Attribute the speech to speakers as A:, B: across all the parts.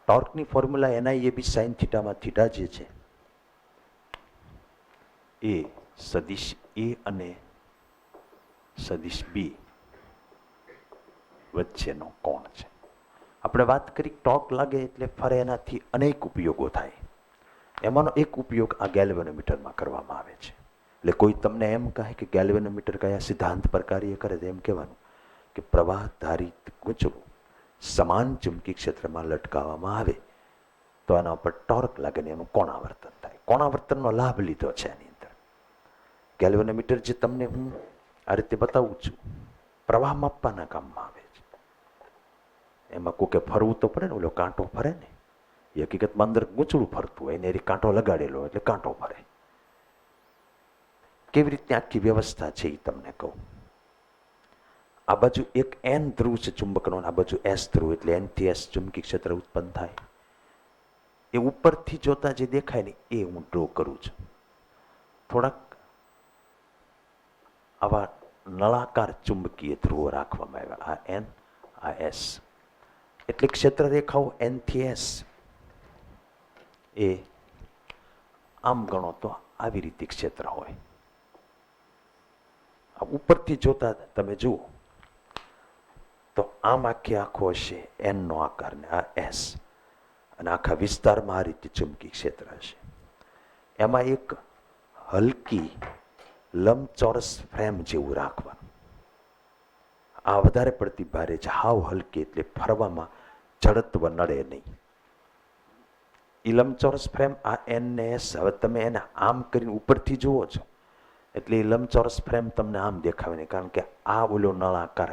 A: ટોર્કની formula Ni એ બી sign થીટામાં theta જે છે એ સદિશ એ અને સદિશ બી વચ્ચેનો કોણ છે. આપણે વાત કરી ટોર્ક લાગે એટલે ફરે એનાથી અનેક ઉપયોગો થાય. એમાંનો એક ઉપયોગ આ ગેલ્વેનોમીટરમાં કરવામાં આવે છે. એટલે કોઈ તમને એમ કહે કે ગેલ્વેનોમીટર કયા સિદ્ધાંત પર કાર્ય કરે છે, એમ કહેવાનું કે પ્રવાહ ધારિત ગૂંચળું સમાન ચુંબકી ક્ષેત્રમાં લટકાવવામાં આવે તો આના ઉપર ટોર્ક લાગે ને એનું કોણાવર્તન થાય. કોણાવર્તનનો લાભ લીધો છે એની અંદર. ગેલ્વેનોમીટર જે તમને હું આ રીતે બતાવું છું, પ્રવાહ માપવાના કામમાં આવે છે. એમાં કોકે ફરવું તો પડે ને, ઓલો કાંટો ફરે ને, એ હકીકતમાં અંદર ગૂંચળું ફરતું હોય ને, એ કાંટો લગાડેલો એટલે કાંટો ફરે. કેવી રીતે આખી વ્યવસ્થા છે એ તમને કહું. આ બાજુ એક એન ધ્રુવ છે ચુંબકનો, આ બાજુ એસ ધ્રુવ, એટલે એન થી એસ ચુંબકી ક્ષેત્ર ઉત્પન્ન થાય. એ ઉપરથી જોતા જે દેખાય ને એ હું ડ્રો કરું છું. થોડાક આવા નળાકાર ચુંબકીય ધ્રુવો રાખવામાં આવ્યા, આ એન આ એસ. એટલે ક્ષેત્ર રેખાઓ એન થી એસ એ આમ ગણો તો આવી રીતે ક્ષેત્ર હોય. ઉપરથી જોતા તમે જુઓ તો આમ આખો હશે એન નો આકાર ને આ એસ, અને આખા વિસ્તારમાં આ રીતે ચુંબકી ક્ષેત્ર હશે. એમાં એક હલકી લંબચોરસ ફ્રેમ જેવું રાખવાનું. આ વધારે પડતી ભારે છે, હાવ હલકી, એટલે ફરવામાં જડત્વ નડે નહીં. એ લંબચોરસ ફ્રેમ આ એન ને એસ, હવે તમે એને આમ કરીને ઉપરથી જુઓ છો એટલે એ લંબચોરસ ફ્રેમ તમને આમ દેખાવે નહીં, કારણ કે આ ઓલો નળાકાર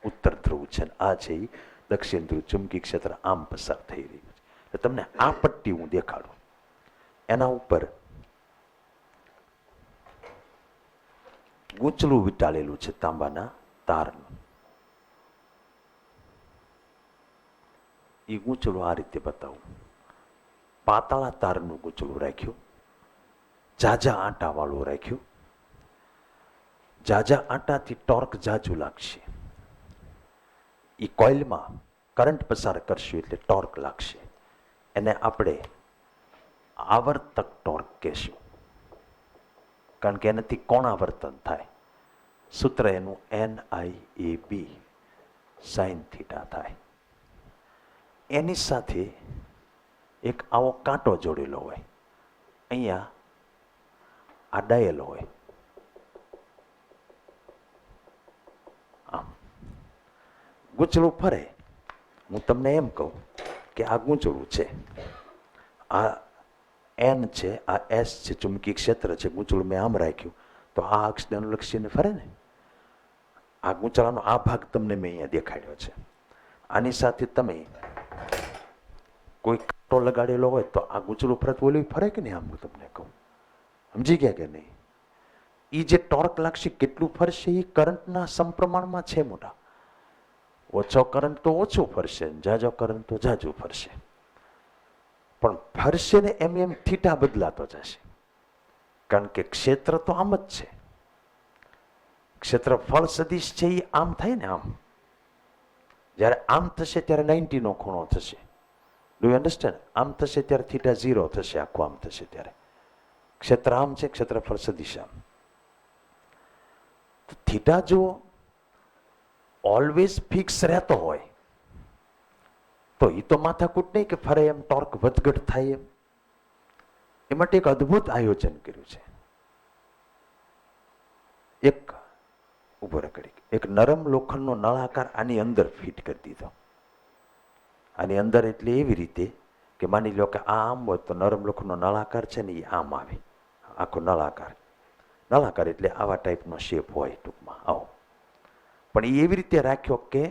A: ઉત્તર ધ્રુવ છે, આ છે એ દક્ષિણ ધ્રુવ. ચુંબકી ક્ષેત્ર આમ પસાર થઈ રહ્યું છે. એટલે તમને આ પટ્ટી હું દેખાડું. એના ઉપર ગૂંચળું વીંટાળેલું છે તાંબાના તારનું. એ ગૂંચળું આ રીતે બતાવું. પાતળા તારનું ગૂંચળું રાખ્યું, ઝાઝા આટા વાળું રાખ્યું. ઝાઝા આટાથી ટોર્ક ઝાઝું લાગશે. એ કોઇલમાં કરંટ પસાર કરશું એટલે ટોર્ક લાગશે. એને આપણે આવર્તક ટોર્ક કહેશું, કારણ કે એનાથી કોણાવર્તન થાય. સૂત્ર એનું NIAB સાઇન થીટા થાય. એની સાથે એક આવો કાંટો જોડેલો હોય, અહીંયા આ ડાયેલો હોય. આમ ગૂંચળું ફરે. હું તમને એમ કહું કે આ ગૂંચળું છે, આ એન છે, આ એસ છે, ચુંબકી ક્ષેત્ર છે. ગૂંચળું મેં આમ રાખ્યું તો આ અક્ષને અનુલક્ષીને ફરે ને. આ ગૂંચળાનો આ ભાગ તમને મેં અહીંયા દેખાડ્યો છે. આની સાથે તમે કોઈ કાંટો લગાડેલો હોય તો આ ગૂંચળું ફરે તો ઓલું ફરે કે નહીં? આમ હું તમને કહું, સમજી ગયા કે નહીં? એ જે ટોર્ક લાગશે કેટલું ફરશે એ કરંટના સમપ્રમાણમાં છે મોટા. ઓછો કરંટ તો ઓછું ફરશે, જાજો કરંટ તો જાજુ ફરશે. પણ ફરશે ને એમ એમ થીટા બદલાતો જશે, કારણ કે ક્ષેત્ર તો આમ જ છે. ક્ષેત્રફળ સદિશ છે એ આમ થાય ને, આમ જ્યારે આમ થશે ત્યારે 90 નો ખૂણો થશે. Do you understand? આમ થશે ત્યારે થીટા 0 થશે, આખું આમ થશે ત્યારે. ક્ષેત્ર આમ છે, ક્ષેત્રફળ સદિશ આમ. થીટા જો ઓલવેઝ ફિક્સ રહેતો હોય તો એ તો માથાકૂટ નહીં કે ફરે એમ ટોર્ક વધઘટ થાય એમ. એ માટે એક અદ્ભુત આયોજન કર્યું છે. એક ઉભો રખડી એક નરમ લોખંડનો નળાકાર આની અંદર ફિટ કરી દીધો. આની અંદર એટલે એવી રીતે કે માની લો કે આ આમ હોય તો નરમ લોખંડનો નળાકાર છે ને એ આમ આવે, આખો નળાકાર. નળાકાર એટલે આવા ટાઈપનો શેપ હોય ટૂંકમાં આવો. પણ એ એવી રીતે રાખ્યો કે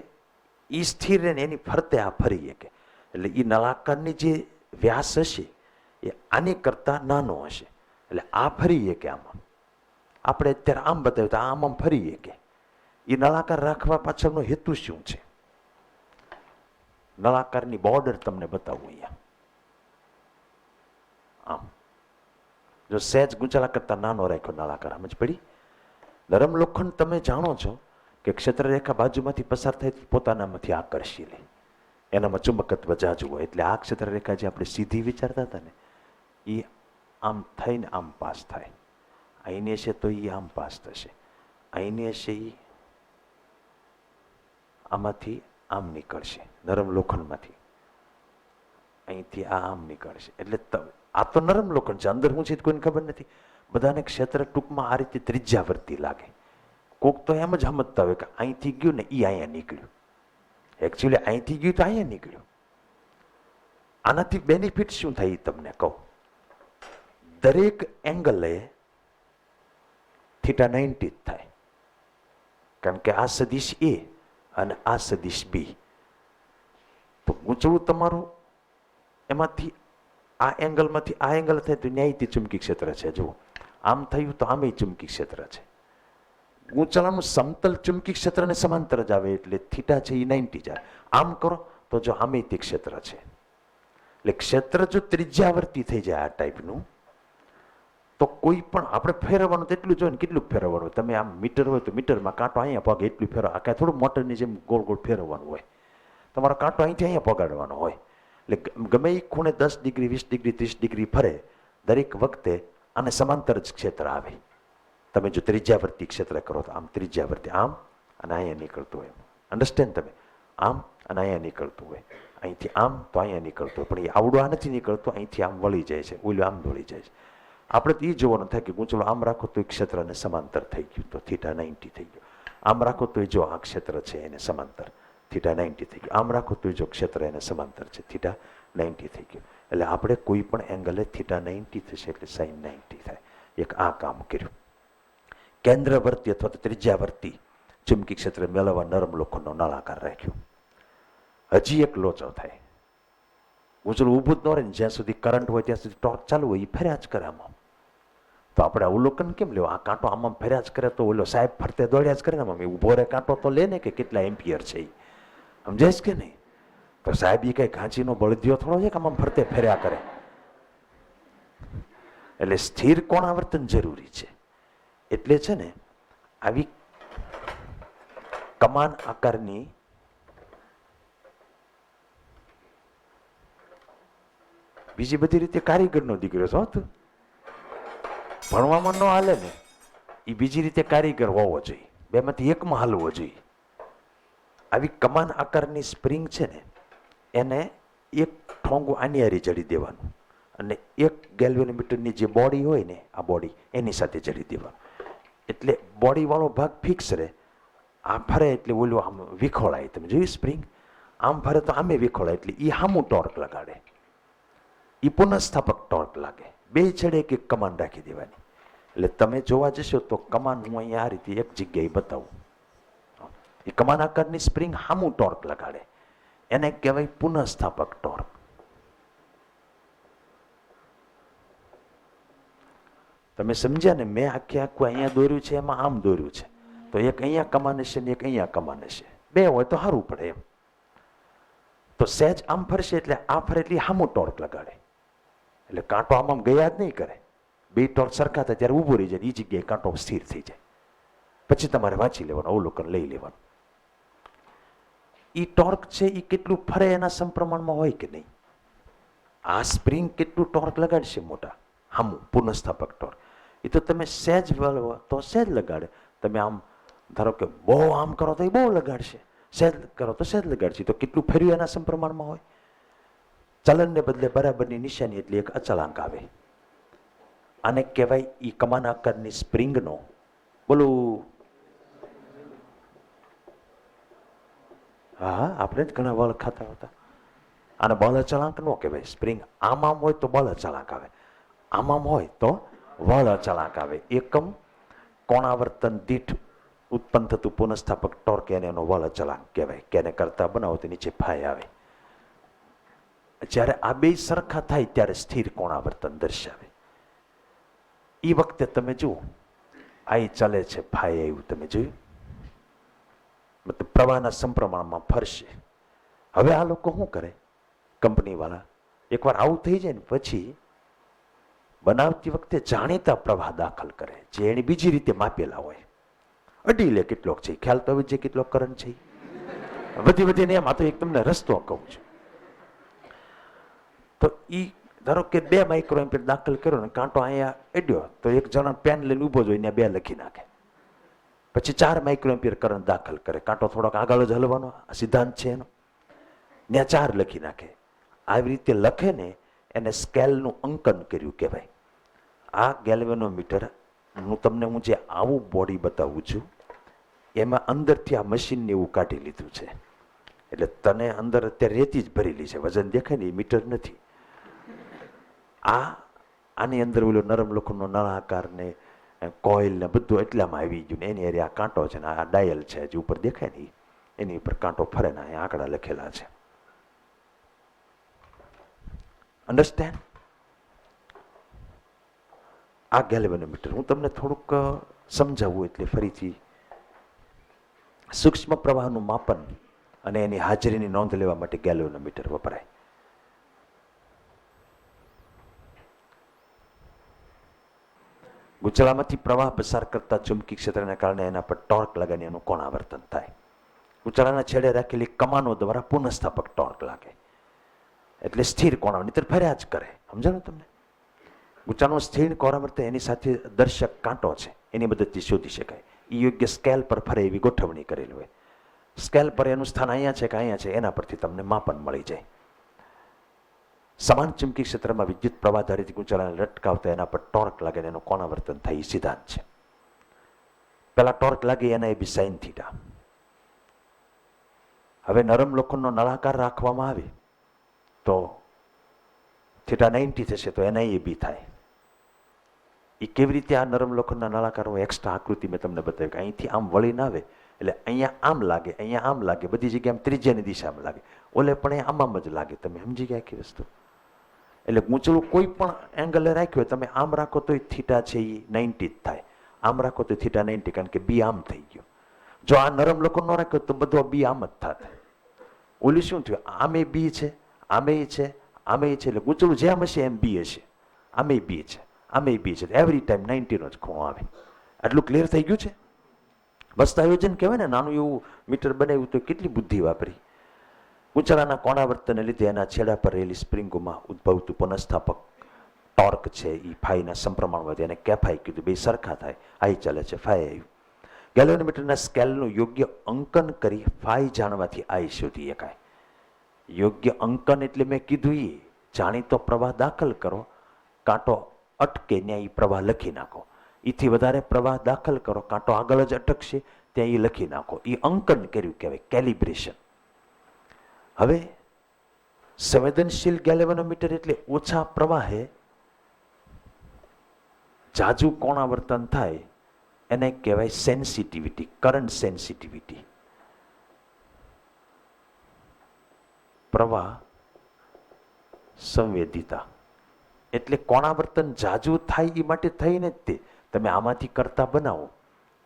A: એ સ્થિર રહે ને એની ફરતે આ ફરી શકે. એટલે એ નળાકારની જે વ્યાસ હશે એ આની કરતા નાનો હશે. એટલે આ ફરી શકે આમાં. આપણે અત્યારે આમ બતાવ્યું તો આમ આમ ફરી શકે. એ નળાકાર રાખવા પાછળનો હેતુ શું છે? નળાકારની બોર્ડર તમને બતાવું અહીંયા. આમ જો સહેજ ગૂંચળા કરતા નાનો રાખ્યો નળાકાર, સમજ પડી? નરમ લોખંડ તમે જાણો છો કે ક્ષેત્ર રેખા બાજુમાંથી પસાર થાય પોતાનામાંથી આકર્ષી લે. એનામાં ચુંબકત્વ જાજુ હોય. એટલે આ ક્ષેત્ર રેખા જે આપણે સીધી વિચારતા હતા ને એ આમ થઈને આમ પાસ થાય. અહીંની હશે તો એ આમ પાસ થશે, અહીંની હશે એ આમાંથી આમ નીકળશે, નરમ લોખંડમાંથી અહીંથી આ આમ નીકળશે. એટલે આ તો નરમ લોખંડ છે, અંદર શું છે કોઈને ખબર નથી. બધાને ક્ષેત્ર ટૂંકમાં આ રીતે ત્રિજ્યાવર્તી લાગે. કોક તો એમ જ સમજતા હોય કે અહીંથી ગયું ને એ અહીંયા નીકળ્યું. એકચ્યુઅલી અહીંથી ગયું તો અહીંયા નીકળ્યું. આનાથી બેનિફિટ શું થાય તમને કહું. દરેક એંગલે θ90 થાય, કારણ કે આ સદિશ એ અને આ સદિશ બી. તો ઊંચું તમારું એમાંથી આ એંગલમાંથી આ એંગલ થાય તો ન્યાયથી ચુંબકી ક્ષેત્ર છે. જુઓ આમ થયું તો આમે ચુંબકી ક્ષેત્ર છે. ઊંચાણાનું સમતલ ચુંબકી ક્ષેત્રને સમાંતર જ આવે એટલે થીટા છે એ 90 જાય. આમ કરો તો જો આમે તે ક્ષેત્ર છે. એટલે ક્ષેત્ર જો ત્રિજ્યાવર્તી થઈ જાય આ ટાઈપનું તો કોઈ પણ આપણે ફેરવવાનું તો એટલું જોઈએ ને કેટલું ફેરવવાનું. તમે આમ મીટર હોય તો મીટરમાં કાંટો અહીંયા પગ એટલું ફેરવો. આ કાંઈ થોડું મોટરની જેમ ગોળ ગોળ ફેરવવાનું હોય. તમારો કાંટો અહીંથી અહીંયા પગાડવાનો હોય. એટલે ગમે એ ખૂણે 10 ડિગ્રી 20 ડિગ્રી 30 ડિગ્રી ફરે દરેક વખતે આને સમાંતર જ ક્ષેત્ર આવે. તમે જો ત્રિજ્યાવર્તી ક્ષેત્ર કરો તો આમ ત્રિજ્યાવર્તી આમ અને અહીંયા નીકળતું હોય. અન્ડરસ્ટેન્ડ? તમે આમ અને અહીંયા નીકળતું હોય, અહીંથી આમ તો અહીંયા નીકળતું હોય. પણ એ આવડું આ નથી નીકળતું, અહીંથી આમ વળી જાય છે, ઓલું આમ વળી જાય છે. આપણે તો એ જોવાનું થાય કે ગૂંચળો આમ રાખો તો એ ક્ષેત્રને સમાંતર થઈ ગયું તો θ90 થઈ ગયું. આમ રાખો તો જો આ ક્ષેત્ર છે એને સમાંતર θ90 થઈ ગયું. આમ રાખો તો જો ક્ષેત્ર એને સમાંતર છે θ90 થઈ ગયું. એટલે આપણે કોઈ પણ એંગલે θ90 થશે એટલે sin90 થાય. એક આ કામ કર્યું. કેન્દ્રવર્તી અથવા તો ત્રિજ્યાવર્તી ચુંબકી ક્ષેત્ર મેળવવા નરમ લોખંડનો નળાકાર રાખ્યો. હજી એક લોચો થાય. ઉજળું ઊભું જ ન રહે ને જ્યાં સુધી કરંટ હોય ત્યાં સુધી ટોર્ક ચાલુ હોય એ ફર્યા જ કરે આમાં. તો આપણે અવલોકન કેમ લેવું? આ કાંટો આમાં ફર્યા જ કરે તો ઓલો સાહેબ ફરતે દોડ્યા જ કરે ને આમાં. ઊભો રહે કાંટો તો લે ને કે કેટલા એમ્પિયર છે એ સમજાય કે નહીં? તો સાહેબ એ કઈ ઘાંચીનો બળદિયો થોડો છે કે આમાં ફરતે ફર્યા કરે. એટલે સ્થિર કોણાવર્તન જરૂરી છે. એટલે છે ને આવી કમાન આકારની બીજી બધી રીતે કારીગરનો દીકરો છો તું. ભણવામાં ન હાલે ને એ બીજી રીતે કારીગર હોવો જોઈએ. બેમાંથી એકમાં હાલવો જોઈએ. આવી કમાન આકારની સ્પ્રિંગ છે ને એને એક ઠોંગું આની હારી જડી દેવાનું અને એક ગેલ્વેનોમીટરની જે બોડી હોય ને આ બોડી એની સાથે જડી દેવાનું. એટલે બોડી વાળો ભાગ ફિક્સ રહે. આ ફરે એટલે ઓલું આમ વિખોળાય. તમે જોયું સ્પ્રિંગ આમ ફરે તો આમે વિખોળાય એટલે એ સામું ટોર્ક લગાડે. એ પુનઃસ્થાપક ટોર્ક લાગે. બે છેડે એક એક કમાન રાખી દેવાની. એટલે તમે જોવા જશો તો કમાન હું અહીંયા આ રીતે એક જગ્યાએ બતાવું. એ કમાન આકારની સ્પ્રિંગ સામું ટોર્ક લગાડે. એને કહેવાય પુનઃસ્થાપક ટોર્ક. તમે સમજ્યા ને? મેં આખું અહીંયા દોર્યું છે એમાં આમ દોર્યું છે તો એક અહીંયા કમાન હશે ને એક અહીંયા કમાન હશે. બે હોય તો સારું પડે એમ. તો સહેજ આમ ફરશે એટલે આ ફરે એટલે સામું ટોર્ક લગાડે. એટલે કાંટો આમ ગયા જ નહીં કરે. બે ટોર્ક સરખા થાય ત્યારે ઊભો રહી જાય. એ જગ્યાએ કાંટો સ્થિર થઈ જાય. પછી તમારે વાંચી લેવાનું, અવલોકન લઈ લેવાનું. એ ટોર્ક છે એ કેટલું ફરે એના સમપ્રમાણમાં હોય કે નહીં. આ સ્પ્રિંગ કેટલું ટોર્ક લગાડશે મોટા સામું પુનઃસ્થાપક ટોર્ક. એ તો તમે સહેજ વળવો તો સહેજ લગાડે. તમે આમ ધારો કે બહુ આમ કરો તો એ બહુ લગાડશે, સહેજ કરો તો સહેજ લગાડશે. તો કેટલું ફર્યું એના સમપ્રમાણમાં હોય. ચલનને બદલે બરાબરની નિશાની એટલે એક અચળાંક આવે. આને કહેવાય ઈ કમાન આકારની સ્પ્રિંગનો બોલું. હા આપણે જ ઘણા બળ ખાતા હતા. આને બળ અચળાંક ન કહેવાય. સ્પ્રિંગ આમ આમ હોય તો બળ અચળાંક આવે, આમ આમ હોય તો બળ અચળાંક આવે. એકમ કોણાવર્તન દીઠ ઉત્પન્ન થતું પુનઃસ્થાપક ટોર્ક એને એનો બળ અચળાંક કહેવાય. કે એને કરતા બનાવો તો નીચે ફાઈ આવે. જ્યારે આ બે સરખા થાય ત્યારે સ્થિર કોણાવર્તન દર્શાવે. એ વખતે તમે જુઓ આ ચાલે છે ફાઈ આવ્યું. તમે જોયું? મતલબ પ્રવાહના સમપ્રમાણમાં ફરશે. હવે આ લોકો શું કરે કંપની વાળા? એકવાર આવું થઈ જાય ને પછી બનાવતી વખતે જાણીતા પ્રવાહ દાખલ કરે જે એને બીજી રીતે માપેલા હોય. અડી લે કેટલોક છે ખ્યાલ તો હવે જે કેટલો કરંટ છે વધીને એમ. આ તો એક તમને રસ્તો કહું છું. તો એ ધારો કે 2 માઇક્રોએમ્પિયર દાખલ કર્યો ને કાંટો અહીંયા અડ્યો તો એક જણા પેન લઈને ઊભો જોઈને 2 લખી નાખે. પછી 4 માઇક્રોએમ્પિયર કરંટ દાખલ કરે, કાંટો થોડોક આગળ જ હલવાનો, આ સિદ્ધાંત છે એનો. ત્યાં 4 લખી નાખે. આવી રીતે લખે ને એને સ્કેલનું અંકન કર્યું કહેવાય. આ ગેલ્વેનોમીટર હું તમને જે આવું બોડી બતાવું છું એમાં અંદરથી આ મશીનને એવું કાઢી લીધું છે. એટલે તને અંદર અત્યારે રેતી જ ભરેલી છે, વજન દેખાય ને એ મીટર નથી. આની અંદર ઓલો નરમ લોખંડનો નળાકાર ને કોઇલ ને બધું એટલામાં આવી ગયું ને એની આ કાંટો છે ને આ ડાયલ છે જે ઉપર દેખાય ને એની ઉપર કાંટો ફરે ને અહીંયા આંકડા લખેલા છે. અન્ડરસ્ટેન્ડ? આ ગેલ્વેનોમીટર હું તમને થોડુંક સમજાવું એટલે ફરીથી. સૂક્ષ્મ પ્રવાહનું માપન અને એની હાજરીની નોંધ લેવા માટે ગેલ્વેનોમીટર વપરાય. ગૂંચળામાંથી પ્રવાહ પસાર કરતા ચુંબકી ક્ષેત્રને કારણે એના પર ટોર્ક લાગે એનું કોણાવર્તન થાય. ગૂંચળાના છેડે રાખેલી કમાનો દ્વારા પુનઃસ્થાપક ટોર્ક લાગે એટલે સ્થિર કોણાવ, નહીંતર ફર્યા જ કરે. સમજાણું તમને? ગૂંચળાનું સ્થિર કોણાવર્તન એની સાથે દર્શક કાંટો છે એની મદદથી શોધી શકાય. એ યોગ્ય સ્કેલ પર ફરે એવી ગોઠવણી કરેલી હોય. સ્કેલ પર એનું સ્થાન અહીંયા છે કે અહીંયા છે એના પરથી તમને માપન મળી જાય. સમાન ચુંબકી ક્ષેત્રમાં વિદ્યુત પ્રવાહ ધારિત ગૂંચળાને લટકાવતા એના પર ટોર્ક લાગે એનું કોણાવર્તન થાય. એ સિદ્ધાંત છે. પેલા ટોર્ક લાગે એના એ બી સાઇન થીટા. હવે નરમ લોખંડનો નળાકાર રાખવામાં આવે તો થીટા 90 થશે તો એના એ બી થાય. એ કેવી રીતે આ નરમ લોખંડના નળાકારો એક્સ્ટ્રા આકૃતિ મેં તમને બતાવ્યું કે અહીંથી આમ વળીને આવે એટલે અહીંયા આમ લાગે, અહીંયા આમ લાગે, બધી જગ્યાએ આમ ત્રિજ્યાની દિશામાં લાગે, ઓલે પણ આમ આમ જ લાગે. તમે સમજી ગયા આખી વસ્તુ? એટલે ગૂંચળું કોઈ પણ એંગલે રાખ્યો હોય, તમે આમ રાખો તો થીટા છે એ 90 જ થાય, આમ રાખો તો થીટા 90, કારણ કે બી આમ થઈ ગયો. જો આ નરમ લોખંડ ન રાખ્યો તો બધો બી આમ જ થાય. ઓલી શું થયું? આમે બી છે, આમે છે, આમે છે, એટલે ગૂંચળું જેમ હશે એમ બી હશે. આમે બી છે, આમે બી છે, એવરી ટાઈમ 90 નો જ ખૂણો આવે. આટલું ક્લિયર થઈ ગયું છે? મસ્ત આયોજન કહેવાય ને. નાનું એવું મીટર બનાવ્યું તો કેટલી બુદ્ધિ વાપરી. ગૂંચળાના કોણાવર્તનને લીધે એના છેડા પર રહેલી સ્પ્રિંગોમાં ઉદ્ભવતું પુનઃસ્થાપક ટોર્ક છે એ ફાઈના સમપ્રમાણમાં એને કેફાઈ કીધું. બે સરખા થાય, આઈ ચાલે છે, ફાઈ આવ્યું. ગેલ્વેનોમીટરના સ્કેલનું યોગ્ય અંકન કરી ફાઈ જાણવાથી આઈ શોધી શકાય. યોગ્ય અંકન એટલે મેં કીધું એ જાણીતો પ્રવાહ દાખલ કરો, કાંટો અટકે ત્યાં એ પ્રવાહ લખી નાખો. એથી વધારે પ્રવાહ દાખલ કરો, કાંટો આગળ જ અટકશે ત્યાં એ લખી નાખો. એ અંકન કર્યું કહેવાય, કેલિબ્રેશન. હવે સંવેદનશીલ ગેલ્વેનોમીટર એટલે ઓછા પ્રવાહે જાજુ કોણાવર્તન થાય એને કહેવાય સેન્સિટિવિટી, કરંટ સેન્સિટિવિટી. પ્રવાહ સંવેદિતા એટલે કોણાવર્તન જાજુ થાય એ માટે થઈને જ તે. તમે આમાંથી કરતા બનાવો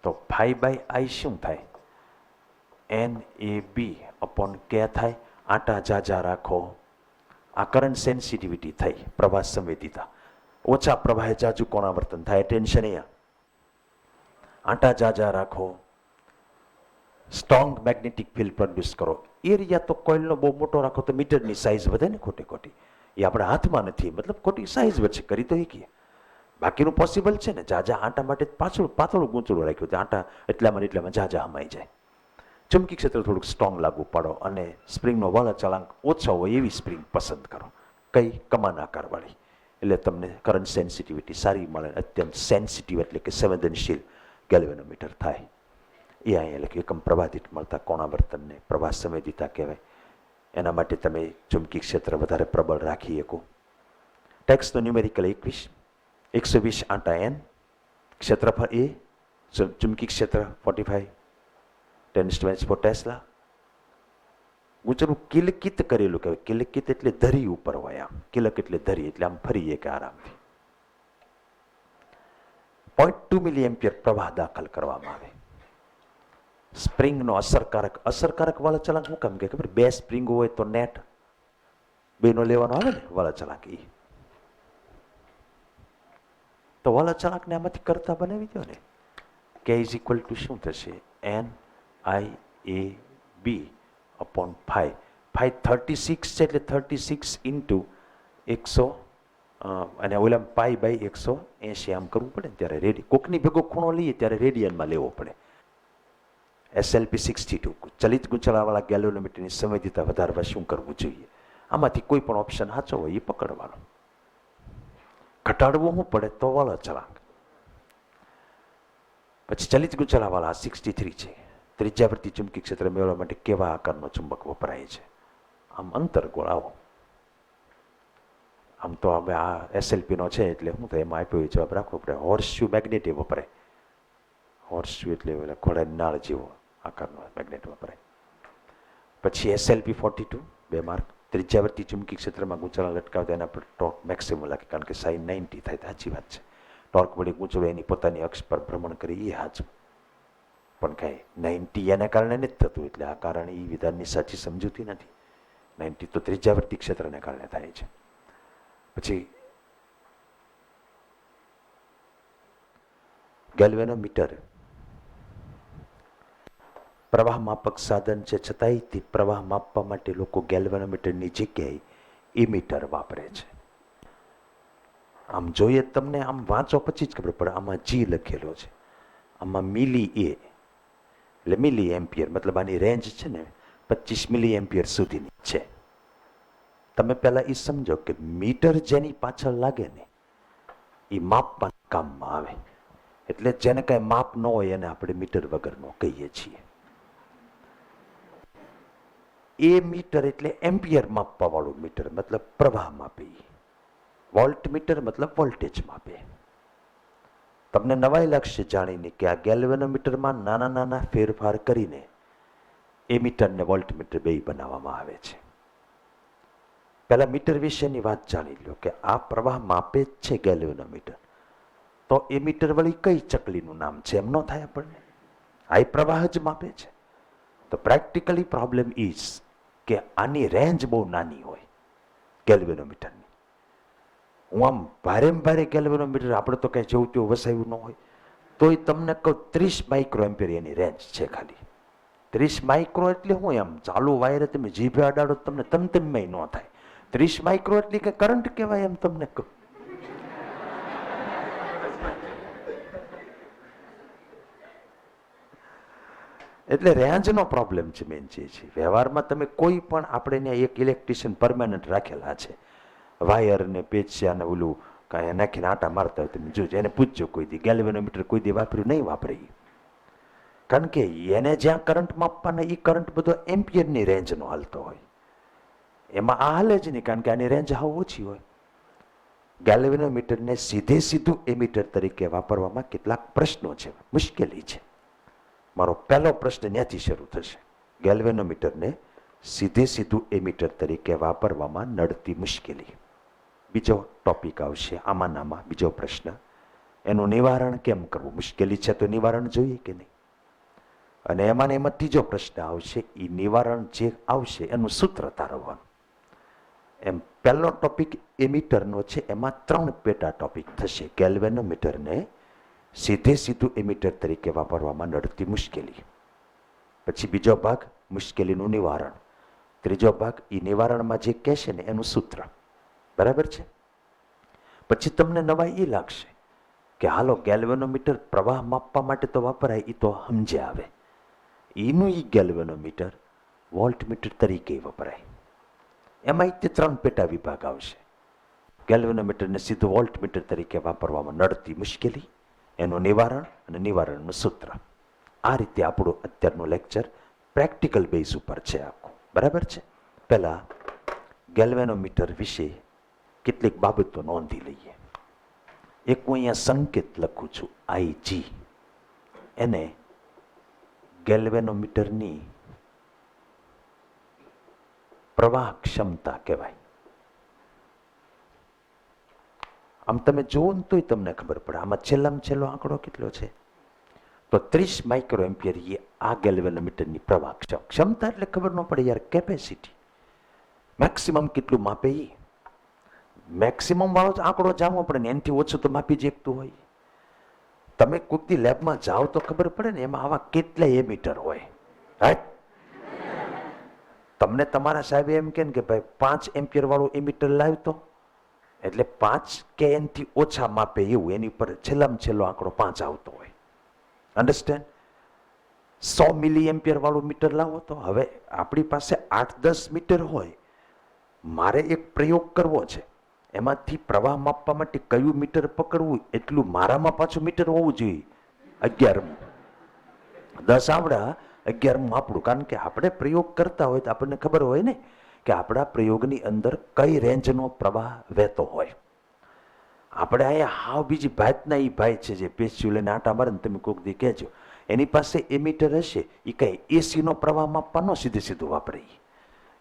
A: તો ફાઈ બાય આઈ શું થાય? NAB અપોન કે થાય. આટા જાજા રાખો, આ કરંટ સેન્સિટિવિટી થઈ, પ્રવાહ સંવેદિતા. ઓછા પ્રવાહે જાજુ કોણાવર્તન થાય, ટેન્શન અહીંયા. આટા જાજા રાખો, સ્ટ્રોંગ મેગ્નેટિક ફિલ્ડ પ્રોડ્યુસ કરો. એરિયા તો કોઇલનો બહુ મોટો રાખો તો મીટરની સાઇઝ વધે ને ખોટી ખોટી. એ આપણા હાથમાં નથી, મતલબ ખોટી સાઇઝ વચ્ચે કરી તો એ બાકીનું પોસિબલ છે ને. જાજા આટા માટે પાતળું ગૂંચળું રાખ્યું, આટા એટલામાં જાજા હમાઈ જાય. ચુંબકી ક્ષેત્ર થોડુંક સ્ટ્રોંગ લાગુ પાડો અને સ્પ્રિંગનો વળ ચલાંક ઓછો હોય એવી સ્પ્રિંગ પસંદ કરો. કઈ? કમાન આકારવાળી. એટલે તમને કરંટ સેન્સિટિવિટી સારી મળે. અત્યંત સેન્સિટિવ એટલે કે સંવેદનશીલ ગેલ્વેનોમીટર થાય. એ અહીંયા લખ્યું. એકમ પ્રવાહિત મળતા કોણાવર્તનને પ્રવાહ સંવેદિતા કહેવાય. એના માટે તમે ચુંબકી ક્ષેત્ર વધારે પ્રબળ રાખી શકો. ટેક્સનો ન્યુમેરિકલ 120 આંટા N, ક્ષેત્રફળ A, ચુંબકી ક્ષેત્ર 45 10⁻⁴ ટેસ્લા. ગૂંચળું કિલકિત કરેલું કહેવાય. કિલકિત એટલે ધરી ઉપર હોય. આમ કિલક એટલે ધરી, એટલે આમ ફરીએ કે આરામથી. 0.2 મિલિએમ્પિયર પ્રવાહ દાખલ કરવામાં આવે. સ્પ્રિંગનો અસરકારક વળચળાંક શું કામ કે ખબર? 2 સ્પ્રિંગો હોય તો નેટ 2 નો લેવાનો આવે ને વળચળાંક. એ તો વળચળાંકને આમાંથી કરતા બનાવી દો ને. K ઇઝ ઇક્વલ ટુ શું થશે? NIAB upon 5. 36 છે એટલે 36 ઇન્ટુ 100 અને ઓલા પાઈ બાય 180 આમ કરવું પડે ને ત્યારે રેડી. કોકની ભેગો ખૂણો લઈએ ત્યારે રેડિયનમાં લેવો પડે. SLP 62 ચલિત ગૂંચળાવાળા ગેલ્વેનોમીટરની સંવેદિતા વધારવા શું કરવું જોઈએ? આમાંથી કોઈ પણ ઓપ્શન સાચો હોય એ પકડવાનો. ઘટાડવું શું પડે તો વળ અચળાંક. પછી ચલિત ગૂંચળાવાળા 63 છે. ત્રિજ્યાવર્તી ચુંબકી ક્ષેત્ર મેળવવા માટે કેવા આકારનો ચુંબક વપરાય છે? આમ અંતરગોળ આવો. આમ તો હવે આ SLP નો છે એટલે હું તો એમાં આપ્યો જવાબ રાખવો પડે. હોર્સશુ મેગ્નેટ એ વપરાય. હોર્સશુ એટલે ઘોડાની નાળ જેવો આકારનો મેગ્નેટ વપરાય. પછી SLP 42 2 માર્ક. ત્રિજ્યાવર્તી ચુંબકી ક્ષેત્રમાં ગૂંચળાંક લટકાવતા એના પર ટોર્ક મેક્સિમમ લાગે કારણ કે sin 90 થાય. સાચી વાત છે. ટોર્ક વડે ગૂંચળો એની પોતાની અક્ષ પર ભ્રમણ કરી એ સાચું, પણ કાંઈ 90 એના કારણે નથી થતું એટલે આ કારણે એ વિધાનની સાચી સમજૂતી નથી. 90 તો ત્રિજ્યાવર્તી ક્ષેત્રને કારણે થાય છે. પછી ગેલ્વેનોમીટર પ્રવાહ માપક સાધન છે, છતાંય તે પ્રવાહ માપવા માટે લોકો ગેલ્વેનોમીટરની જગ્યાએ ઇમીટર વાપરે છે. આમ જોઈએ તમને, આમ વાંચો પછી જ ખબર પડે. આમાં G લખેલો છે, આમાં મિલી એ એટલે મિલી એમ્પિયર, મતલબ આની રેન્જ છે ને 25 મિલી એમ્પિયર સુધીની છે. તમે પહેલા એ સમજો કે મીટર જેની પાછળ લાગે ને એ માપવા કામમાં આવે. એટલે જેને કાંઈ માપ ન હોય એને આપણે મીટર વગરનો કહીએ છીએ. એ મીટર એટલે એમ્પિયર માપવા વાળું મીટર, મતલબ પ્રવાહ માપે. વોલ્ટ મીટર મતલબ વોલ્ટેજ માપે. તમને નવાઈ લાગશે જાણીને કે આ ગેલ્વેનોમીટરમાં નાના નાના ફેરફાર કરીને એ મીટરને વોલ્ટ મીટર બે બનાવવામાં આવે છે. પહેલા મીટર વિશેની વાત જાણી લો કે આ પ્રવાહ માપે જ છે ગેલ્વેનોમીટર. તો એ મીટર વળી કઈ ચકલીનું નામ છે એમ ન થાય આપણને. આ પ્રવાહ જ માપે છે. તો પ્રેક્ટિકલી પ્રોબ્લેમ ઇઝ કે આની રેન્જ બહુ નાની હોય ગેલ્વેનોમીટરની. હું આમ ભારે ગેલ્વેનોમીટર આપણે તો કઈ જેવું તેવું વસાવ્યું ન હોય તોય તમને કહું 30 માઇક્રો એમ્પિયર એની રેન્જ છે ખાલી. 30 માઇક્રો એટલે હું એમ ચાલુ વાયરે તમે જીભે અડાડો તમને તમતમય ન થાય. 30 માઇક્રો એટલે કે કરંટ કહેવાય એમ તમને કહું. એટલે રેન્જનો પ્રોબ્લેમ છે મેન છે. વ્યવહારમાં તમે કોઈ પણ આપણે એક ઇલેક્ટ્રિશિયન પરમાનન્ટ રાખેલા છે, વાયર ને પેચિયા ને ઓલું કાંઈ નાખીને આટા મારતા હોય તમે જોજો, એને પૂછજો કોઈ દી ગેલ્વેનોમીટર કોઈ દી વાપર્યું નહીં વાપરે. કારણ કે એને જ્યાં કરંટ માપવાના એ કરંટ બધો એમ્પિયરની રેન્જનો હાલતો હોય. એમાં આ હાલે જ નહીં કારણ કે આની રેન્જ હાવ ઓછી હોય. ગેલ્વેનોમીટરને સીધું એમીટર તરીકે વાપરવામાં કેટલાક પ્રશ્નો છે, મુશ્કેલી છે. મારો પહેલો પ્રશ્ન ત્યાંથી શરૂ થશે. ગેલ્વેનોમીટરને સીધું એમીટર તરીકે વાપરવામાં નડતી મુશ્કેલી. બીજો ટોપિક આવશે આમાં બીજો પ્રશ્ન, એનું નિવારણ કેમ કરવું? મુશ્કેલી છે તો નિવારણ જોઈએ કે નહીં? અને એમાં ત્રીજો પ્રશ્ન આવશે, એ નિવારણ જે આવશે એનું સૂત્ર તારવવાનું. એમ પહેલો ટોપિક એમીટરનો છે, એમાં 3 પેટા ટોપિક થશે. ગેલ્વેનોમીટરને સીધું એમીટર તરીકે વાપરવામાં નડતી મુશ્કેલી. પછી બીજો ભાગ મુશ્કેલીનું નિવારણ. ત્રીજો ભાગ એ નિવારણમાં જે કહેશે ને એનું સૂત્ર. બરાબર છે? પછી તમને નવાઈ એ લાગશે કે હાલો ગેલ્વેનોમીટર પ્રવાહ માપવા માટે તો વપરાય, એ તો સમજે આવે. એનું ગેલ્વેનોમીટર વોલ્ટમીટર તરીકે વપરાય. એમાં તે 3 પેટા વિભાગ આવશે. ગેલ્વેનોમીટરને સીધું વોલ્ટમીટર તરીકે વાપરવામાં નડતી મુશ્કેલી, એનું નિવારણ અને નિવારણનું સૂત્ર. આ રીતે આપણું અત્યારનું લેક્ચર પ્રેક્ટિકલ બેઝ ઉપર છે આખું. બરાબર છે? પહેલા ગેલ્વેનોમીટર વિશે કેટલીક બાબતો નોંધી લઈએ. એક હું અહીંયા સંકેત લખું છું, IG. એને ગેલ્વેનોમીટરની પ્રવાહ ક્ષમતા કહેવાય. આમ તમે જોવો ને તોય તમને ખબર પડે. આમાં છેલ્લામાં છેલ્લો આંકડો કેટલો છે? તો 30 માઇક્રો એમ્પિયર એ આ ગેલ્વેનોમીટરની પ્રવાહ ક્ષમતા. એટલે ખબર ન પડે યાર, કેપેસિટી મેક્સિમમ કેટલું માપે એ. મેક્સિમમ વાળો જ આંકડો જાણવો પડે ને, એનાથી ઓછું તો માપી જ એકતું હોય. તમે કોઈક દી લેબમાં જાઓ તો ખબર પડે ને એમાં આવા કેટલાય એમીટર હોય. રાઈટ? તમને તમારા સાહેબે એમ કે ભાઈ 5 એમ્પિયર વાળું એમીટર લાવતો, એટલે 5 કે એનથી ઓછા માપે એવું, એની ઉપર છેલ્લામાં છેલ્લો આંકડો 5 આવતો હોય. અન્ડરસ્ટેન્ડ? 100 મિલી એમ્પિયર વાળું મીટર લાવો તો હવે આપણી પાસે 8-10 મીટર હોય, મારે એક પ્રયોગ કરવો છે, એમાંથી પ્રવાહ માપવા માટે કયું મીટર પકડવું, એટલું મારામાં પાછું મીટર હોવું જોઈએ 11. 10 આવડા, 11 આપણું. કારણ કે આપણે પ્રયોગ કરતા હોય તો આપણને ખબર હોય ને કે આપણા પ્રયોગની અંદર કઈ રેન્જનો પ્રવાહ વહેતો હોય. આપણે અહીંયા હાવ બીજી ભાતના એ ભાઈ છે જે પેસ્યુ લઈને આટા મારે ને, તમે કોઈક દી કહેજો એની પાસે એમીટર હશે, એ કઈ એસીનો પ્રવાહ માપવાનો સીધે સીધું વાપરે.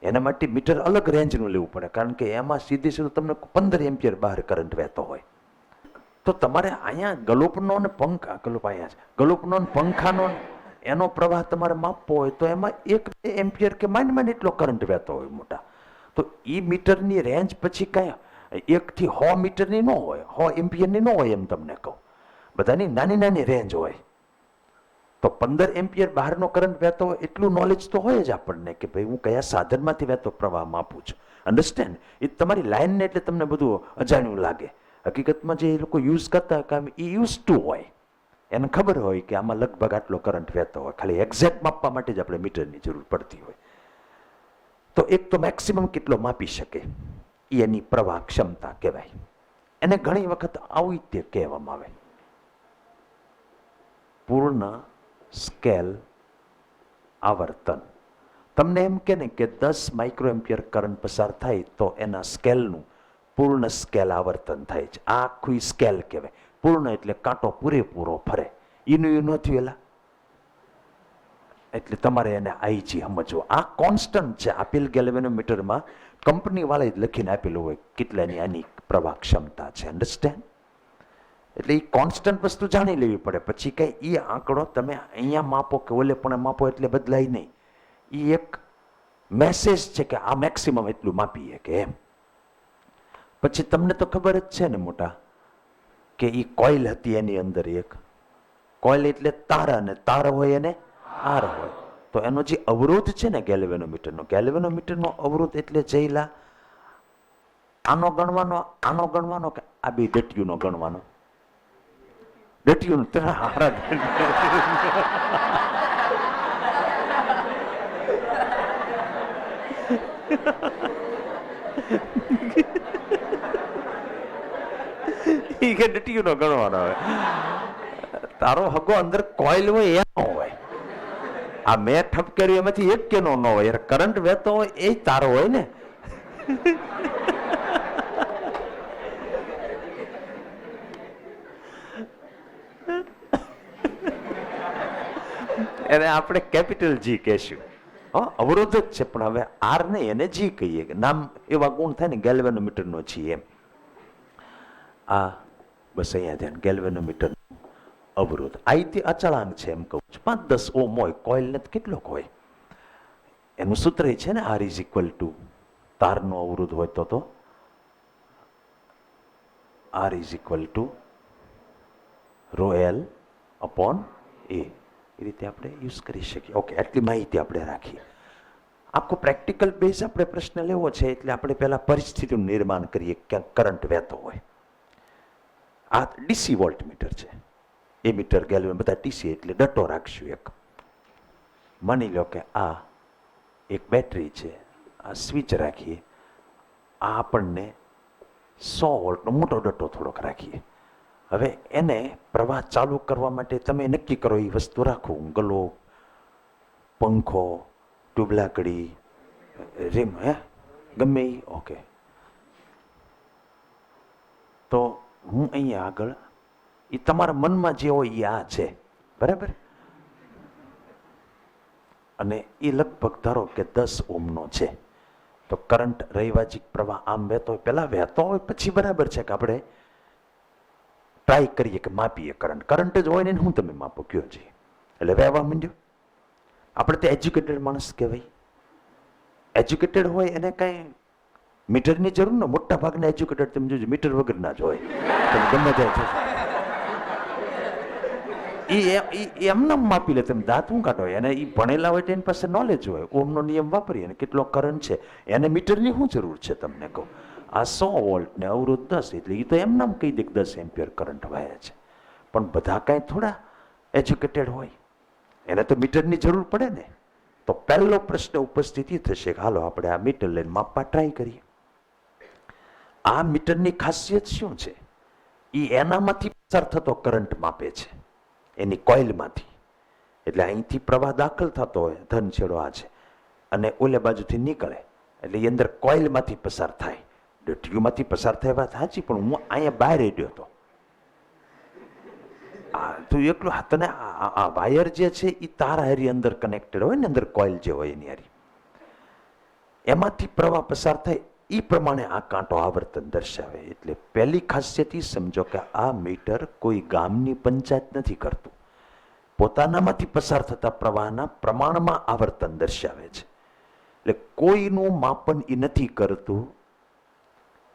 A: એના માટે મીટર અલગ રેન્જનું લેવું પડે, કારણ કે એમાં સીધે સીધું તમને 15 એમ્પિયર બહાર કરંટ વહેતો હોય. તો તમારે અહીંયા ગલોપનો ને પંખા, ગલોપ અહીંયા છે, ગલોપનો ને પંખાનો એનો પ્રવાહ તમારે માપવો હોય તો એમાં 1-2 એમ્પિયર કે માંડ એટલો કરંટ વહેતો હોય મોટા. તો એ મીટરની રેન્જ પછી કઈ 1 થી 100 મીટરની ન હોય, 100 એમ્પિયરની ન હોય, એમ તમને કહું. બધાની નાની નાની રેન્જ હોય. તો 15 એમ્પિયર બહારનો કરંટ વહેતો હોય એટલું નોલેજ તો હોય જ આપણને કે ભાઈ હું કયા સાધનમાંથી વહેતો પ્રવાહ માપું છું. અન્ડરસ્ટેન્ડ? એ તમારી લાઈનને એટલે તમને બધું અજાણ્યું લાગે. હકીકતમાં જે એ લોકો યુઝ કરતા કામ એ યુઝ ટુ હોય, એને ખબર હોય કે આમાં લગભગ આટલો કરંટ વહેતો હોય, ખાલી એક્ઝેક્ટ માપવા માટે જ આપણે મીટરની જરૂર પડતી હોય. તો એક તો મેક્સિમમ કેટલો માપી શકે એ એની પ્રવાહ ક્ષમતા કહેવાય. એને ઘણી વખત આવી રીતે કહેવામાં આવે પૂર્ણ સ્કેલ આવર્તન. તમને એમ કે ને કે 10 માઇક્રોએમ્પિયર કરંટ પસાર થાય તો એના સ્કેલનું પૂર્ણ સ્કેલ આવર્તન થાય છે. આ આખું સ્કેલ કહેવાય. પૂર્ણ એટલે કાંટો પૂરેપૂરો ફરે. એનું ન થયું એલા, એટલે તમારે એને આઈજી સમજવો. આ કોન્સ્ટન્ટ છે. આપેલ ગેલ્વેનોમીટરમાં કંપની વાળા જ લખીને આપેલું હોય કેટલાની આની પ્રવાહ ક્ષમતા છે. અન્ડરસ્ટેન્ડ? એટલે એ કોન્સ્ટન્ટ વસ્તુ જાણી લેવી પડે. પછી કઈ એ આંકડો તમે અહીંયા માપો કે ઓલે પણ માપો એટલે બદલાય નહીં. એ એક મેસેજ છે કે આ મેક્સિમમ એટલું માપીએ કે એમ. પછી તમને તો ખબર જ છે ને મોટા કે એ કોઇલ હતી, એની અંદર એક કોઇલ એટલે તાર, અને તાર હોય એને આર હોય. તો એનો જે અવરોધ છે ને ગેલ્વેનોમીટરનો અવરોધ એટલે જઈલા આનો ગણવાનો કે આ બે ડટ્યુનો ગણવાનો? ડટ્યુનો હારા કે ડટ્યુનો ગણવાનો હોય. તારો હગો અંદર કોઇલ હોય એનો હોય. આ મેં ઠપકેર્યું એમાંથી એક કેનો ન હોય. કરંટ વહેતો હોય એ તારો હોય ને. એને આપણે કેપિટલ જી કહેશું. અવરોધ જ છે, પણ હવે આર નહીં, એને જી કહીએ. નામ એવા ગુણ થાય ને ગેલ્વેનોમીટરનો જી એમ. આ બસ અહીંયા ધ્યાન, ગેલ્વેનોમીટર અવરોધ આઈથી અચળાંક છે એમ કહું છું. 5-10 ઓમ હોય. કોઇલ ને કેટલોક હોય? એનું સૂત્ર છે ને આર ઇઝ ઇક્વલ ટુ, તારનો અવરોધ હોય તો R is equal to rho L upon A. એ રીતે આપણે યુઝ કરી શકીએ. ઓકે, આટલી માહિતી આપણે રાખીએ. આખો પ્રેક્ટિકલ બેઝ આપણે પ્રશ્ન લેવો છે, એટલે આપણે પહેલા પરિસ્થિતિનું નિર્માણ કરીએ. ક્યાંક કરંટ વહેતો હોય. આ ડીસી વોલ્ટમીટર છે. એ મીટર ગેલ્વેન બધા ડીસી, એટલે ડટો રાખશું. એક માની લો કે આ એક બેટરી છે, આ સ્વિચ રાખીએ. આ આપણને 100 વોલ્ટનો મોટો ડટો થોડોક રાખીએ. હવે એને પ્રવાહ ચાલુ કરવા માટે તમે નક્કી કરો એ વસ્તુ રાખો. ગલો, પંખો, ટ્યુબલાકડી, રીમ, ગમે એ. ઓકે, તો હું અહીંયા આગળ એ તમારા મનમાં જે હોય એ આ છે, બરાબર? અને એ લગભગ ધારો કે 10 ઓમનો છે. તો કરંટ રૈવાજિક પ્રવાહ આમ વહેતો હોય, પહેલા વહેતો હોય પછી બરાબર છે કે આપણે ટ્રાય કરીએ કે માપીએ કરંટ. કરંટ જ હોય ને હું તમે માપો કયો છે, એટલે વહેવા માંડ્યો. આપણે તો એજ્યુકેટેડ માણસ કહેવાય. એજ્યુકેટેડ હોય એને કાંઈ મીટરની જરૂર ને. મોટા ભાગના એજ્યુકેટેડ તમે જોજો મીટર વગરના જ હોય. તમે ગમે ત્યાં એમને માપી લે. તમે દાંત શું કાઢો? એને એ ભણેલા હોય તો એની પાસે નોલેજ હોય. ઓમનો નિયમ વાપરીએ અને કેટલો કરંટ છે એને મીટરની શું જરૂર છે? તમને કહું, આ 100 વોલ્ટ ને અવરોધ 10, એટલે એ તો એમને કહી દે કે 10 એમ્પિયર કરંટ વહે છે. પણ બધા કાંઈ થોડા એજ્યુકેટેડ હોય, એને તો મીટરની જરૂર પડે ને. તો પહેલો પ્રશ્ન ઉપસ્થિત થશે કે હાલો આપણે આ મીટર લઈને માપવા ટ્રાય કરીએ. આ મીટરની ખાસિયત શું છે? એ એનામાંથી પસાર થતો કરંટ માપે છે, એની કોઇલમાંથી. એટલે અહીંથી પ્રવાહ દાખલ થતો હોય, ધન છેડો આ છે, અને ઓલે બાજુથી નીકળે એટલે એ અંદર કોઇલમાંથી પસાર થાય. ટ્યુબમાંથી પસાર થાય વાત સાચી, પણ હું અહીંયા બહાર રેડ્યો હતો. તું એકલું તને આ વાયર જે છે એ તાર હારી અંદર કનેક્ટેડ હોય ને, અંદર કોઇલ જે હોય એની હારી, એમાંથી પ્રવાહ પસાર થાય. એ પ્રમાણે આ કાંટો આવર્તન દર્શાવે. એટલે પહેલી ખાસિયત એ સમજો કે આ મીટર કોઈ ગામની પંચાયત નથી કરતું, પોતાનામાંથી પસાર થતા પ્રવાહના પ્રમાણમાં આવર્તન દર્શાવે છે. એટલે કોઈનું માપન એ નથી કરતું,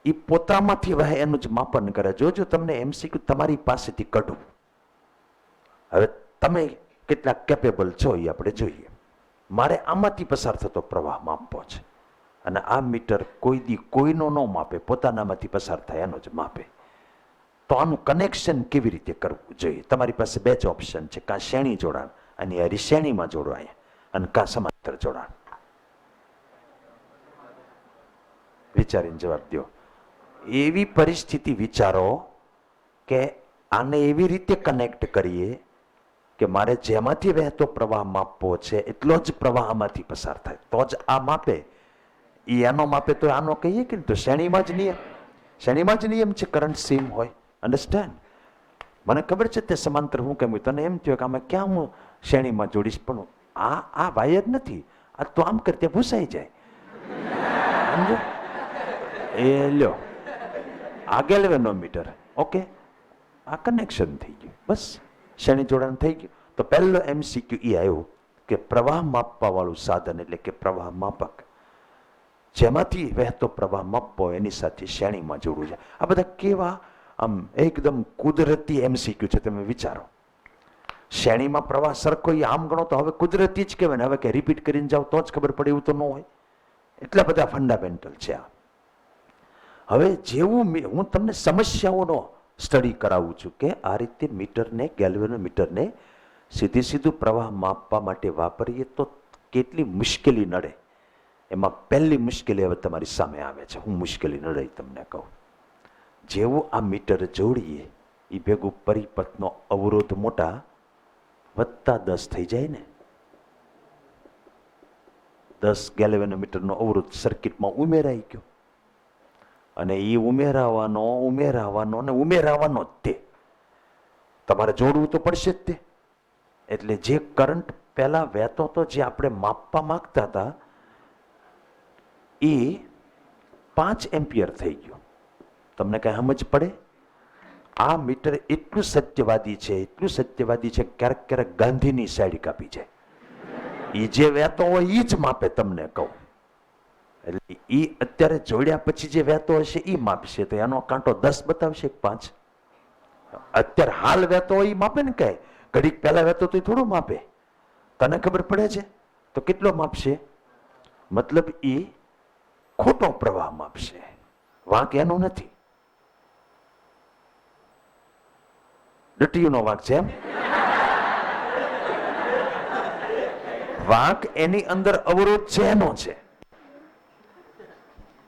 A: એ પોતામાંથી વહે એનું જ માપન કરે. જોજો તમને એમસીક્યુ તમારી પાસેથી કઢું. હવે તમે કેટલા કેપેબલ છો એ આપણે જોઈએ. મારે આમાંથી પસાર થતો પ્રવાહ માપવો છે, અને આ મીટર કોઈ દી કોઈનો ન માપે, પોતાનામાંથી પસાર થાય એનો જ માપે. તો આનું કનેક્શન કેવી રીતે કરવું જોઈએ? તમારી પાસે બે જ ઓપ્શન છે, કાં શ્રેણી જોડાણ અને હરી શ્રેણીમાં જોડવાય, અને કાં સમાંતર જોડાણ. વિચારીને જવાબ દો. એવી પરિસ્થિતિ વિચારો કે આને એવી રીતે કનેક્ટ કરીએ કે મારે જેમાંથી વહેતો પ્રવાહ માપવો છે એટલો જ પ્રવાહ આમાંથી પસાર થાય, તો જ આ માપે. એ એનો માપે તો આનો કહીએ કે તો શ્રેણીમાં જ નિયમ, શ્રેણીમાં જ નિયમ છે, કરંટ સેમ હોય. અન્ડરસ્ટેન્ડ? મને ખબર છે તે સમાંતર હું કેમ, તને એમ થયું કે આમાં ક્યાં હું શ્રેણીમાં જોડીશ, પણ આ વાયર નથી, આ તો આમ કરતે ભૂસાઈ જાય. સમજો? એ લ્યો આ ગેલ્વેનોમીટર, ઓકે, આ કનેક્શન થઈ ગયું, બસ શ્રેણી જોડાણ થઈ ગયું. તો પહેલો MCQ એ આવ્યું કે પ્રવાહ માપવા વાળું સાધન એટલે કે પ્રવાહ માપક જેમાંથી વહેતો પ્રવાહ માપવો એની સાથે શ્રેણીમાં જોડવું છે. આ બધા કેવા આમ એકદમ કુદરતી MCQ છે. તમે વિચારો, શ્રેણીમાં પ્રવાહ સરખો એ આમ ગણો તો હવે કુદરતી જ કહેવાય ને. હવે કે રિપીટ કરીને જાઓ તો જ ખબર પડે એવું તો ન હોય. એટલા બધા ફંડામેન્ટલ છે આ. હવે જેવું હું તમને સમસ્યાઓનો સ્ટડી કરાવું છું કે આ રીતે મીટરને, ગેલ્વેનોમીટરને સીધું પ્રવાહ માપવા માટે વાપરીએ તો કેટલી મુશ્કેલી નડે. એમાં પહેલી મુશ્કેલી હવે તમારી સામે આવે છે. હું મુશ્કેલી નડે તમને કહું. જેવું આ મીટર જોડીએ એ ભેગું પરિપથનો અવરોધ મોટા વત્તા 10 થઈ જાય ને. 10 ગેલ્વેનોમીટરનો અવરોધ સર્કિટમાં ઉમેરાઈ ગયો, અને એ ઉમેરાવાનો ને ઉમેરાવાનો જ તે. તમારે જોડવું તો પડશે જ તે. એટલે જે કરંટ પહેલા વહેતો હતો, જે આપણે માપવા માંગતા હતા, એ 5 એમ્પિયર થઈ ગયો. તમને કઈ સમજ પડે? આ મીટર એટલું સત્યવાદી છે, એટલું સત્યવાદી છે, ક્યારેક ક્યારેક ગાંધીની સાઈડ કાપી જાય. એ જે વહેતો હોય એ જ માપે. તમને કહું, એટલે એ અત્યારે જોડ્યા પછી જે વહેતો હશે એ માપશે, તો એનો કાંટો 10 બતાવશે 5. અત્યારે હાલ વહેતો હોય એ માપે ને. કઈ ઘડીક પહેલા વહેતો તો એ થોડું માપે. તને ખબર પડે છે તો કેટલો માપશે? મતલબ એ ખોટો પ્રવાહ માપશે, વાંક એનો નથી. ડટીયુનો વાંક છે એમ? વાંક એની અંદર અવરોધ છે એનો છે.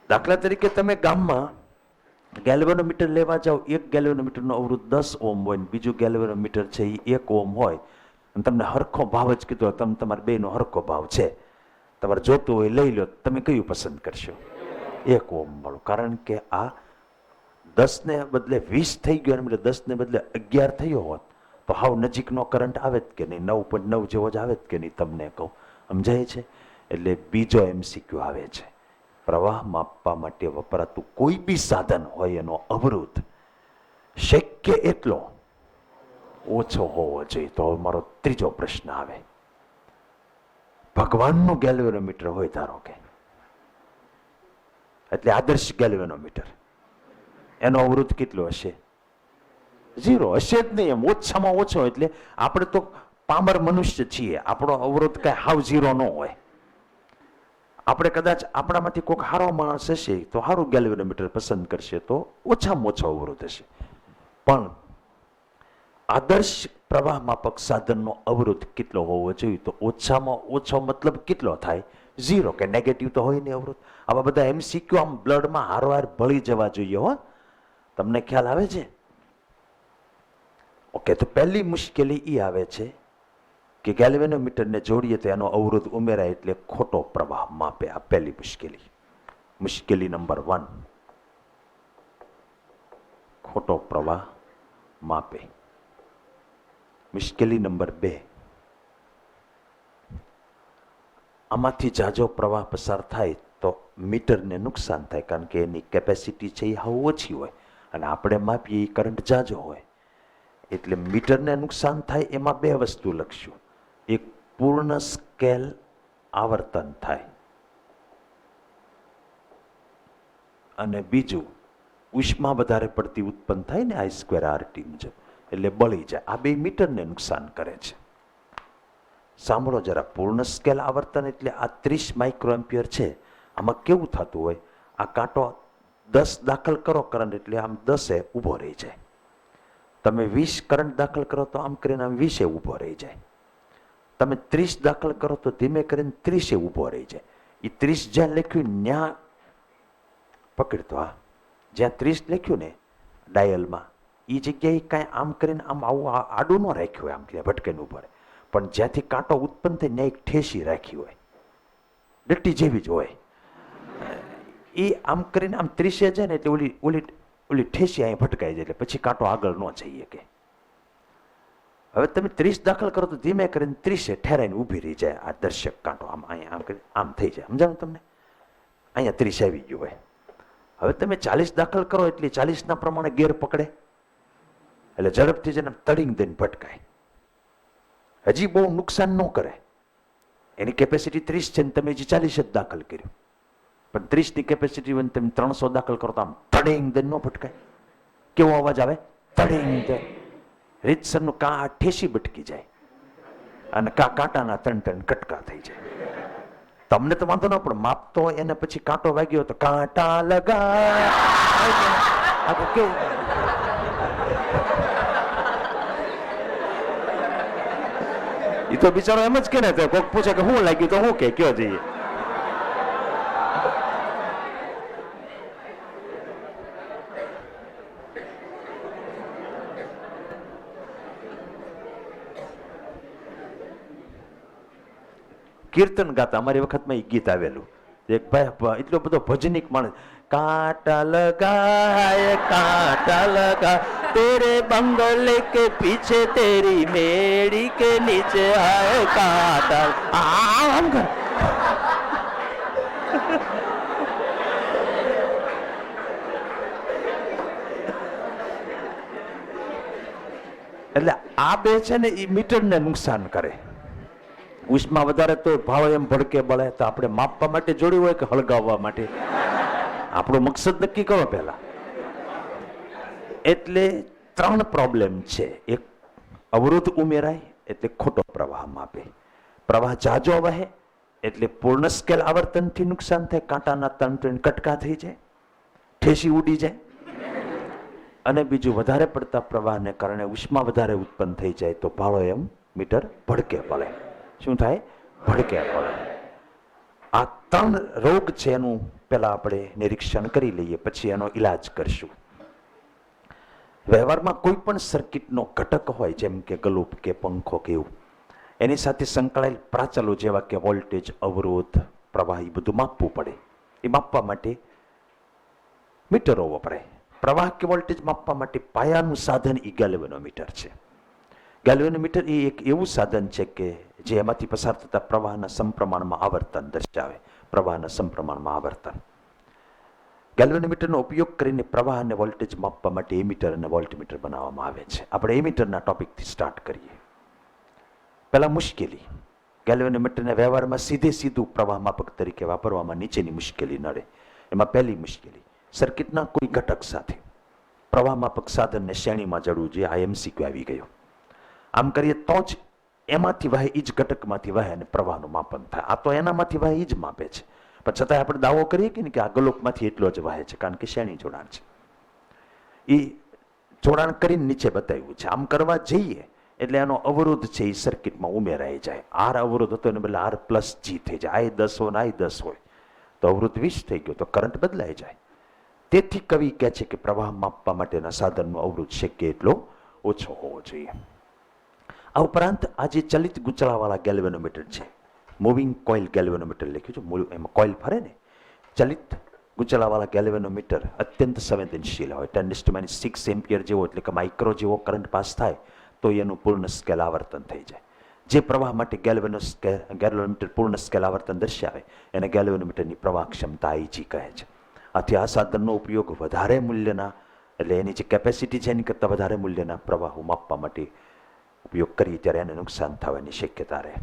A: દાખલા તરીકે તમે ગામમાં ગેલ્વેનોમીટર લેવા જાઓ, એક ગેલ્વેનોમીટરનો અવરોધ 10 ઓહ્મ હોય, બીજું ગેલ્વેનોમીટર છે એ 1 ઓહ્મ હોય, અને તમને હરખો ભાવ જ કીધો, તમે તમારા બેનો હરખો ભાવ છે, તમારે જોતું હોય લઈ લો, તમે કયું પસંદ કરશો? 1 ઓહ્મ વાળું. કારણ કે આ 10 ને બદલે 20 થઈ ગયો, એટલે 10 ને બદલે 11 થયો હોત તો હાવ નજીકનો કરંટ આવે જ કે નહીં? 9.9 જેવો જ આવે જ કે નહીં? તમને કહું, સમજાય છે? એટલે બીજો MCQ આવે છે, પ્રવાહ માપવા માટે વપરાતું કોઈ બી સાધન હોય એનો અવરોધ શક્ય એટલો ઓછો હોવો જોઈએ. તો મારો ત્રીજો પ્રશ્ન આવે, ભગવાનનું ગેલ્વેનોમીટર હોય ધારો કે, એટલે આદર્શ ગેલ્વેનોમીટર, એનો અવરોધ કેટલો હશે? ઝીરો હશે જ નહીં. એમ ઓછામાં ઓછો. એટલે આપણે તો પામર મનુષ્ય છીએ, આપણો અવરોધ કાંઈ હાવ ઝીરો ન હોય. આપણે કદાચ આપણામાંથી કોઈક સારો માણસ હશે તો સારું ગેલ્વેનોમીટર પસંદ કરશે તો ઓછામાં ઓછો અવરોધ હશે. પણ આદર્શ પ્રવાહ માપક સાધનનો અવરોધ કેટલો હોવો જોઈએ? તો ઓછામાં ઓછો મતલબ કેટલો થાય? ઝીરો. કે નેગેટિવ તો હોય નહીં અવરોધ. આવા બધા MCQ આમ બ્લડમાં હારવાર ભળી જવા જોઈએ. હો, તમને ખ્યાલ આવે છે? ઓકે, તો પહેલી મુશ્કેલી એ આવે છે કે ગેલ્વેનોમીટરને જોડીએ તો એનો અવરોધ ઉમેરાય એટલે ખોટો પ્રવાહ માપે. આ પહેલી મુશ્કેલી. મુશ્કેલી નંબર 1, ખોટો પ્રવાહ માપે. મુશ્કેલી નંબર 2, આમાંથી જાજો પ્રવાહ પસાર થાય તો મીટરને નુકસાન થાય, કારણ કે એની કેપેસિટી છે એ હાવ ઓછી હોય અને આપણે માપીએ એ કરંટ જાજો હોય. એટલે મીટરને નુકસાન થાય. એમાં 2 વસ્તુ લખશું. એક, પૂર્ણ સ્કેલ આવર્તન થાય, અને બીજું, ઉષ્મા વધારે પડતી ઉત્પન્ન થાય ને I²RT મુજબ, એટલે બળી જાય. આ 2 મીટરને નુકસાન કરે છે. સાંભળો જરા. પૂર્ણ સ્કેલ આવર્તન એટલે આ 30 માઇક્રોએમ્પિયર છે. આમાં કેવું થતું હોય, આ કાંટો 10 દાખલ કરો કરંટ એટલે આમ 10 ઊભો રહી જાય. તમે 20 કરંટ દાખલ કરો તો આમ કરીને આમ 20 ઊભો રહી જાય. તમે 30 દાખલ કરો તો ધીમે કરીને 30 ઊભો રહી જાય. એ 30 જ્યાં લખ્યું ત્યાં પકડતો. હા, જ્યાં 30 લખ્યું ને ડાયલમાં, એ જગ્યાએ કાંઈ આમ કરીને આમ આવું આડું ન રાખ્યું હોય, આમ ત્યાં ભટકેને ઊભો રહે. પણ જ્યાંથી કાંટો ઉત્પન્ન થાય ત્યાં એક ઠેસી રાખી હોય, ડટ્ટી જેવી જ હોય. એ આમ કરીને આમ 30 જાય ને એટલે ઓલી ઓલી ઓલી ઠેસી અહીં ભટકાઈ જાય, એટલે પછી કાંટો આગળ ન જઈ શકે. હવે તમે 30 દાખલ કરો તો ધીમે કરીને 30 ઠેરાઈને ઊભી રહી જાય. આ દર્શક કાંટો આમ અહીંયા આમ કરી આમ થઈ જાય. સમજાણું તમને? અહીંયા 30 આવી ગયું હોય. હવે તમે 40 દાખલ કરો એટલે 40ના પ્રમાણે ગેર પકડે, એટલે ઝડપથી જઈને તડીંગ દઈને ભટકાય. હજી બહુ નુકસાન ન કરે. એની કેપેસિટી 30 છે ને તમે હજી 40 જ દાખલ કર્યું. પણ 30ની કેપેસિટી હોય તમે 300 દાખલ કરો તો આમ તડીંગ દઈને ન ભટકાય. કેવો અવાજ આવે? તડીંગ દે. રીતસરનું ઠેસી ભટકી જાય અને કાંટાના ટન કટકા થઈ જાય. તમને તો વાંધો ન પણ માપતો એને પછી કાંટો વાગ્યો તો કાંટા લગા કેવું. એ તો બિચારો એમ જ કે ને, કોઈક પૂછે કે શું લાગ્યું તો હું કે કયો જઈએ. કીર્તન ગાતા અમારી વખતમાં એ ગીત આવેલું. એક ભાઈ એટલો બધો ભજનિક માણસ, કાંટા લગા તેરે બંગલે કે પીછે તેરી મેડી કે નીચે આય કાંટા. આમ કર. એટલે આ 2 છે ને એ મીટરને નુકસાન કરે. ઉષ્મા વધારે તો ભાવ એમ ભડકે બળે. તો આપણે માપવા માટે જોડ્યું હોય કે હળગાવવા માટે? આપણો મકસદ નક્કી કરો પહેલા. એટલે 3 પ્રોબ્લેમ છે. એક, અવરોધ ઉમેરાય એટલે ખોટો પ્રવાહ માપે. પ્રવાહ જાજો વહે એટલે પૂર્ણ સ્કેલ આવર્તનથી નુકસાન થાય, કાંટાના તણ કટકા થઈ જાય, ઠેસી ઉડી જાય. અને બીજું, વધારે પડતા પ્રવાહને કારણે ઉષ્મા વધારે ઉત્પન્ન થઈ જાય તો ભાળો એમ મીટર ભડકે પડે. શું થાય? ભડકે પડે. આ 3 રોગ છે. એનું પહેલા આપણે નિરીક્ષણ કરી લઈએ, પછી એનો ઈલાજ કરશું. વ્યવહારમાં કોઈ પણ સર્કિટનો ઘટક હોય, જેમ કે ગલુપ કે પંખો કે એવું, એની સાથે સંકળાયેલ પ્રાચલો જેવા કે વોલ્ટેજ, અવરોધ, પ્રવાહ, એ બધું માપવું પડે. એ માપવા માટે મીટરો વપરાય. પ્રવાહ કે વોલ્ટેજ માપવા માટે પાયાનું સાધન એ ગેલ્વેનોમીટર છે. ગેલ્વેનોમીટર એ એક એવું સાધન છે કે જે એમાંથી પસાર થતા પ્રવાહના સમપ્રમાણમાં આવર્તન દર્શાવે. પ્રવાહના સમપ્રમાણમાં આવર્તન. ગેલ્વેનોમીટરનો ઉપયોગ કરીને પ્રવાહ અને વોલ્ટેજ માપવા માટે એમીટર અને વોલ્ટમીટર બનાવવામાં આવે છે. આપણે એમીટરના ટોપિકથી સ્ટાર્ટ કરીએ. પહેલા મુશ્કેલી. ગેલ્વેનોમીટરને વ્યવહારમાં સીધું પ્રવાહ માપક તરીકે વાપરવામાં નીચેની મુશ્કેલી નડે. એમાં પહેલી મુશ્કેલી, સર્કિટના કોઈ ઘટક સાથે પ્રવાહ માપક સાધનને શ્રેણીમાં જડવું જોઈએ. આ MCQ આવી ગયો. આમ કરીએ તો જ એમાંથી વહે એ જ ઘટકમાંથી વહે અને પ્રવાહનું માપન થાય. આ તો એનામાંથી વહે એ જ માપે છે, પણ છતાંય આપણે દાવો કરીએ કે આ ગલોકમાંથી એટલો જ વહે છે, કારણ કે શ્રેણી જોડાણ છે. એ જોડાણ કરીને નીચે બતાવ્યું છે. આમ કરવા જઈએ એટલે એનો અવરોધ છે એ સર્કિટમાં ઉમેરાઈ જાય. આર અવરોધ હતો એને બદલે R+G થઈ જાય. I 10 હોય ને I 10 હોય તો અવરોધ 20 થઈ ગયો, તો કરંટ બદલાઈ જાય. તેથી કવિ કહે છે કે પ્રવાહ માપવા માટેના સાધનનો અવરોધ શક્ય એટલો ઓછો હોવો જોઈએ. આ ઉપરાંત આ જે ચલિત ગૂંચળાવાળા ગેલ્વેનોમીટર છે, મૂવિંગ કોઇલ ગેલ્વેનોમીટર લખ્યું છે, એમાં કોઇલ ફરે ને, ચલિત ગૂંચળાવાળા ગેલ્વેનોમીટર અત્યંત સંવેદનશીલ હોય. 10⁻⁶ એમ્પિયર જેવો એટલે કે માઇક્રો જેવો કરંટ પાસ થાય તો એનું પૂર્ણ સ્કેલ આવર્તન થઈ જાય. જે પ્રવાહ માટે ગેલ્વેનોમીટર પૂર્ણ સ્કેલ આવર્તન દર્શાવે એને ગેલ્વેનોમીટરની પ્રવાહ ક્ષમતા IG કહે છે. આથી આ સાધનનો ઉપયોગ વધારે મૂલ્યના, એટલે એની જે કેપેસિટી છે એની કરતાં વધારે મૂલ્યના પ્રવાહો માપવા માટે ઉપયોગ કરીએ ત્યારે એને નુકસાન થવાની શક્યતા રહે.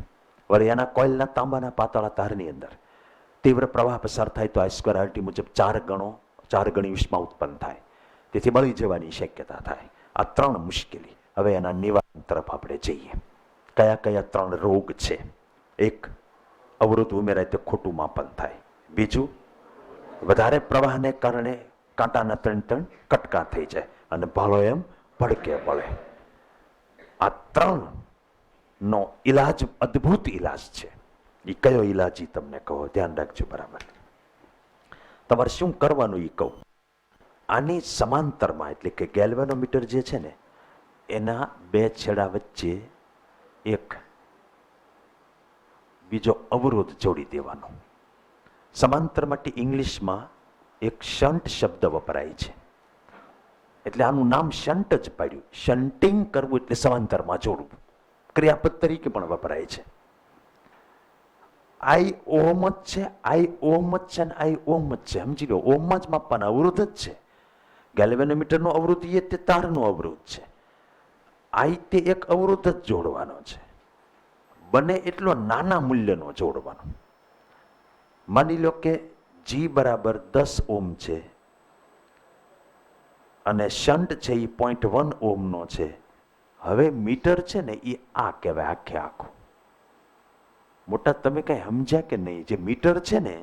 A: વળી એના કોઇલના તાંબાના પાતળા તારની અંદર તીવ્ર પ્રવાહ પસાર થાય તો I²RT મુજબ 4 ગણી ઉષ્મા ઉત્પન્ન થાય, તેથી બળી જવાની શક્યતા થાય. આ 3 મુશ્કેલી. હવે એના નિવારણ તરફ આપણે જઈએ. કયા કયા 3 રોગ છે? એક, અવરોધ ઉમેરાય તો ખોટું માપન થાય. બીજું, વધારે પ્રવાહને કારણે કાંટાના 3 કટકા થઈ જાય અને ભાલો એમ ભડકે પડે. આ 3 નો ઈલાજ અદ્ભુત ઈલાજ છે. એ કયો ઈલાજ એ તમને કહો, ધ્યાન રાખજો બરાબર. તમારે શું કરવાનું એ કહું. આની સમાંતરમાં એટલે કે ગેલ્વેનોમીટર જે છે ને એના 2 છેડા વચ્ચે એક બીજો અવરોધ જોડી દેવાનો. સમાંતર માટે ઇંગ્લિશમાં એક શન્ટ શબ્દ વપરાય છે, એટલે આનું નામ શન્ટ જ પાડ્યું. શન્ટિંગ કરવું એટલે સમાંતરમાં જોડવું. ક્રિયાપદ તરીકે પણ વપરાય છે. I ઓહમ જ છે, I ઓહમ જ છે ને I ઓહમ જ છે. સમજી લો, ઓહમમાં જ માપવાના અવરોધ જ છે. ગેલ્વેનોમીટરનો અવરોધ એ તે તારનો અવરોધ છે. I તે એક અવરોધ જ જોડવાનો છે, બને એટલો નાના મૂલ્યનો જોડવાનો. માની લો કે G બરાબર 10 ઓહમ છે અને શન્ટ છે એ 0.1 ઓહમનો છે. હવે મીટર છે ને એ આ કહેવાય આખે આખું. મોટા તમે કઈ સમજ્યા કે નહીં? જે મીટર છે ને,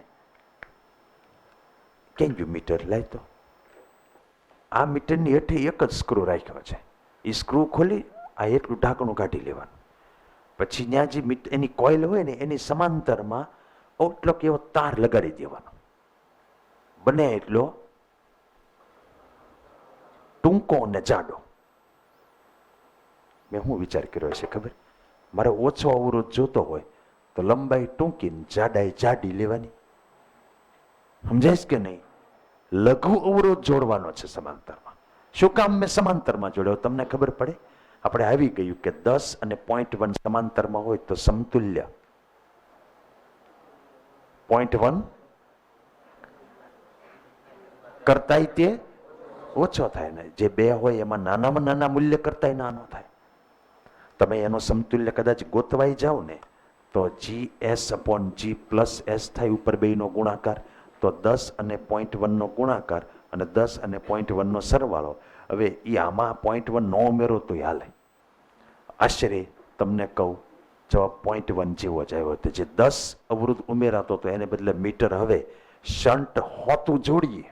A: કેમ ગયું મીટર? લાય તો આ મીટરની હેઠે એક જ સ્ક્રૂ રાખ્યો છે. એ સ્ક્રૂ ખોલી આ એટલું ઢાંકણું કાઢી લેવાનું. પછી ત્યાં જે એની કોઇલ હોય ને એની સમાંતરમાં એટલો કેવો તાર લગાડી દેવાનો, બને એટલો ટૂંકો અને જાડો. મેં શું વિચાર કર્યો છે ખબર? મારે ઓછો અવરોધ જોતો હોય તો લંબાઈ ટૂંકી જાડાઈ જાડી લેવાની. સમજાય કે નહીં? લઘુ અવરોધ જોડવાનો છે સમાંતરમાં. શું કામ મેં સમાંતરમાં જોડ્યો તમને ખબર પડે? આપણે આવી ગયું કે 10 અને 0.1 સમાંતરમાં હોય તો સમતુલ્ય 0.1 કરતાય તે ઓછો થાય ને, જે 2 હોય એમાં નાનામાં નાના મૂલ્ય કરતાય નાનો થાય. તમે એનો સમતુલ્ય કદાચ ગોતવાઈ જાઓ ને તો GS/G+S થાય, ઉપર 2 નો ગુણાકાર. તો 10 અને 0.1 નો ગુણાકાર અને 10 અને 0.1 નો સરવાળો. હવે એ આમાં 0.1 નો ઉમેરો તો હાલે. આશરે તમને કહું, જવાબ 0.1 જેવો જ આવ્યો. તો જે 10 અવરોધ ઉમેરાતો તો એને બદલે મીટર હવે શન્ટ હોતું જોડીએ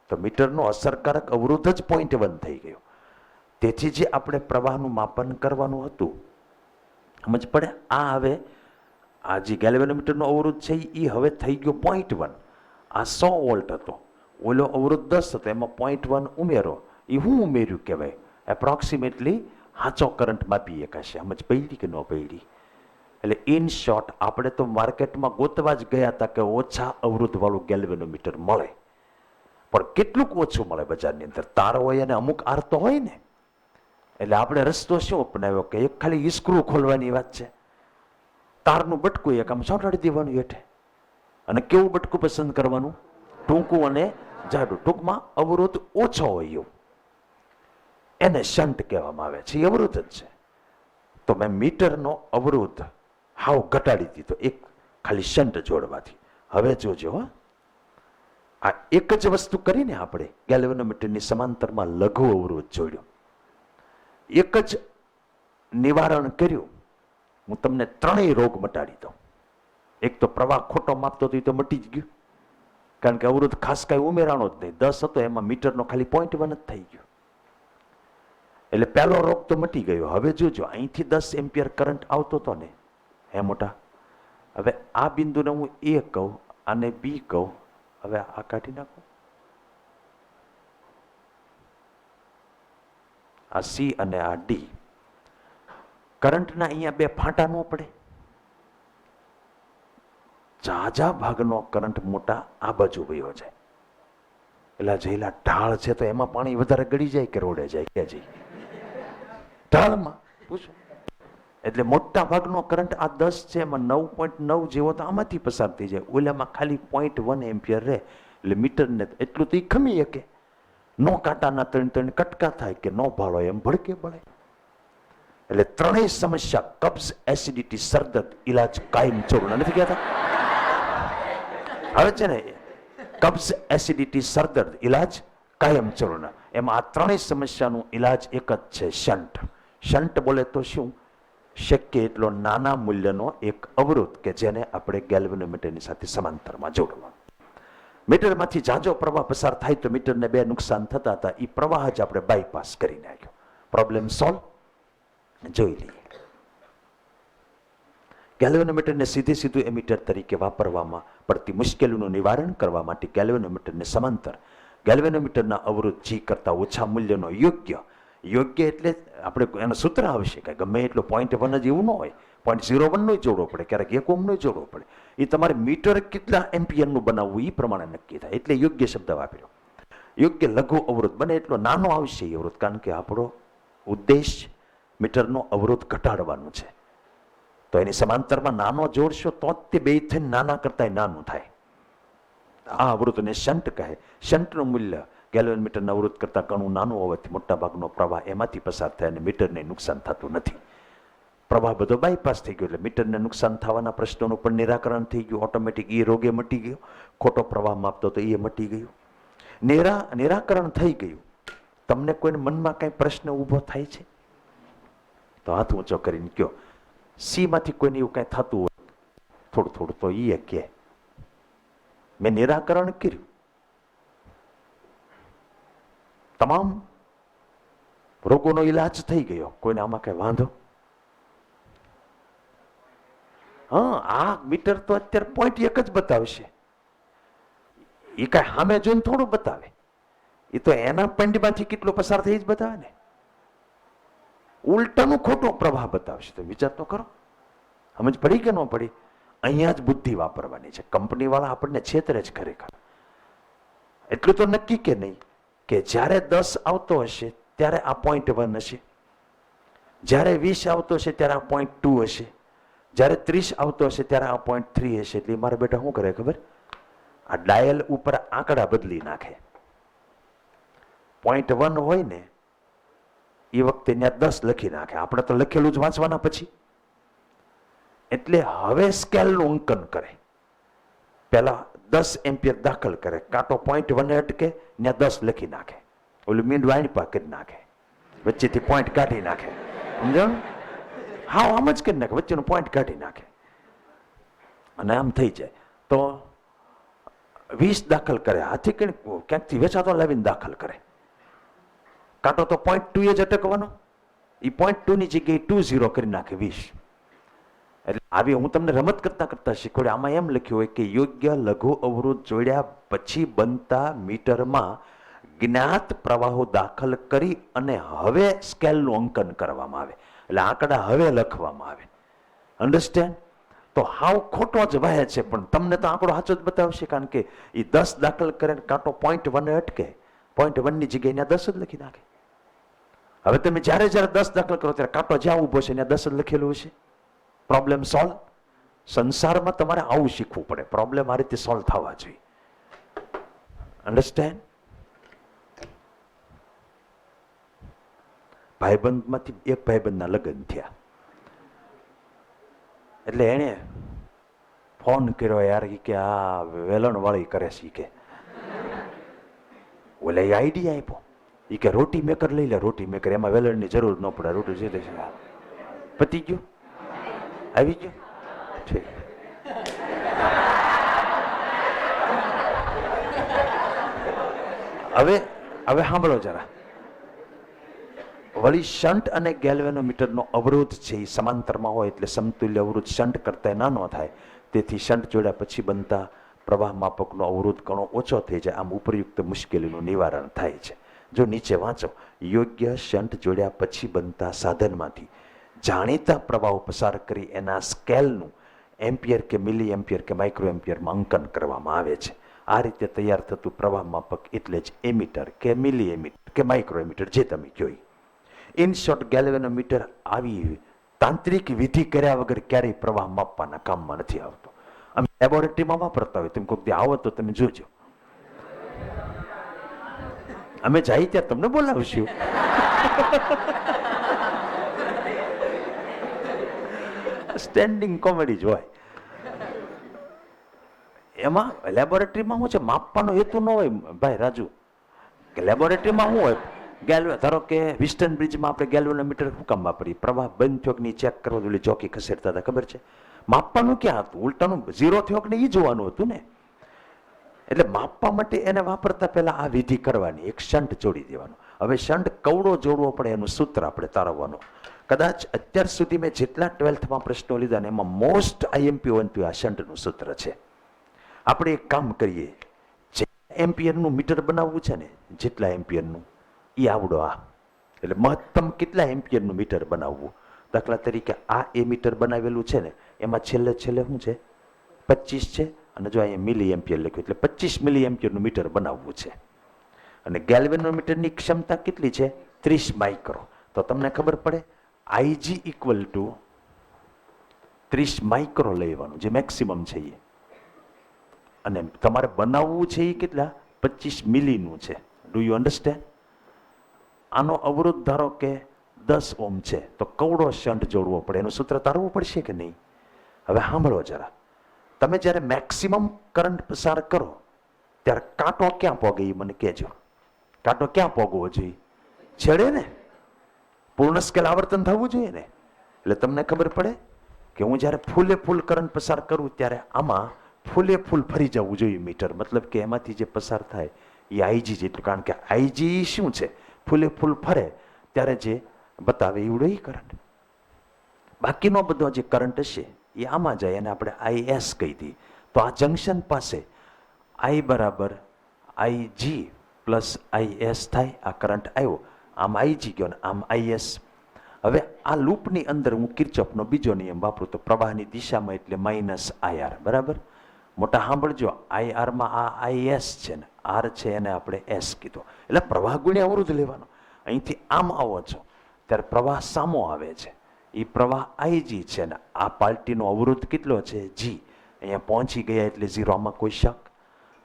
A: તો મીટરનો અસરકારક અવરોધ જ 0.1 થઈ ગયો. તેથી જે આપણે પ્રવાહનું માપન કરવાનું હતું, સમજ પડે? આ હવે આ જે ગેલ્વેનોમીટરનો અવરોધ છે એ હવે થઈ ગયો 0.1. આ 100 વોલ્ટ હતો, ઓલો અવરોધ 10 હતો, એમાં 0.1 ઉમેરો. એ શું ઉમેર્યું કહેવાય? એપ્રોક્સિમેટલી સાચો કરંટ માપી શકાશે. સમજ પડી કે ન પડી? એટલે ઇન શોર્ટ આપણે તો માર્કેટમાં ગોતવા જ ગયા હતા કે ઓછા અવરોધ વાળું ગેલ્વેનોમીટર મળે, પણ કેટલુંક ઓછું મળે બજારની અંદર. તાર હોય અને અમુક આર તો હોય ને, એટલે આપણે રસ્તો શું અપનાવ્યો કે એક ખાલી સ્ક્રૂ ખોલવાની વાત છે. તારનું બટકું એક આમ ચોંટાડી દેવાનું હેઠે, અને કેવું બટકું પસંદ કરવાનું? ટૂંકું અને જાડું. ટૂંકમાં અવરોધ ઓછો હોય એવું, એને શન્ટ કહેવામાં આવે છે. એ અવરોધ જ છે. તો મેં મીટરનો અવરોધ હાવ ઘટાડી દીધો એક ખાલી શન્ટ જોડવાથી. હવે જોજો, આ એક જ વસ્તુ કરીને આપણે ગેલ્વેનોમીટરની સમાંતરમાં લઘુ અવરોધ જોડ્યો, એક જ નિવારણ કર્યું. હું તમને ત્રણેય રોગ મટાડી દઉં. એક તો પ્રવાહ ખોટો માપતો હતો એ તો મટી જ ગયું, કારણ કે અવરોધ ખાસ કાંઈ ઉમેરાણો જ નહીં. 10 હતો એમાં મીટરનો ખાલી 0.1 જ થઈ ગયો. એટલે પહેલો રોગ તો મટી ગયો. હવે જોજો, અહીંથી 10 એમ્પિયર કરંટ આવતો હતો ને, હે મોટા, હવે આ બિંદુને હું એ કહું, આને બી કહું. હવે આ કાઢી નાખો, આ સી અને આ ડી. કરંટના અહીંયા બે ફાંટા ન પડે. ઝાઝા ભાગનો કરંટ મોટા આ બાજુ વયો જાય. એટલે જેલા ઢાળ છે તો એમાં પાણી વધારે ગળી જાય કે રોડે જાય? કે જાય ઢાળમાં પૂછો. એટલે મોટા ભાગનો કરંટ આ 10 છે, એમાં 9.9 જેવો તો આમાંથી પસાર થઈ જાય. ઓલામાં ખાલી 0.1 એમ્પિયર રહે. એટલે મીટરને એટલું તો એ ખમી શકે. નો કાંટાના 3 કટકા થાય કે નો ભાળો એમ ભડકે બળે. એટલે ત્રણેય સમસ્યા, કબ્ઝ, એસિડિટી, સરદર્દ, ઇલાજ કાયમ ચોરના નથી કહેતા? હવે છે ને, કબ્ઝ, એસિડિટી, સરદર્દ, ઇલાજ કાયમ ચોરના. એમાં આ ત્રણેય સમસ્યાનું ઇલાજ એક જ છે, શન્ટ. શન્ટ બોલે તો શું? શક્ય એટલો નાના મૂલ્યનો એક અવરોધ કે જેને આપણે ગેલ્વેનોમીટરની સાથે સમાંતરમાં જોડવા. મીટરમાંથી ઝાઝો પ્રવાહ પસાર થાય તો મીટરને બે નુકસાન થતા હતા. એ પ્રવાહ જ આપણે બાયપાસ કરી નાખ્યો. Problem solve. જોઈ લઈએ. ગેલ્વેનોમીટરને સીધું એમીટર તરીકે વાપરવામાં પડતી મુશ્કેલીનું નિવારણ કરવા માટે ગેલ્વેનોમીટરને સમાંતર ગેલ્વેનોમીટરના અવરોધ G કરતા ઓછા મૂલ્યનો યોગ્ય એટલે આપણે એનું સૂત્ર આવશે કે ગમે એટલો 0.1 જ એવું ન હોય, 0.01 નો જોડવો પડે, ક્યારેક 1 ઓહ્મનો જોડવો પડે. એ તમારે મીટર કેટલા એમ્પિયરનું બનાવવું એ પ્રમાણે નક્કી થાય. એટલે યોગ્ય શબ્દ વાપર્યો. યોગ્ય લઘુ અવરોધ બને એટલો નાનો આવશે એ અવરોધ, કારણ કે આપણો ઉદ્દેશ મીટરનો અવરોધ ઘટાડવાનું છે. તો એની સમાંતરમાં નાનો જોડશો તો જ તે બે થઈને નાના કરતા નાનું થાય. આ અવરોધને શન્ટ કહે. શન્ટનું મૂલ્ય ગેલ્વેનોમીટરના અવરોધ કરતાં ઘણું નાનું હોવાથી મોટાભાગનો પ્રવાહ એમાંથી પસાર થાય અને મીટરને નુકસાન થતું નથી. પ્રવાહ બધો બાયપાસ થઈ ગયો. એટલે મીટરને નુકસાન થવાના પ્રશ્નોનું પણ નિરાકરણ થઈ ગયું. ઓટોમેટિક એ રોગે મટી ગયો. ખોટો પ્રવાહ માપતો તો એ મટી ગયું. નિરાકરણ થઈ ગયું. તમને કોઈને મનમાં કઈ પ્રશ્ન ઊભો થાય છે તો હાથ ઊંચો કરીને કયો. સી માંથી કોઈને એવું કઈ થતું હોય થોડું તો એ કે મેં નિરાકરણ કર્યું. તમામ રોગોનો ઈલાજ થઈ ગયો. કોઈને આમાં કઈ વાંધો? હા, આ મીટર તો અત્યારે 0.1 જ બતાવશે. એ કઈ સામે જોઈને થોડું બતાવે. એ તો એના પંડમાંથી કેટલો પસાર થઈ જ બતાવે ને. ઉલટાનો ખોટો પ્રવાહ બતાવશે. તો વિચાર તો કરો. સમજ પડી કે ન પડી? અહીંયા જ બુદ્ધિ વાપરવાની છે. કંપની વાળા આપણને છેતરે જ ખરેખર. એટલું તો નક્કી કે નહીં કે જ્યારે 10 આવતો હશે ત્યારે આ 0.1 હશે, જ્યારે 20 આવતો હશે ત્યારે આ 0.2 હશે, જ્યારે 30 આવતો હશે ત્યારે આ 0.3 હશે. એટલે મારા બેટા શું કરે ખબર? આ ડાયલ ઉપર આંકડા બદલી નાખે. 0.1 હોય ને એ વખતે ત્યાં 10 લખી નાખે. આપણે તો લખેલું જ વાંચવાના પછી. એટલે હવે સ્કેલનું અંકન કરે. પહેલા 10 એમ્પિયર દાખલ કરે, કાંટો 0.1 અટકે, ત્યાં 10 લખી નાખે. ઓલું મીંડ વાણપા કરી નાખે, વચ્ચેથી પોઈન્ટ કાઢી નાખે. સમજાણું? હા, આમ જ કરી નાખે, વચ્ચેનો પોઈન્ટ કાઢી નાખે અને આમ થઈ જાય. તો 20 દાખલ કરે, હાથી ક્યાંકથી વેચાતો લાવીને દાખલ કરે. કાંટો તો 0.2 જ અટકવાનો. એ 0.2 ની જગ્યાએ 20 કરી નાખે 20. એટલે આવી હું તમને રમત કરતા શીખવાડે. આમાં એમ લખ્યું હોય કે યોગ્ય લઘુ અવરોધ જોડ્યા પછી બનતા મીટરમાં જ્ઞાત પ્રવાહો દાખલ કરી અને હવે સ્કેલનું અંકન કરવામાં આવે. એટલે આંકડા હવે લખવામાં આવે. અન્ડરસ્ટેન્ડ? તો હાવ ખોટો જ વહે છે, પણ તમને તો આંકડો સાચો જ બતાવશે, કારણ કે એ 10 દાખલ કરે કાંટો 0.1 અટકે, 0.1 ની જગ્યાએ 10 જ લખી નાખે. હવે તમે જ્યારે 10 દાખલ કરો ત્યારે કાંટો જ્યાં ઉભો છે ત્યાં 10 જ લખેલું હશે. Problem solve. સંસારમાં તમારે આવું શીખવું પડે. પ્રોબ્લેમ આ રીતે સોલ્વ થવા જોઈએ. અન્ડરસ્ટેન્ડ? ભાઈબંધમાંથી એક ભાઈબંધના લગ્ન થયા. એટલે એને ફોન કર્યો, યાર કે આ વેલણ વાળી કરે છે કે ઓલે એ આઈડિયા આપ્યો, એ કે રોટી મેકર લઈ લે, રોટી મેકર, એમાં વેલણની જરૂર ન પડે, રોટી જે છે પતી ગયું, આવી ગયું, ઠીક. હવે હવે સાંભળો જરા, વળી શન્ટ અને ગેલ્વેનોમીટરનો અવરોધ છે એ સમાંતરમાં હોય એટલે સમતુલ્ય અવરોધ શન્ટ કરતા નાનો થાય, તેથી શન્ટ જોડ્યા પછી બનતા પ્રવાહ માપકનો અવરોધ ઘણો ઓછો થઈ જાય. આમ ઉપરયુક્ત મુશ્કેલીનું નિવારણ થાય છે. જો નીચે વાંચો, યોગ્ય શન્ટ જોડ્યા પછી બનતા સાધનમાંથી જાણીતા પ્રવાહો પસાર કરી એના સ્કેલનું એમ્પિયર કે મિલી એમ્પિયર કે માઇક્રો એમ્પિયરમાં અંકન કરવામાં આવે છે. આ રીતે તૈયાર થતું પ્રવાહ માપક એટલે જ એમીટર કે મિલી એમીટર કે માઇક્રો એમીટર, જે તમે કહો. ઇન શોર્ટ, ગેલ્વેનોમીટર આવી તાંત્રિક વિધિ કર્યા વગર ક્યારેય પ્રવાહ માપવાના કામમાં નથી આવતો. અમે લેબોરેટરીમાં વાપરતા હોય, તમે કોઈક દી આવો તો તમે જોજો, અમે જાય ત્યાં તમને બોલાવશું. સ્ટેન્ડિંગ કોમેડી જ હોય. એમાં લેબોરેટરીમાં શું છે, માપવાનો હેતુ ન હોય ભાઈ રાજુ, કે લેબોરેટરીમાં શું હોય, ધારો કે વિસ્ટર્ન બ્રિજમાં આપણે ગેલ્વેનોમીટર શું કામ વાપરીએ, પ્રવાહ બંધ થયો કે નહીં ચેક કરવા ઓલી ચોકી ખસેડતા હતા, ખબર છે? માપવાનું ક્યાં હતું, ઉલટાનું ઝીરો થયો કે નહીં એ જોવાનું હતું ને. એટલે માપવા માટે એને વાપરતા પહેલા આ વિધિ કરવાની, એક શન્ટ જોડી દેવાનો. હવે શન્ટ કવડો જોડવો પડે એનું સૂત્ર આપણે તારવવાનું. કદાચ અત્યાર સુધી મેં જેટલા 12થમાં પ્રશ્નો લીધા ને એમાં મોસ્ટ આઈએમપી બનતું આ શન્ટનું સૂત્ર છે. આપણે એક કામ કરીએ, જે એમ્પિયરનું મીટર બનાવવું છે ને, જેટલા એમ્પિયરનું એ આવડો આ, એટલે મહત્તમ કેટલા એમ્પિયરનું મીટર બનાવવું. દાખલા તરીકે આ એ મીટર બનાવેલું છે ને, એમાં છેલ્લે છેલ્લે શું છે, 25 છે, અને જો અહીંયા મિલી એમ્પિયર લખ્યું એટલે 25 મિલી એમ્પિયરનું મીટર બનાવવું છે. અને ગેલ્વેનોમીટરની ક્ષમતા કેટલી છે, 30 માઇક્રો. તો તમને ખબર પડે આઈજી ઇક્વલ ટુ 30 માઇક્રો લેવાનું, જે મેક્સિમમ છે એ. અને તમારે બનાવવું છે એ કેટલા, 25 મિલીનું છે. Do you understand? આનો અવરોધ ધારો કે 10 ઓમ છે, તો કવડો શન્ટ જોડવો પડે, એનું સૂત્ર તારવું પડશે કે નહીં? હવે સાંભળો જરા, તમે જ્યારે મેક્સિમમ કરંટ પસાર કરો ત્યારે કાંટો ક્યાં પોગે એ મને કહેજો. કાંટો ક્યાં પોગવો જોઈએ? છેડે ને. પૂર્ણ સ્કેલ આવર્તન થવું જોઈએ ને. એટલે તમને ખબર પડે કે હું જ્યારે ફૂલે ફૂલ કરંટ પસાર કરું ત્યારે આમાં ફૂલે ફૂલ ફરી જવું જોઈએ મીટર, મતલબ કે એમાંથી જે પસાર થાય એ આઈજી જેટલું. કારણ કે આઈજી શું છે, ફૂલે ફૂલ ફરે ત્યારે જે બતાવે એવડો એ કરંટ. બાકીનો બધો જે કરંટ હશે એ આમાં જાય, અને આપણે આઈએસ કહી દઈએ. તો આ જંકશન પાસે આઈ બરાબર આઈજી પ્લસ આઈએસ થાય. આ કરંટ આવ્યો, આમ આઈજી ગયો ને આમ આઈએસ. હવે આ લૂપની અંદર હું કિર્ચોફનો બીજો નિયમ વાપરું તો પ્રવાહની દિશામાં એટલે માઇનસ આઈઆર, બરાબર? મોટા સાંભળજો, આઈઆરમાં આ આઈએસ છે ને આર છે, એને આપણે એસ કીધો. એટલે પ્રવાહ ગુણ્યા અવરોધ લેવાનો. અહીંથી આમ આવો છો ત્યારે પ્રવાહ સામો આવે છે, એ પ્રવાહ આઈજી છે ને આ પાર્ટીનો અવરોધ કેટલો છે, જી. અહીંયા પહોંચી ગયા એટલે 0. આમાં કોઈ શક?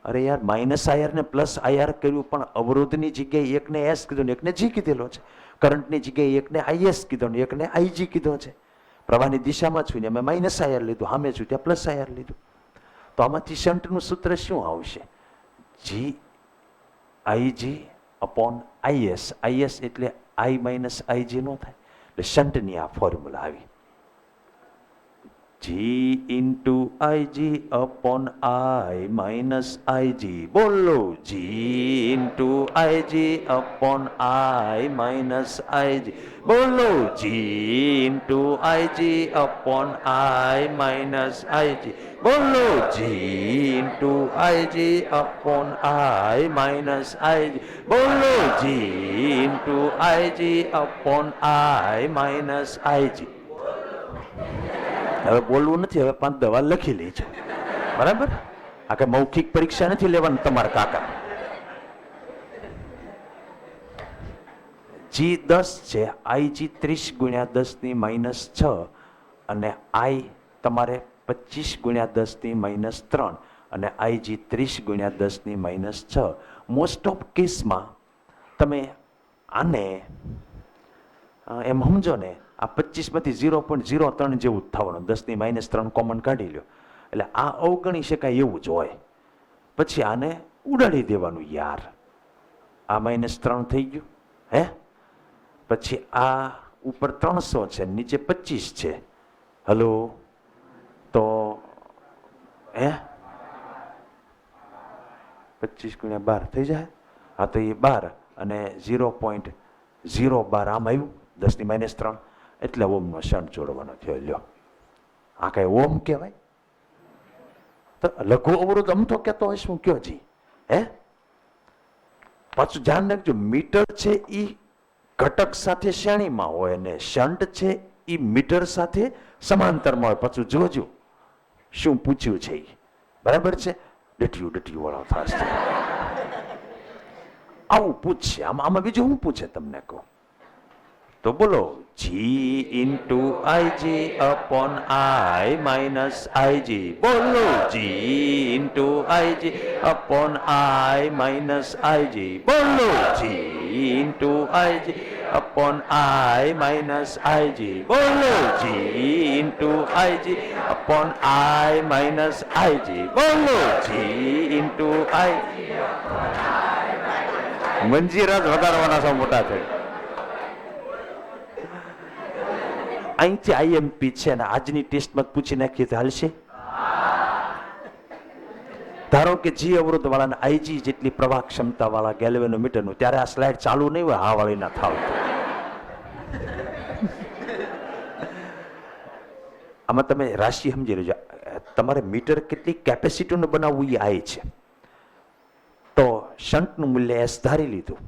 A: અરે યાર, માઇનસ આઈઆર ને પ્લસ આઈઆર કર્યું, પણ અવરોધની જગ્યાએ એકને એસ કીધો ને એકને જી કીધેલો છે. કરંટની જગ્યાએ એકને આઈએસ કીધો ને એકને આઈજી કીધો છે. પ્રવાહની દિશામાં છું ને અમે માઇનસ આઈઆર લીધું, સામે છું ત્યાં પ્લસ આઈઆર લીધું. તો આમાંથી શન્ટનું સૂત્ર શું આવશે? જી આઈજી અપોન આઈએસ. આઈએસ એટલે આઈ માઇનસ આઈજી નો થાય, એટલે શન્ટની આ ફોર્મ્યુલા આવી. જી into IG upon I minus IG. બોલો, જી into IG upon I minus IG. બોલો, જી into IG upon I minus IG. બોલો, જી into IG upon I minus IG. બોલો, જી into IG upon I minus IG. હવે બોલવું નથી, હવે 5 દવા લખી લે છે, બરાબર? આ કઈ મૌખિક પરીક્ષા નથી લેવાની તમારા કાકા. જી 10 છે, આઈજી 30 ગુણ્યા 10 ની માઇનસ 6, અને આઈ તમારે 25 ગુણ્યા 10 ની માઇનસ 3, અને આઈજી 30 ગુણ્યા 10 ની માઇનસ 6. મોસ્ટ ઓફ કેસમાં તમે આને એમ સમજો ને, આ 25 માંથી 0.03 જેવું જ થવાનું, 10 ની માઇનસ 3 કોમન કાઢી લ્યો, એટલે આ અવગણી શકાય એવું જ હોય. પછી આને ઉડાડી દેવાનું યાર. આ -3 થઈ ગયું. હે, પછી આ ઉપર 300 છે, નીચે 25 છે. હલો, તો હે 25 × 12 થઈ જાય. હા, તો એ 12 અને 0.012 આમ આવ્યું, 10 - 3, એટલે ઓમનો શંટ જોડવાનો થયો. લ્યો, આ કઈ ઓમ કહેવાય? તો લઘુ અવરોધ આમ તો કહેતો હોય શું? કયો જી? હે, પાછું ધ્યાન રાખજો, મીટર છે એ ઘટક સાથે શ્રેણીમાં હોય ને શંટ છે એ મીટર સાથે સમાંતરમાં હોય. પાછું જોજો શું પૂછ્યું છે. બરાબર છે? ડટ્યું વાળો થશે. આવું પૂછશે. આમાં બીજું શું પૂછે તમને કહો તો બોલો. G × Ig upon I - Ig. બોલો. G × Ig upon I - Ig. બોલો. G × Ig upon I - Ig. બોલો. G × Ig upon I - Ig. બોલો. G × I. મંજીરા જ વધારવાના છો મોટા થઈ. અહીંથી આઈએમપી છે ને આજની ટેસ્ટમાં પૂછી નાખીએ તો હાલશે? ધારો કે જી અવરોધ વાળા આઈજી જેટલી પ્રવાહ ક્ષમતા વાળા ગેલ્વેનોમીટરનું, ત્યારે આ સ્લાઇડ ચાલુ નહીં હોય. હા વાળી ના થાવ. આમાં તમે રાશિ સમજી લેજો. તમારે મીટર કેટલી કેપેસિટીનું બનાવવું એ આઈ છે. તો શંટનું મૂલ્ય એસ ધારી લીધું.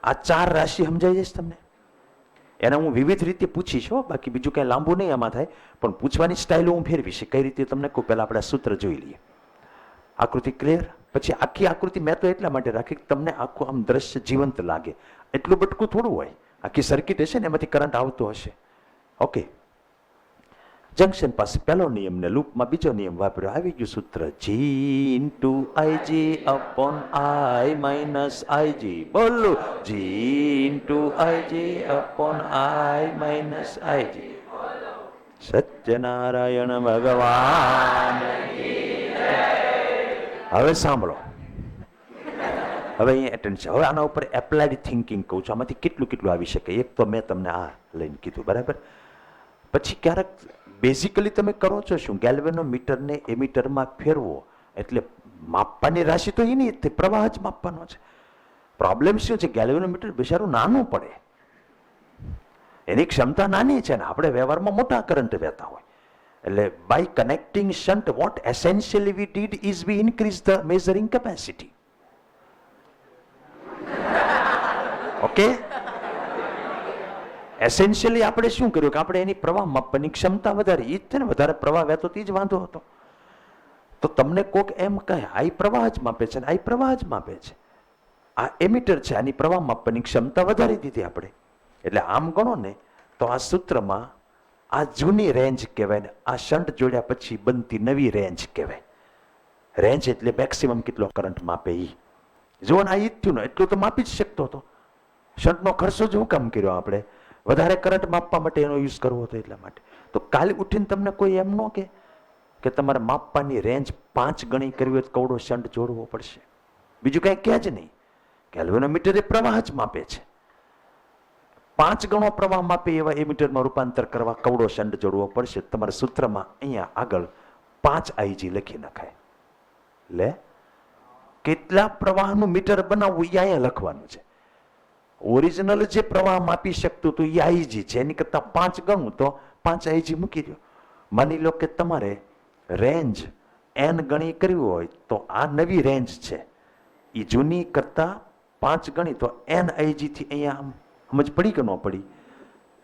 A: આ 4 રાશિ સમજાઈ જશે તમને. એને હું વિવિધ રીતે પૂછીશ, બાકી બીજું કઈ લાંબુ નહીં આમાં થાય, પણ પૂછવાની સ્ટાઇલ હું ફેરવીશ. કઈ રીતે તમને કહું, પહેલા આપણે સૂત્ર જોઈ લઈએ. આકૃતિ ક્લિયર? પછી આખી આકૃતિ મેં તો એટલા માટે રાખી કે તમને આખું આમ દ્રશ્ય જીવંત લાગે. એટલું બટકું થોડું હોય. આખી સર્કિટ હશે ને એમાંથી કરંટ આવતો હશે. ઓકે, જંકશન પાસે પહેલો નિયમ ને લૂપમાં બીજો નિયમ વાપર્યો. આવી ગયું સૂત્ર. G × Ig upon I - Ig. બોલો. G × Ig upon I - Ig. Satyanarayan ભગવાન. હવે સાંભળો. હવે અહીંયા એટેન્શન. હવે આના ઉપર એપ્લાઇડ થિંકિંગ કહું છું. આમાંથી કેટલું કેટલું આવી શકે. એક તો મેં તમને આ લઈને કીધું, બરાબર. પછી ક્યારેક બેઝિકલી તમે કરો છો શું? ગેલ્વેનોમીટરને એમીટરમાં ફેરવો એટલે માપવાની રાશિ તો એની જ, પ્રવાહ જ માપવાનો છે. પ્રોબ્લેમ શું છે? ગેલ્વેનોમીટર બિચારું નાનું પડે, એની ક્ષમતા નાની છે ને આપણે વ્યવહારમાં મોટા કરંટ વહેતા હોય. એટલે by connecting shunt, what essentially we did is we increase the measuring capacity. Okay, essentially આપણે શું કર્યું કે આપણે એની પ્રવાહ માપવાની ક્ષમતા વધારી. એ જ છે ને, વધારે પ્રવાહ વહેતો તે જ વાંધો હતો. તો તમને કોક એમ કહે આ પ્રવાહ જ માપે છે, આ પ્રવાહ જ માપે છે, આ એમીટર છે, આની પ્રવાહ માપવાની ક્ષમતા વધારી દીધી આપણે. એટલે આમ ગણો ને તો આ સૂત્રમાં આ જૂની રેન્જ કહેવાય ને આ શન્ટ જોડ્યા પછી બનતી નવી રેન્જ કહેવાય. રેન્જ એટલે મેક્સિમમ કેટલો કરંટ માપે એ. જો ને આ ઈ થયું ને એટલું તો માપી જ શકતો હતો. શન્ટનો ખર્ચો જ હું કામ કર્યો આપણે? વધારે કરંટ માપવા માટે એનો યુઝ કરવો હતો એટલા માટે. તો કાલે ઉઠીને તમને કોઈ એમ ન કે તમારે માપવાની રેન્જ 5 ગણી કરવી હોય તો કવડો શન્ટ જોડવો પડશે. બીજું કઈ કહે જ નહીં. ગેલ્વેનોમીટર એ પ્રવાહ જ માપે છે. 5 ગણો પ્રવાહ માપે એવા એમીટરમાં રૂપાંતર કરવા કવડો શન્ટ જોડવો પડશે. તમારા સૂત્રમાં અહીંયા આગળ 5 Ig લખી નખાય. લે, કેટલા પ્રવાહનું મીટર બનાવવું એ અહીંયા લખવાનું છે. ઓરિજિનલ જે પ્રવાહ માપી શકતું હતું એ Ig છે, એની કરતા 5 ગણું તો 5 Ig મૂકી દો. માની લો કે તમારે રેન્જ n ગણી કરવી હોય તો આ નવી રેન્જ છે, એ જૂની કરતા 5 ગણી તો n Ig થી અહીંયા સમજ પડી કે ન પડી?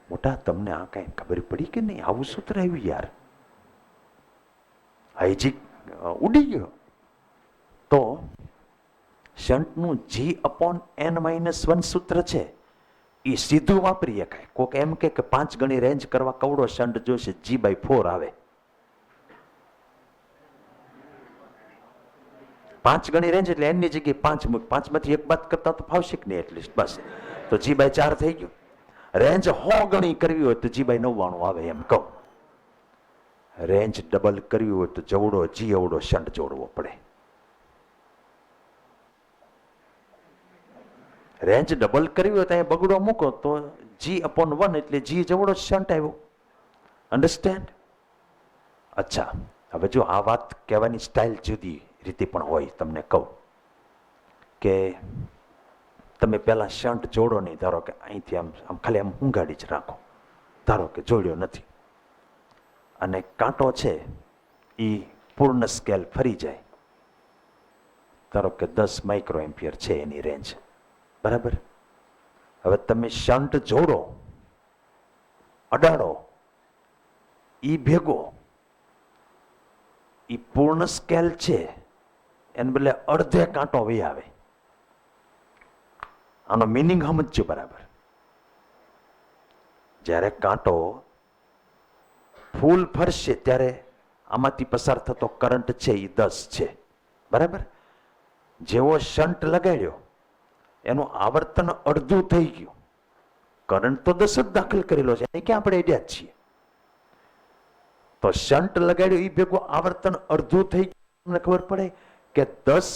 A: મોટા તમને આ કઈ ખબર પડી કે નહીં? આવું સૂત્ર આવ્યું યાર. Ig ઉડી ગયો. તો શન્ટનું G/n-1 સૂત્ર છે એ સીધું વાપરી શકાય. કોક એમ કે 5 ગણી રેન્જ કરવા કવડો શન્ટ જોશે, G/4 આવે. 5 ગણી રેન્જ એટલે n ની જગ્યાએ 5 મૂક, 5 માંથી એક બાદ કરતા તો ફાવશે કે નહીં એટલીસ્ટ, બસ તો G/4 થઈ ગયું. રેન્જ 100 ગણી કરવી હોય તો G/99 આવે. એમ કહું રેન્જ ડબલ કરવી હોય તો જવડો G અવડો શન્ટ જોડવો પડે. રેન્જ ડબલ કરવી હોય તો અહીંયા બગડો મૂકો તો G/1 એટલે G જેવડો શન્ટ આવ્યો. અન્ડરસ્ટેન્ડ? અચ્છા, હવે જો આ વાત કહેવાની સ્ટાઇલ જુદી રીતે પણ હોય. તમને કહું કે તમે પહેલાં શન્ટ જોડો નહીં. ધારો કે અહીંથી આમ ખાલી આમ ઊંઘાડી જ રાખો. ધારો કે જોડ્યો નથી અને કાંટો છે એ પૂર્ણ સ્કેલ ફરી જાય. ધારો કે 10 માઇક્રો એમ્પિયર છે એની રેન્જ, બરાબર? હવે તમે શન્ટ જોડો, અડાડો, એ ભેગો એ પૂર્ણ સ્કેલ છે એને બદલે અડધે કાંટો વહી આવે. આનો મિનિંગ સમજજો બરાબર. જ્યારે કાંટો ફૂલ ફરશે ત્યારે આમાંથી પસાર થતો કરંટ છે એ 10 છે, બરાબર? જેવો શન્ટ લગાડ્યો એનું આવર્તન અડધું થઈ ગયું. કરંટ તો 10 જ દાખલ કરેલો છે, એને ક્યાં આપણે અડ્યા જ છીએ. તો શન્ટ લગાડ્યો એ ભેગું આવર્તન અડધું થઈ ગયું. તમને ખબર પડે કે 10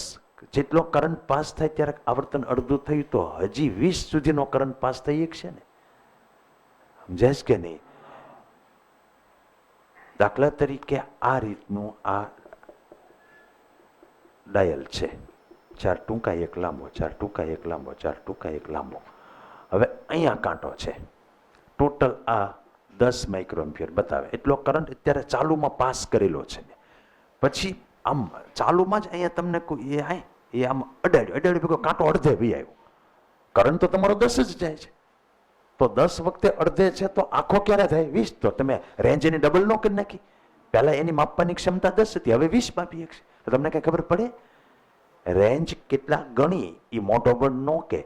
A: જેટલો કરંટ પાસ થાય ત્યારે આવર્તન અડધું થયું તો હજી 20 સુધીનો કરંટ પાસ થઈ શકશે ને? સમજાય કે નહીં? દાખલા તરીકે આ રીતનું આ ડાયલ છે. 4 ટૂંકા 1 લાંબો, 4 ટૂંકા 1 લાંબો, 4 ટૂંકા 1 લાંબો. હવે અહીંયા કાંટો છે. ટોટલ આ 10 માઇક્રો એમ્પિયર બતાવે એટલો કરંટ અત્યારે ચાલુમાં પાસ કરેલો છે. પછી આમ ચાલુમાં જ અહીંયા તમને એ આમ અડાડ્યો ભેગો કાંટો અડધે બી આવ્યો. કરંટ તો તમારો 10 જ જાય છે. તો 10 વખતે અડધે છે તો આખો ક્યારે થાય? 20. તો તમે રેન્જ એની ડબલ નો કરી નાખી. પહેલા એની માપવાની ક્ષમતા 10 હતી, હવે 20 માપી શકશે. તો તમને કઈ ખબર પડે? રેન્જ કેટલા ગણી એ મોટો બળ નો કે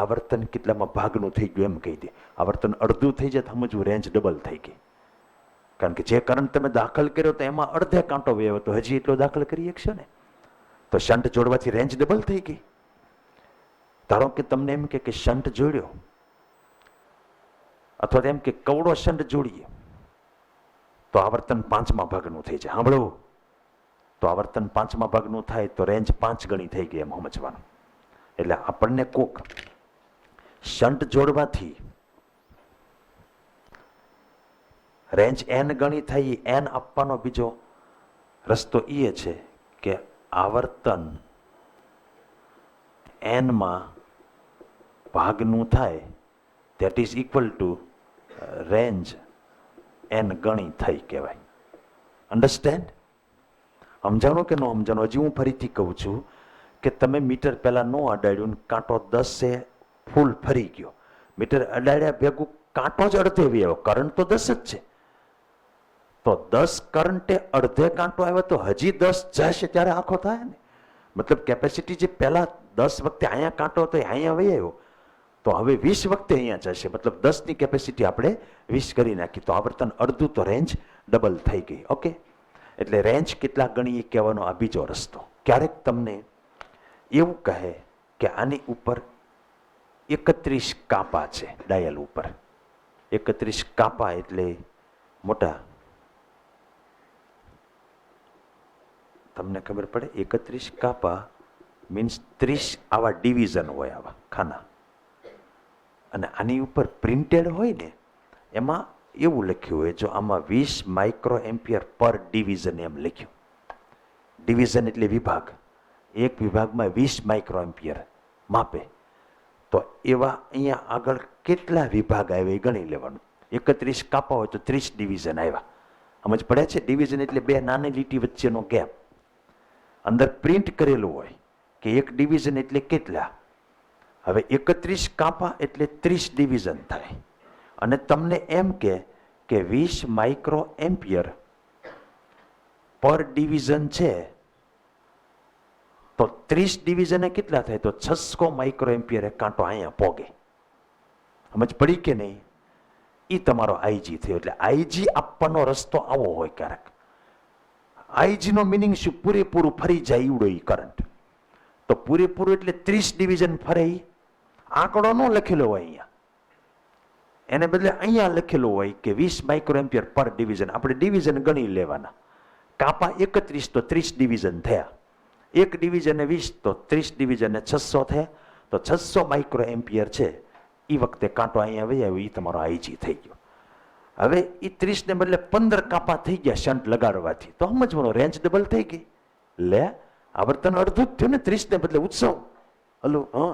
A: આવર્તન કેટલામાં ભાગનું થઈ ગયું એમ કહી દે. આવર્તન અડધું થઈ જાય સમજવું રેન્જ ડબલ થઈ ગઈ. કારણ કે જે કરંટ તમે દાખલ કર્યો તો એમાં અડધે કાંટો વહ્યો તો હજી એટલો દાખલ કરી શકશો ને? તો શન્ટ જોડવાથી રેન્જ ડબલ થઈ ગઈ. ધારો કે તમને એમ કે શન્ટ જોડ્યો અથવા એમ કે કવડો શન્ટ જોડીએ તો આવર્તન 5મા ભાગનું થઈ જાય. સાંભળો, તો આવર્તન 5મા ભાગનું થાય તો રેન્જ 5 ગણી થઈ ગઈ એમ સમજવાનું. એટલે આપણને કોક શન્ટ જોડવાથી રેન્જ n ગણી થાય, n આપવાનો બીજો રસ્તો એ છે કે આવર્તન n માં ભાગનું થાય that is equal to range n ગણી થઈ કહેવાય. અન્ડરસ્ટેન્ડ? સમજાણું કે ન સમજાણું? હજી હું ફરીથી કહું છું કે તમે મીટર પહેલા નો અડાડ્યું ને કાંટો 10 ફૂલ ફરી ગયો. મીટર અડાડ્યા ભેગું કાંટો જ અડધે આવ્યો. કરંટ તો 10 જ છે. તો 10 કરંટે અડધે કાંટો આવ્યો તો હજી 10 જશે ત્યારે આખો થાય ને. મતલબ કેપેસિટી જે પહેલા 10 વખતે અહીંયા કાંટો હતો એ અહીંયા વહી આવ્યો તો હવે 20 વખતે અહીંયા જશે. મતલબ 10 ની કેપેસિટી આપણે 20 કરી નાખી તો આવર્તન અડધું, તો રેન્જ ડબલ થઈ ગઈ. ઓકે, એટલે રેન્જ કેટલા ગણી એ કહેવાનો આ બીજો રસ્તો. ક્યારેક તમને એવું કહે કે આની ઉપર 31 કાપા છે ડાયલ ઉપર. 31 કાપા એટલે મોટા. તમને ખબર પડે? 31 કાપા મીન્સ 30 આવા ડિવિઝન હોય, આવા ખાના. અને આની ઉપર પ્રિન્ટેડ હોય ને એમાં એવું લખ્યું હોય, જો આમાં 20 માઇક્રો એમ્પિયર પર ડિવિઝન એમ લખ્યું. ડિવિઝન એટલે વિભાગ. એક વિભાગમાં 20 માઇક્રો એમ્પિયર માપે તો એવા અહીંયા આગળ કેટલા વિભાગ આવ્યા એ ગણી લેવાનું. 31 કાપા હોય તો 30 ડિવિઝન આવ્યા. સમજ પડે છે? ડિવિઝન એટલે બે નાની લીટી વચ્ચેનો ગેપ. અંદર પ્રિન્ટ કરેલું હોય કે એક ડિવિઝન એટલે કેટલા. હવે 31 કાપા એટલે 30 ડિવિઝન થાય. અને તમને એમ કે 20 માઇક્રો એમ્પિયર પર ડિવિઝન છે તો 30 ડિવિઝને કેટલા થાય? તો 600 માઇક્રો એમ્પિયર કાંટો અહીંયા પોગે. સમજ પડી કે નહીં? એ તમારો આઈજી થયો. એટલે આઈજી આપવાનો રસ્તો આવો હોય ક્યારેક. આઈજી નો મિનિંગ શું? પૂરેપૂરું ફરી જાય એવડો એ કરંટ. તો પૂરેપૂરું એટલે 30 ડિવિઝન ફરે. આંકડો ન લખેલો હોય અહીંયા, એને બદલે અહીંયા લખેલો હોય કે 20 માઇક્રો એમ્પિયર પર ડિવિઝન. આપણે ડિવિઝન ગણી લેવાના. કાપા 31 તો 30 ડિવિઝન થયા. એક ડિવિઝને 20 તો 30 ડિવિઝને 600 થયા. તો 600 માઇક્રો એમ્પિયર છે. એ વખતે કાંટો અહીંયા આવી આવ્યો, એ તમારો આઈજી થઈ ગયો. હવે એ 30 ને બદલે 15 કાપા થઈ ગયા શન્ટ લગાડવાથી, તો સમજવાનો રેન્જ ડબલ થઈ ગઈ. લે, આવર્તન અડધું જ થયું ને, 30 ને બદલે ઉત્સવ. હલો, હા,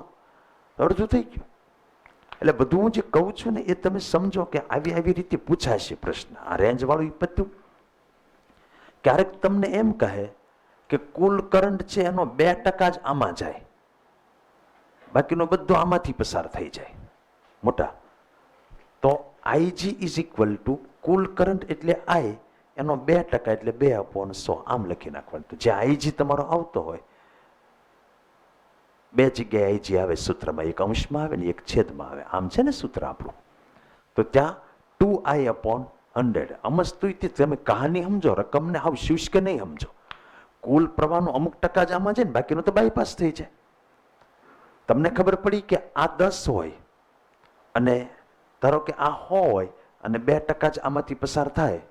A: અડધું થઈ ગયું. એટલે બધું હું જે કહું છું ને એ તમે સમજો કે આવી રીતે પૂછાશે પ્રશ્ન. આ રેન્જ વાળું એ બધું ક્યારેક તમને એમ કહે કે કુલ કરંટ છે એનો 2% જ આમાં જાય, બાકીનો બધો આમાંથી પસાર થઈ જાય મોટા. તો IG is equal two cool current એટલે આઈ એનો 2% એટલે 2/100 આમ લખી નાખવાનું. તો જે આઈજી તમારો આવતો હોય, બે જગ્યાએ આઈજી આવે સૂત્રમાં, એક અંશમાં આવે ને એક છેદમાં આવે, આમ છે ને સૂત્ર આપણું. તો ત્યાં 2I/100. અમસ્તું તમે કહાની સમજો, રકમને હાવ શુષ્ક નહીં સમજો. કુલ પ્રવાહનો અમુક ટકા જ આમાં છે ને, બાકીનો તો બાયપાસ થઈ જાય. તમને ખબર પડી કે આ 10 હોય અને ધારો કે આ 100 હોય અને 2% જ આમાંથી પસાર થાય,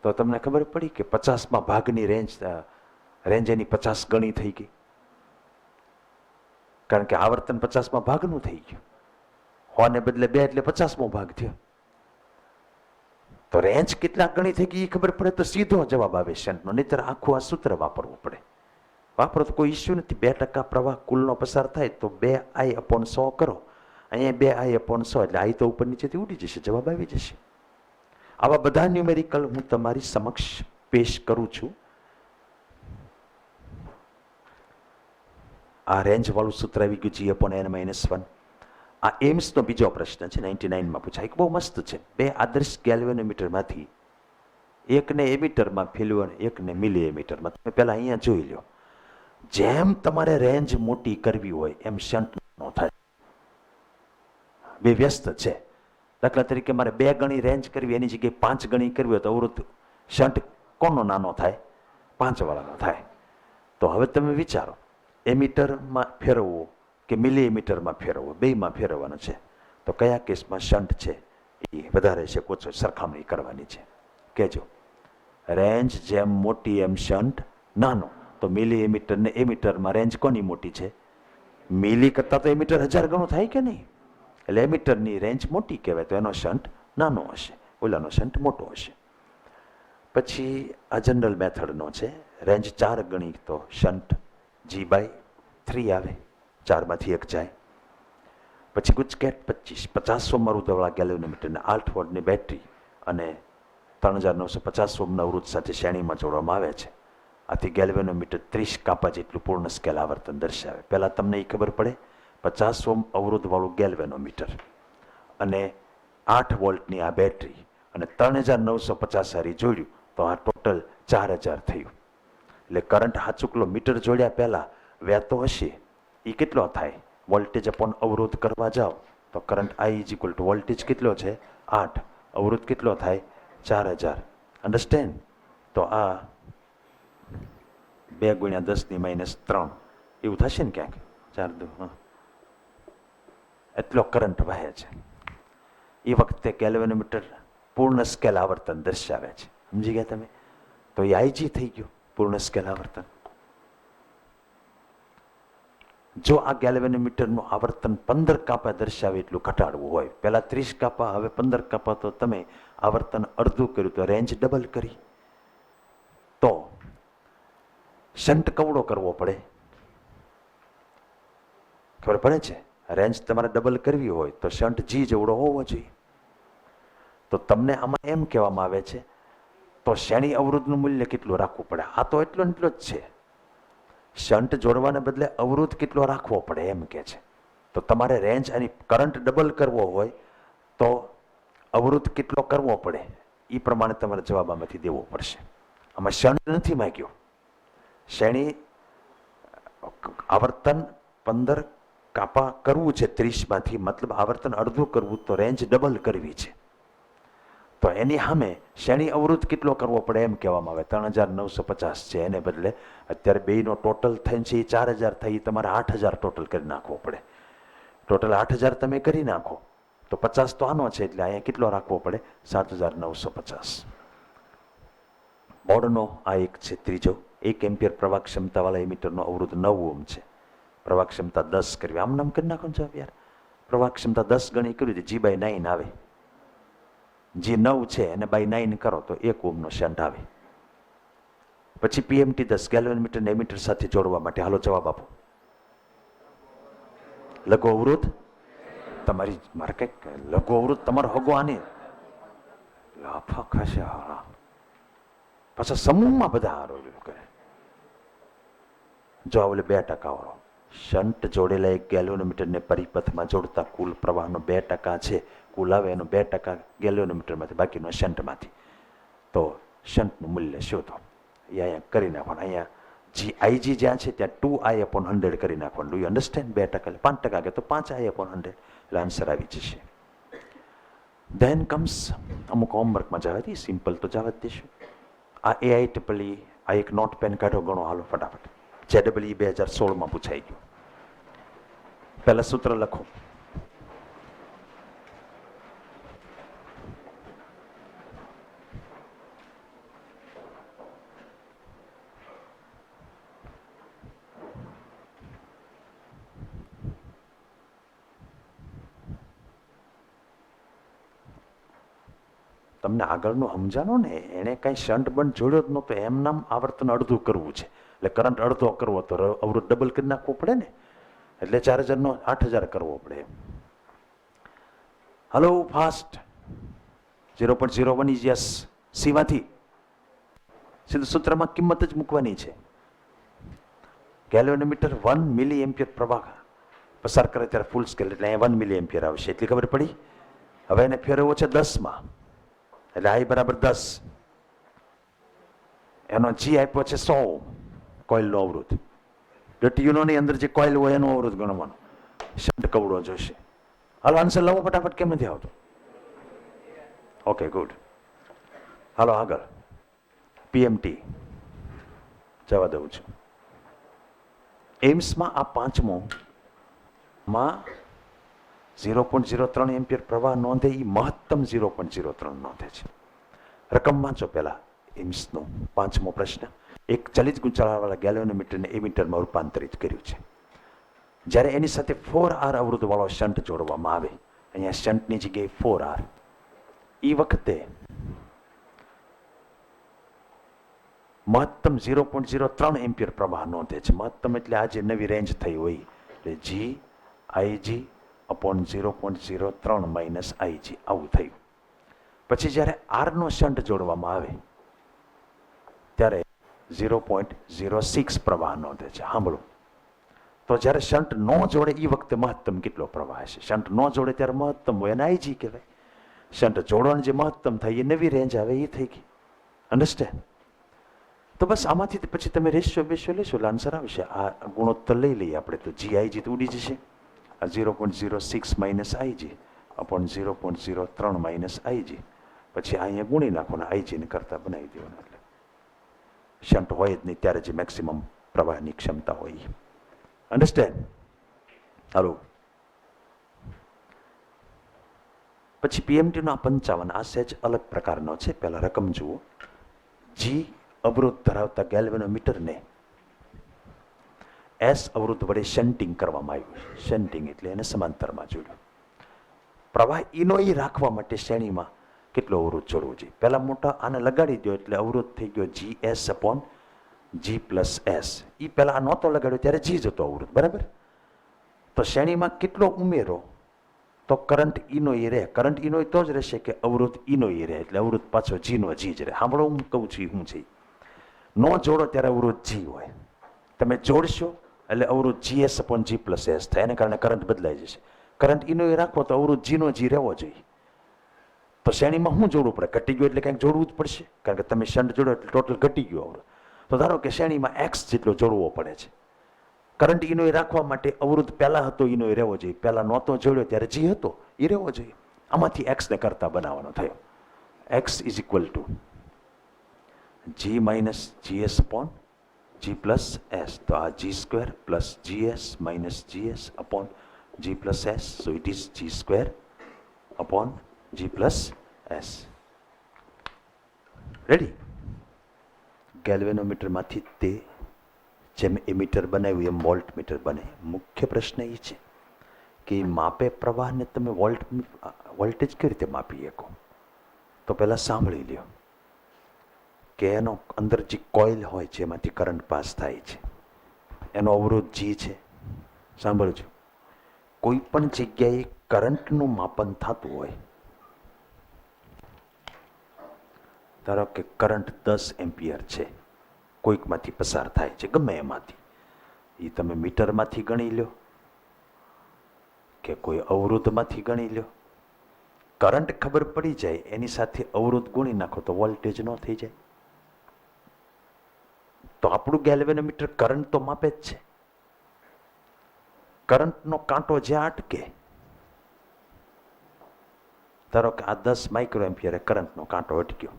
A: તો તમને ખબર પડી કે 50માં ભાગની રેન્જ એની 50 ગણી થઈ ગઈ, કારણ કે આવર્તન 50માં ભાગનું થઈ ગયું. 100 ને બદલે 2 એટલે 50મો ભાગ થયો. તો રેન્જ કેટલા ગણી થઈ ગઈ એ ખબર પડે તો સીધો જવાબ આવે શન્ટનો. નહીતર આખું આ સૂત્ર વાપરવું પડે. વાપરો તો કોઈ ઇસ્યુ નથી. 2% પ્રવાહ કુલનો પસાર થાય તો 2I/100 કરો. અહીંયા 2I/100 એટલે I તો ઉપર નીચેથી ઉડી જશે, જવાબ આવી જશે. આવા બધા ન્યુમેરિકલ હું તમારી સમક્ષ પેશ કરું છું. આ રેન્જ વાળું સૂત્ર આવી ગયું, G/n-1. આ એમ્સનો બીજો પ્રશ્ન છે, 99માં પૂછાય. એક બહુ મસ્ત છે. 2 આદર્શ ગેલ્વેનોમીટરમાંથી એકને એમીટરમાં ફેરવ્યો અને એકને મિલી એમીટરમાં. તમે પહેલા અહીંયા જોઈ લો. જેમ તમારે રેન્જ મોટી કરવી હોય એમ શન્ટ નો થાય. બે વ્યસ્ત છે. દાખલા તરીકે મારે 2 ગણી રેન્જ કરવી, એની જગ્યાએ 5 ગણી કરવી હોય તો અવરોધ શન્ટ કોનો નાનો થાય? 5 વાળાનો થાય. તો હવે તમે વિચારો, એમીટરમાં ફેરવવું કે મિલી એમીટરમાં ફેરવવું, બેમાં ફેરવવાનું છે. તો કયા કેસમાં શન્ટ છે એ વધારે છે, ઓછો સરખામણી કરવાની છે? કહેજો. રેન્જ જેમ મોટી એમ શન્ટ નાનો. તો મિલી એમીટર ને એમીટરમાં રેન્જ કોની મોટી છે? મિલી કરતાં તો એમીટર 1000 ગણું થાય કે નહીં? એટલે એમીટરની રેન્જ મોટી કહેવાય, તો એનો શન્ટ નાનો હશે, ઓલાનો શન્ટ મોટો હશે. પછી આ જનરલ મેથડનો છે. રેન્જ 4 ગણી તો શન્ટ G/3 આવે, 4માંથી 1 જાય. પછી ગુજકેટ 50 ઓહ્મ અવરોધવાળા ગેલ્વેનોમીટરને 8 વોલ્ટની બેટરી અને 3950 ઓહ્મના અવરોધ સાથે શ્રેણીમાં જોડવામાં આવે છે. આથી ગેલ્વેનોમીટર 30 કાપા જેટલું પૂર્ણ સ્કેલ આવર્તન દર્શાવે. પહેલાં તમને એ ખબર પડે, 50 ઓહ્મ અવરોધવાળું ગેલ્વેનોમીટર અને 8 વોલ્ટની આ બેટરી અને 3950 હારી જોડ્યું તો આ ટોટલ 4000 થયું. એટલે કરંટ હાચુકલો મીટર જોડ્યા પહેલાં વહેતો હશે એ કેટલો થાય? વોલ્ટેજ અપોન અવરોધ કરવા જાઓ તો કરંટ I વોલ્ટેજ કેટલો છે? 8. અવરોધ કેટલો થાય? 4000. અન્ડરસ્ટેન્ડ? તો આ 2 × 10 - 3 એવું થશે ને ક્યાંક? 4 2 હા, એટલો કરંટ વહે છે. એ વખતે ગેલ્વેનોમીટર પૂર્ણ સ્કેલ આવર્તન દર્શાવે છે. સમજી ગયા તમે? તો એ આઈજી થઈ ગયું, પૂર્ણ સ્કેલ આવર્તન. જો આ ગેલ્વેનોમીટરનું આવર્તન 15 કાપા દર્શાવે એટલું ઘટાડવું હોય, પહેલા 30 કાપા, હવે 15 કાપા, તો તમે આવર્તન અડધું કર્યું તો રેન્જ ડબલ કરી. તો શન્ટ કવડો કરવો પડે. ખબર પડે છે? રેન્જ તમારે ડબલ કરવી હોય તો શન્ટ G જેવડો હોવો જોઈએ. તો તમને આમાં એમ કહેવામાં આવે છે તો શ્રેણી અવરોધનું મૂલ્ય કેટલું રાખવું પડે? આ તો એટલો જ છે. શન્ટ જોડવાને બદલે અવરોધ કેટલો રાખવો પડે એમ કે છે. તો તમારે રેન્જ અને કરંટ ડબલ કરવો હોય તો અવરોધ કેટલો કરવો પડે એ પ્રમાણે તમારે જવાબ આમાંથી દેવો પડશે. આમાં શન્ટ નથી માંગ્યો. શ્રેણી આવર્તન 15 કાપા કરવું છે 30માંથી, મતલબ આવર્તન અડધું કરવું, તો રેન્જ ડબલ કરવી છે. તો એની સામે શ્રેણી અવરોધ કેટલો કરવો પડે એમ કહેવામાં આવે. 3950 છે, એને બદલે અત્યારે બેયનો ટોટલ થઈને છે એ 4000 થાય, એ તમારે 8000 ટોટલ કરી નાખવો પડે. ટોટલ 8000 તમે કરી નાખો તો 50 તો આનો છે, એટલે અહીંયા કેટલો રાખવો પડે? 7950. બોર્ડનો આ એક છે ત્રીજો. 1 એમ્પિયર પ્રવાહ ક્ષમતાવાળા એમીટરનો અવરોધ 9 ઓહ્મ છે. પ્રવાહ ક્ષમતા 10 કરવી, આમ નામ કરી નાખો ને જવાબ યાર. પ્રવાહ ક્ષમતા 10 ગણી કર્યું તો G/9 આવે. G 9 છે અને બાય 9 કરો તો 1 ઓહમનો શન્ટ આવે. પછી PMT 10 ગેલ્વેનોમીટર ને એમીટર સાથે જોડવા માટે હાલો જવાબ આપો. લઘુ અવરોધ તમારી મારે કંઈક લઘુ અવરોધ તમારો હગો આને લાફા ખાશે. પાછા સમૂહમાં બધા હારો કરે. જો ઓલે 2% વાળો શન્ટ જોડેલા એક ગેલ્વેનોમીટરને પરિપથમાં જોડતા કુલ પ્રવાહનો 2% છે, કુલ આવે એનો 2% ગેલ્વેનોમીટરમાંથી, બાકીનો શન્ટમાંથી. તો શન્ટનું મૂલ્ય શોધો. એ અહીંયા કરી નાખવાનું. અહીંયા IG જ્યાં છે ત્યાં 2I/100 કરી નાખવાનું. Do you understand? 2% એટલે 5% કે તો 5I/100 એટલે આન્સર આવી જશે. ધેન કમ્સ અમુક હોમવર્કમાં જવા દઈએ, સિમ્પલ તો જવા જ દઈશું. આ AIEEE આ એક નોટ પેન કાઢો, ગણો હાલો ફટાફટ. JEE 2016માં પૂછાઈ ગયું. પહેલા સૂત્ર લખો. તમને આગળનું સમજાનો ને, એને કાંઈ શન્ટ બંધ જોડ્યો જ નહોતો, એમ નામ આવર્તન અડધું કરવું છે. એટલે કરંટ અડધો કરવો તો અવરોધ ડબલ કરી નાખવો પડે ને, એટલે 4000નો 8000 કરવો પડે. Hello fast. 0.01 is yes. સીમાંથી સીધું સૂત્રમાં કિંમત જ મૂકવાની છે. ગેલ્વેનોમીટર 1 મિલી એમ્પિયર પ્રવાહ પસાર કરે ત્યારે ફૂલ સ્કેલ એટલે અહીંયા 1 મિલી એમ્પિયર આવશે. એટલી ખબર પડી. હવે એને ફેરવવો છે 10માં, એટલે I બરાબર 10. એનો G આપ્યો છે 100 કોઇલનો અવરોધ. ટ્યુનોની અંદર જે કોઇલ હોય એનો અવરોધ ગણવાનો. શન્ટ કવડો જોશે. હાલો આન્સર લાવો ફટાફટ. કેમ નથી આવતો? Okay good. હાલો આગળ. PMT જવા દઉં છું. એમ્સમાં આ 5મો માં 0.03 એમ્પિયર પ્રવાહ નોંધે, એ મહત્તમ 0.03 નોંધે છે. રકમ વાંચો પહેલા. એમ્સનો 5મો પ્રશ્ન. એક ચલિત ગુંચાળાવાળા ગેલ્વેનોમીટરને એમીટરમાં રૂપાંતરિત કર્યું છે. જ્યારે એની સાથે 4R અવરોધવાળો શન્ટ જોડવામાં આવે, અહીંયા શન્ટની જગ્યાએ 4R, એ વખતે મહત્તમ 0.03 એમ્પિયર પ્રવાહ નોંધે છે. મહત્તમ એટલે આ જે નવી રેન્જ થઈ હોય, એટલે GIG/0.03 - IG આવું થયું. પછી જ્યારે આરનો શન્ટ જોડવામાં આવે ત્યારે 0.06 પ્રવાહ નોંધે છે. સાંભળો. તો જ્યારે શન્ટ ન જોડે એ વખતે મહત્તમ કેટલો પ્રવાહ હશે? શન્ટ ન જોડે ત્યારે મહત્તમ હોય એને IG કહેવાય. શન્ટ જોડવાની જે મહત્તમ થાય એ નવી રેન્જ આવે એ થઈ ગઈ. અન્ડરસ્ટેન્ડ? તો બસ આમાંથી પછી તમે રેશિયો લેશો એટલે આન્સર આવશે. આ ગુણોત્તર લઈ લઈએ આપણે, તો GIG તો ઉડી જશે. આ 0.06 - IG અપોન 0.03 - IG. પછી અહીંયા ગુણી નાખવાના, IG ને કરતા બનાવી દેવાના. એટલે શન્ટ હોય જ નહીં ત્યારે જે મેક્સિમમ પ્રવાહની ક્ષમતા હોય. અન્ડરસ્ટેન્ડ? હાલો. પછી PMTનો 55 આ સહેજ અલગ પ્રકારનો છે. પહેલા રકમ જુઓ. G અવરોધ ધરાવતા ગેલ્વેનોમીટરને S અવરોધ વડે શન્ટિંગ કરવામાં આવ્યું. શન્ટિંગ એટલે એને સમાંતરમાં જોડ્યું. પ્રવાહ ઈનો ઈ રાખવા માટે શ્રેણીમાં કેટલો અવરોધ જોડવો જોઈએ? પહેલા મોટા આને લગાડી દો એટલે અવરોધ થઈ ગયો GS/G+S. એ પહેલા આ નહોતો લગાડ્યો ત્યારે G જ હતો અવરોધ, બરાબર? તો શ્રેણીમાં કેટલો ઉમેરો તો કરંટ ઈનો ઈ રહે. કરંટ ઈનો ઈ તો જ રહેશે કે અવરોધ ઈનો ઈ રહે, એટલે અવરોધ પાછો G નો G જ રહે. સાંભળો હું કહું છું હું છે. ન જોડો ત્યારે અવરોધ G હોય, તમે જોડશો એટલે અવરોધ GS/G+S થાય. એને કારણે કરંટ બદલાઈ જશે. કરંટ ઈનો ઈ રાખો તો અવરોધ G નો G રહેવો જોઈએ. તો શ્રેણીમાં શું જોડવું પડે? ઘટી ગયો એટલે કંઈક જોડવું જ પડશે, કારણ કે તમે શન્ટ જોડો એટલે ટોટલ ઘટી ગયો અવરોધ. તો ધારો કે શ્રેણીમાં X જેટલો જોડવો પડે છે. કરંટ ઈનો ઈ રાખવા માટે અવરોધ પહેલા હતો ઈનો ઈ રહેવો જોઈએ. પહેલા નહોતો જોડ્યો ત્યારે G હતો એ રહેવો જોઈએ. આમાંથી X ને કરતા બનાવવાનો થયો. X = G - GS/G+S. તો આ G² + GS - GS/G+S. So it is G² / G+S. Ready? ગેલ્વેનોમીટરમાંથી તે જેમ એ મીટર બનાવ્યું એમ વોલ્ટ મીટર બને. મુખ્ય પ્રશ્ન એ છે કે માપે પ્રવાહને તમે વોલ્ટેજ કેવી રીતે માપી શકો? તો પહેલાં સાંભળી લ્યો કે એનો અંદર જે કોઇલ હોય છે એમાંથી કરંટ પાસ થાય છે, એનો અવરોધ G છે. સાંભળજો, કોઈ પણ જગ્યાએ કરંટનું માપન થતું હોય, ધારો કે કરંટ 10 એમ્પિયર છે, કોઈકમાંથી પસાર થાય છે, ગમે એમાંથી, એ તમે મીટરમાંથી ગણી લો કે કોઈ અવરોધમાંથી ગણી લો. કરંટ ખબર પડી જાય એની સાથે અવરોધ ગુણી નાખો તો વોલ્ટેજ ન થઈ જાય. તો આપણું ગેલ્વેનોમીટર કરંટ તો માપે જ છે. કરંટનો કાંટો જ્યાં અટકે, ધારો કે આ 10 માઇક્રો એમ્પિયરે કરંટનો કાંટો અટક્યો,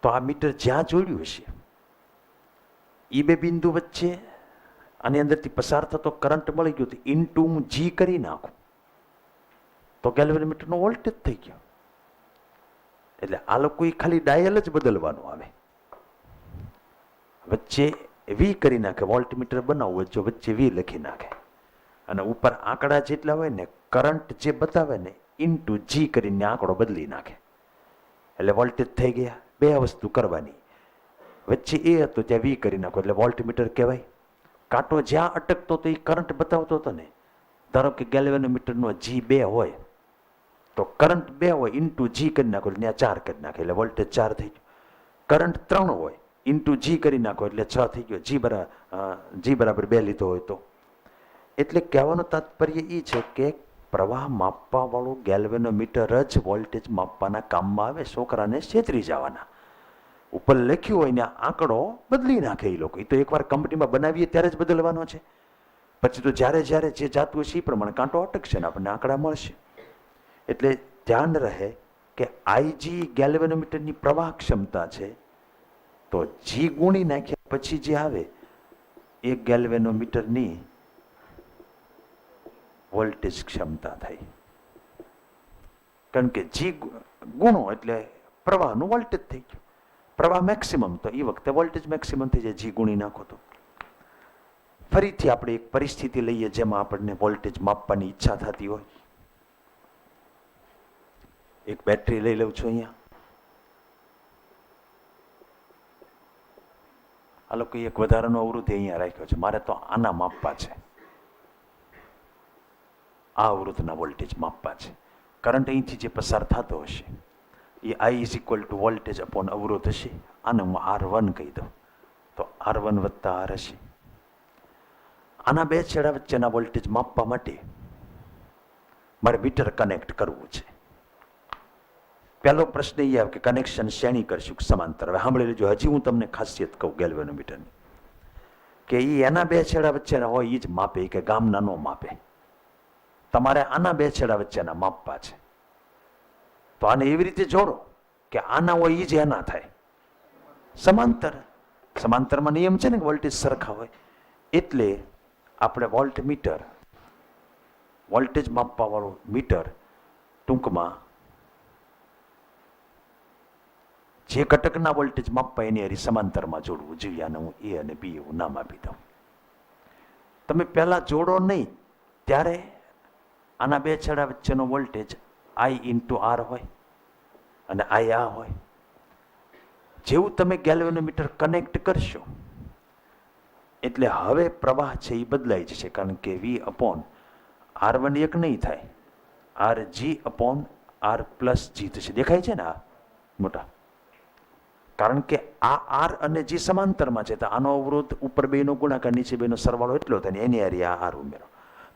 A: તો આ મીટર જ્યાં જોડ્યું હશે એ બે બિંદુ વચ્ચે આની અંદરથી પસાર થતો કરંટ મળી ગયો, તો ઇન્ટુ હું G કરી નાખું તો ગેલ્વેનોમીટરનો વોલ્ટેજ થઈ ગયો. એટલે આ લોકો ખાલી ડાયલ જ બદલવાનું આવે, વચ્ચે વી કરી નાખે. વોલ્ટમીટર બનાવવું હોય જો વચ્ચે વી લખી નાખે, અને ઉપર આંકડા જેટલા હોય ને કરંટ જે બતાવે ને ઇન્ટુ G કરીને આંકડો બદલી નાખે, એટલે વોલ્ટેજ થઈ ગયા. બે વસ્તુ કરવાની, વચ્ચે એ હતું ત્યાં વી કરી નાખો એટલે વોલ્ટમીટર કહેવાય. કાંટો જ્યાં અટકતો તો એ કરંટ બતાવતો હતો ને. ધારો કે ગેલ્વેનોમીટરનો G2 હોય તો કરંટ 2 હોય ઇન્ટુ G કરી નાખો એટલે ત્યાં 4 કરી નાખે એટલે વોલ્ટેજ 4 થઈ ગયો. કરંટ 3 હોય ઇન્ટુ G કરી નાખો એટલે 6 થઈ ગયો. G બરાબર 2 લીધો હોય તો. એટલે કહેવાનું તાત્પર્ય એ છે કે પ્રવાહ માપવા વાળું ગેલ્વેનોમીટર જ વોલ્ટેજ માપવાના કામમાં આવે. છોકરાને છેતરી જવાના. ઉપર લખ્યું હોય ને આંકડો બદલી નાખે એ લોકો. એ તો એકવાર કંપનીમાં બનાવીએ ત્યારે જ બદલવાનો છે, પછી તો જ્યારે જ્યારે જે જાતું હશે એ પ્રમાણે કાંટો અટકશે ને આપણને આંકડા મળશે. એટલે ધ્યાન રહે કે IG ગેલ્વેનોમીટરની પ્રવાહ ક્ષમતા છે, તો G ગુણી નાખ્યા પછી જે આવે એ ગેલ્વેનોમીટરની વોલ્ટેજ ક્ષમતા થાય. કારણ કે G ગુણો એટલે પ્રવાહનું વોલ્ટેજ થઈ ગયું. પ્રવાહ મેક્સિમમ તો એ વખતે વોલ્ટેજ મેક્સિમમ થઈ જાય G ગુણી નાખો તો. ફરીથી આપણે એક પરિસ્થિતિ લઈએ જેમાં આપણને વોલ્ટેજ માપવાની ઈચ્છા થતી હોય. એક બેટરી લઈ લઉં છું અહીંયા. આ લોકો એક વધારાનો અવરોધ અહીંયા રાખ્યો છે, મારે તો આના માપવા છે, આ અવરોધના વોલ્ટેજ માપવા છે. કરંટ અહીંથી જે પસાર થતો હશે એ I = વોલ્ટેજ અપોન અવરોધ હશે. આને હું R1 કહી દઉં તો R1 + R હશે. આના બે છેડા વચ્ચેના વોલ્ટેજ માપવા માટે મારે મીટર કનેક્ટ કરવું છે. પહેલો પ્રશ્ન એ આવે કે કનેક્શન શેની કરશું, સમાંતર. હવે સાંભળી લેજો, હજી હું તમને ખાસિયત કહું ગેલ્વેનોમીટરની, કે એ એના બે છેડા વચ્ચેના હોય એ જ માપે, કે ગામના નો માપે. તમારે આના બે છેડા વચ્ચેના માપવા છે, તો આને એવી રીતે જોડો કે આના હોય એ જ એના થાય સમાંતર. સમાંતરમાં નિયમ છે ને વોલ્ટેજ સરખા હોય. એટલે આપણે વોલ્ટમીટર, વોલ્ટેજ માપવા વાળું મીટર, ટૂંકમાં જે ઘટકના વોલ્ટેજ માપવા એની હારી સમાંતરમાં જોડવું જોઈએ. આને હું A અને B એવું નામ આપી દઉં. તમે પહેલા જોડો નહીં ત્યારે આના બે છેડા વચ્ચેનો વોલ્ટેજ I × R હોય અને I આ હોય. જેવું તમે ગેલ્વેનોમીટર કનેક્ટ કરશો એટલે હવે પ્રવાહ છે એ બદલાઈ જશે, કારણ કે V/R1 એક નહીં થાય, RG/R+G થશે. દેખાય છે ને આ મોટા? કારણ કે આ R અને G સમાંતરમાં છે, તો આનો અવરોધ ઉપર બેનો ગુણાકાર નીચે બેનો સરવાળો એટલો થાય, એની હારે આ R ઉમેરો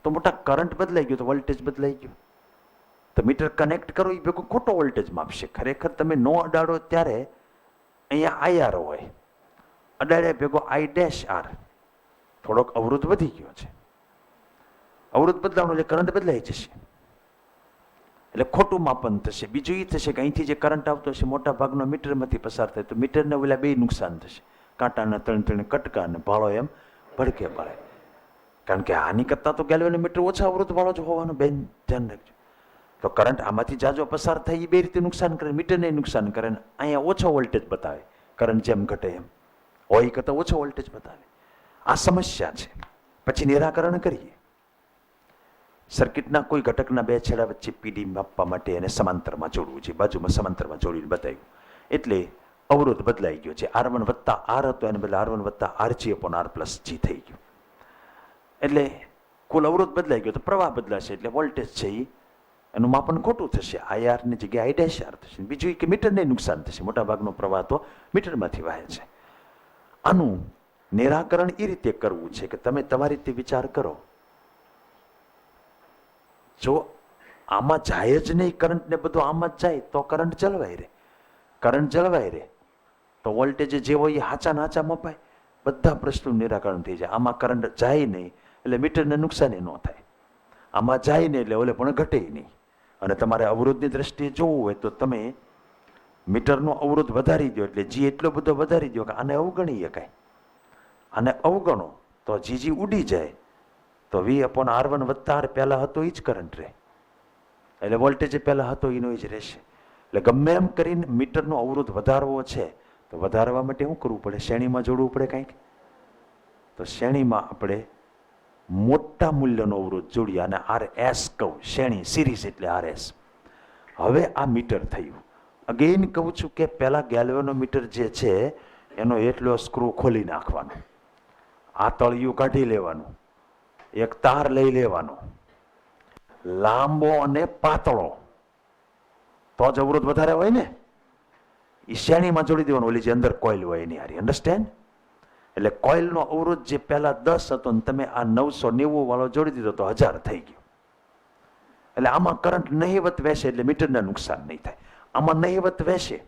A: તો મોટા કરંટ બદલાઈ ગયો તો વોલ્ટેજ બદલાઈ ગયો. તો મીટર કનેક્ટ કરો એ ભેગો ખોટો વોલ્ટેજ માપશે. ખરેખર તમે નો અડાડો ત્યારે અહીંયા IR હોય, અડાડ્યા ભેગો I'R, થોડોક અવરોધ વધી ગયો છે. અવરોધ બદલાવાનો એટલે કરંટ બદલાઈ જશે, એટલે ખોટું માપન થશે. બીજું એ થશે કે અહીંથી જે કરંટ આવતો હશે મોટા ભાગનો મીટરમાંથી પસાર થાય, તો મીટરને ઓલા બે નુકસાન થશે. કાંટાના ત્રણ કટકા અને ભાળો એમ ભડકે પડે. કારણ કે આની કરતાં તો ગેલ્વેનોમીટર ઓછા અવરોધ વાળો જ હોવાનો, બેન ધ્યાન રાખજો. તો કરંટ આમાંથી જાજો પસાર થાય એ બે રીતે નુકસાન કરે, મીટરને નુકસાન કરે. અહીંયા ઓછો વોલ્ટેજ બતાવે, કરંટ જેમ ઘટે એમ હોય કરતાં ઓછો વોલ્ટેજ બતાવે. આ સમસ્યા છે. પછી નિરાકરણ કરીએ. સર્કિટના કોઈ ઘટકના બે છેડા વચ્ચે પીડી માપવા માટે એને સમાંતરમાં જોડવું છે. બાજુમાં સમાંતરમાં જોડીને બતાવ્યું એટલે અવરોધ બદલાઈ ગયો છે. R1 વત્તા R હતો એને બદલે R1 વત્તા RG upon R plus G થઈ ગયું. એટલે કુલ અવરોધ બદલાઈ ગયો તો પ્રવાહ બદલાશે એટલે વોલ્ટેજ છે એનું માપન ખોટું થશે. IR ની જગ્યાએ I'(R) થશે. બીજું કે મીટરને નુકસાન થશે. મોટાભાગનો પ્રવાહ તો મીટરમાંથી વહે છે. આનું નિરાકરણ એ રીતે કરવું છે કે તમે તમારી રીતે વિચાર કરો. જો આમાં જાય જ નહીં કરંટ ને બધું આમાં જ જાય તો કરંટ જળવાઈ રહે. કરંટ જળવાઈ રહે તો વોલ્ટેજ જે હોય એ હાચા નાચા મપાય. બધા પ્રશ્નોનું નિરાકરણ થઈ જાય. આમાં કરંટ જાય નહીં એટલે મીટરને નુકસાની ન થાય. આમાં જાય નહીં એટલે ઓલે પણ ઘટે નહીં. અને તમારે અવરોધની દ્રષ્ટિએ જોવું હોય તો તમે મીટરનો અવરોધ વધારી દો એટલે જી એટલો બધો વધારી દો કે આને અવગણી શકાય. આને અવગણો તો જી ઉડી જાય તો V/R1 વત્તા R પહેલાં હતો એ જ કરંટ રહે એટલે વોલ્ટેજ પહેલાં હતો એનો જ રહેશે. એટલે ગમે એમ કરીને મીટરનો અવરોધ વધારવો છે તો વધારવા માટે શું કરવું પડે? શ્રેણીમાં જોડવું પડે કાંઈક. તો શ્રેણીમાં આપણે મોટા મૂલ્યનો અવરોધ જોડીએ અને RS કહું. શ્રેણી સિરીઝ એટલે RS. હવે આ મીટર થયું. અગેન કહું છું કે પહેલાં ગેલ્વેનોમીટર જે છે એનો એટલો સ્ક્રૂ ખોલી નાખવાનો, આ તળિયું કાઢી લેવાનું, એક તાર લઈ લેવાનો લાંબો અને પાતળો, તો જ અવરોધ વધારે હોય ને. એ શ્રેણીમાં જોડી દેવાનું, ઓલી જે અંદર કોઇલ હોય એની હારી. અન્ડરસ્ટેન્ડ? એટલે કોઇલનો અવરોધ જે પહેલા 10 હતો ને તમે આ 990 વાળો જોડી દીધો તો 1000 થઈ ગયો. એટલે આમાં કરંટ નહીવત વહેશે એટલે મીટરને નુકસાન નહીં થાય. આમાં નહીવત વહેશે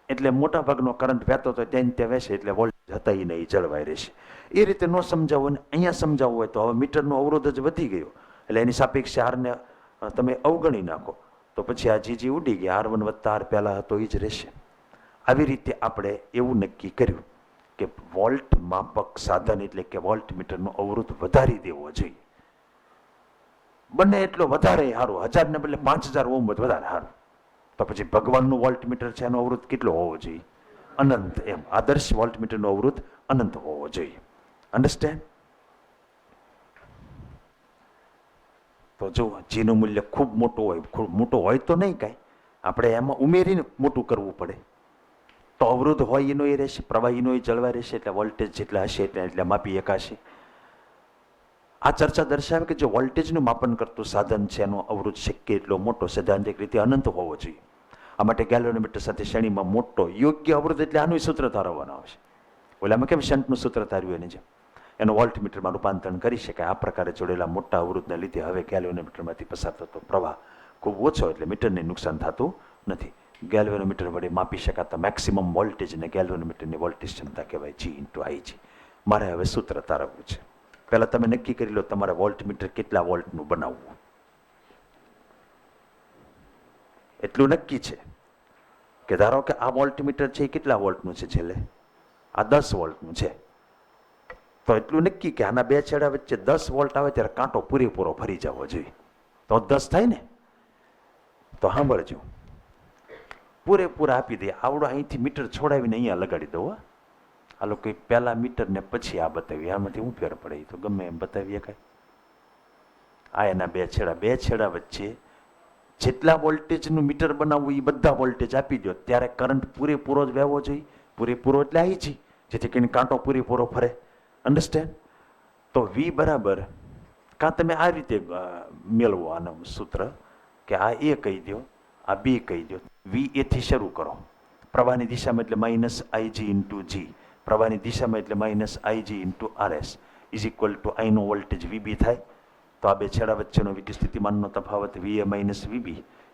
A: એટલે મોટા ભાગનો કરંટ વહેતો તો ત્યાં વહેશે એટલે વોલ્ટેજ હતા એ નહીં જળવાઈ રહેશે. એ રીતે ન સમજાવવું ને અહીંયા સમજાવવું હોય તો હવે મીટરનો અવરોધ જ વધી ગયો એટલે એની સાપેક્ષે આરને તમે અવગણી નાખો તો પછી આ જીજી ઉડી ગયા. R1 વત્તા R પહેલાં હતો એ જ રહેશે. આવી રીતે આપણે એવું નક્કી કર્યું કે વોલ્ટ માપક સાધન એટલે કે વોલ્ટ મીટરનો અવરોધ વધારી દેવો જોઈએ. બંને એટલો વધારે સારું. 1000 ને બદલે 5000 ઓહ્મ વધારે સારું. તો પછી ભગવાનનું વોલ્ટ મીટર છે એનો અવરોધ કેટલો હોવો જોઈએ? અનંત. એમ આદર્શ વોલ્ટ મીટરનો અવરોધ અનંત હોવો જોઈએ. અન્ડરસ્ટેન્ડ? તો જો જીનું મૂલ્ય ખૂબ મોટું હોય, ખૂબ મોટો હોય તો નહીં કાંઈ, આપણે એમાં ઉમેરીને મોટું કરવું પડે તો અવરોધ હોય એનો એ રહેશે, પ્રવાહ એનો એ જળવાઈ રહેશે એટલે વોલ્ટેજ જેટલા હશે એટલે માપી શકાશે. આ ચર્ચા દર્શાવે કે જે વોલ્ટેજનું માપન કરતું સાધન છે એનો અવરોધ શક્ય એટલો મોટો સૈદ્ધાંતિક રીતે અનંત હોવો જોઈએ. આ માટે ગેલ્વેનોમીટર સાથે શ્રેણીમાં મોટો યોગ્ય અવરોધ એટલે આનું સૂત્ર તારવવાનું આવશે. ઓલામાં કેમ શંટનું સૂત્ર તાર્યું એની જેમ એનું વોલ્ટમીટરમાં રૂપાંતરણ કરી શકાય. આ પ્રકારે જોડેલા મોટા અવરોધને લીધે હવે ગેલ્વેનોમીટરમાંથી પસાર થતો પ્રવાહ ખૂબ ઓછો એટલે મીટરને નુકસાન થતું નથી. ગેલ્વેનોમીટર વડે માપી શકાતા મેક્સિમમ વોલ્ટેજને ગેલ્વેનોમીટરની વોલ્ટેજ ક્ષમતા કહેવાય, G/Ig. મારે હવે સૂત્ર તારવવું છે. પહેલાં તમે નક્કી કરી લો તમારે વોલ્ટમીટર કેટલા વોલ્ટનું બનાવવું. એટલું નક્કી છે કે ધારો કે આ વોલ્ટમીટર છે એ કેટલા વોલ્ટનું છે? છેલ્લે આ 10 વોલ્ટનું છે. તો એટલું નક્કી કે આના બે છેડા વચ્ચે 10 વોલ્ટ આવે ત્યારે કાંટો પૂરેપૂરો ફરી જવો જોઈએ તો 10 થાય ને. તો સાંભળજો, પૂરેપૂરા આપી દે. આવડો અહીંથી મીટર છોડાવીને અહીંયા લગાડી દો. આ લોકો પહેલા મીટર ને પછી આ બતાવી, આમાંથી હું ફેર પડે તો ગમે એમ બતાવીએ કાંઈ. આ એના બે છેડા વચ્ચે જેટલા વોલ્ટેજનું મીટર બનાવવું એ બધા વોલ્ટેજ આપી દો ત્યારે કરંટ પૂરેપૂરો જ વહેવો જોઈએ. પૂરેપૂરો એટલે Ig, જેથી કરીને કાંટો પૂરેપૂરો ફરે. અન્ડરસ્ટેન્ડ? તો V બરાબર કાં તમે આ રીતે મેળવો આનું સૂત્ર કે આ A કહી દો, આ B કહી દો. V એથી શરૂ કરો. પ્રવાહની દિશામાં એટલે -Ig × G. પ્રવાહની દિશામાં એટલે -Ig × RS is equal two અહીંનો વોલ્ટેજ VB થાય. તો આ બે છેડા વચ્ચેનો વિદ્યુત સ્થિતિમાનનો તફાવત VA - VB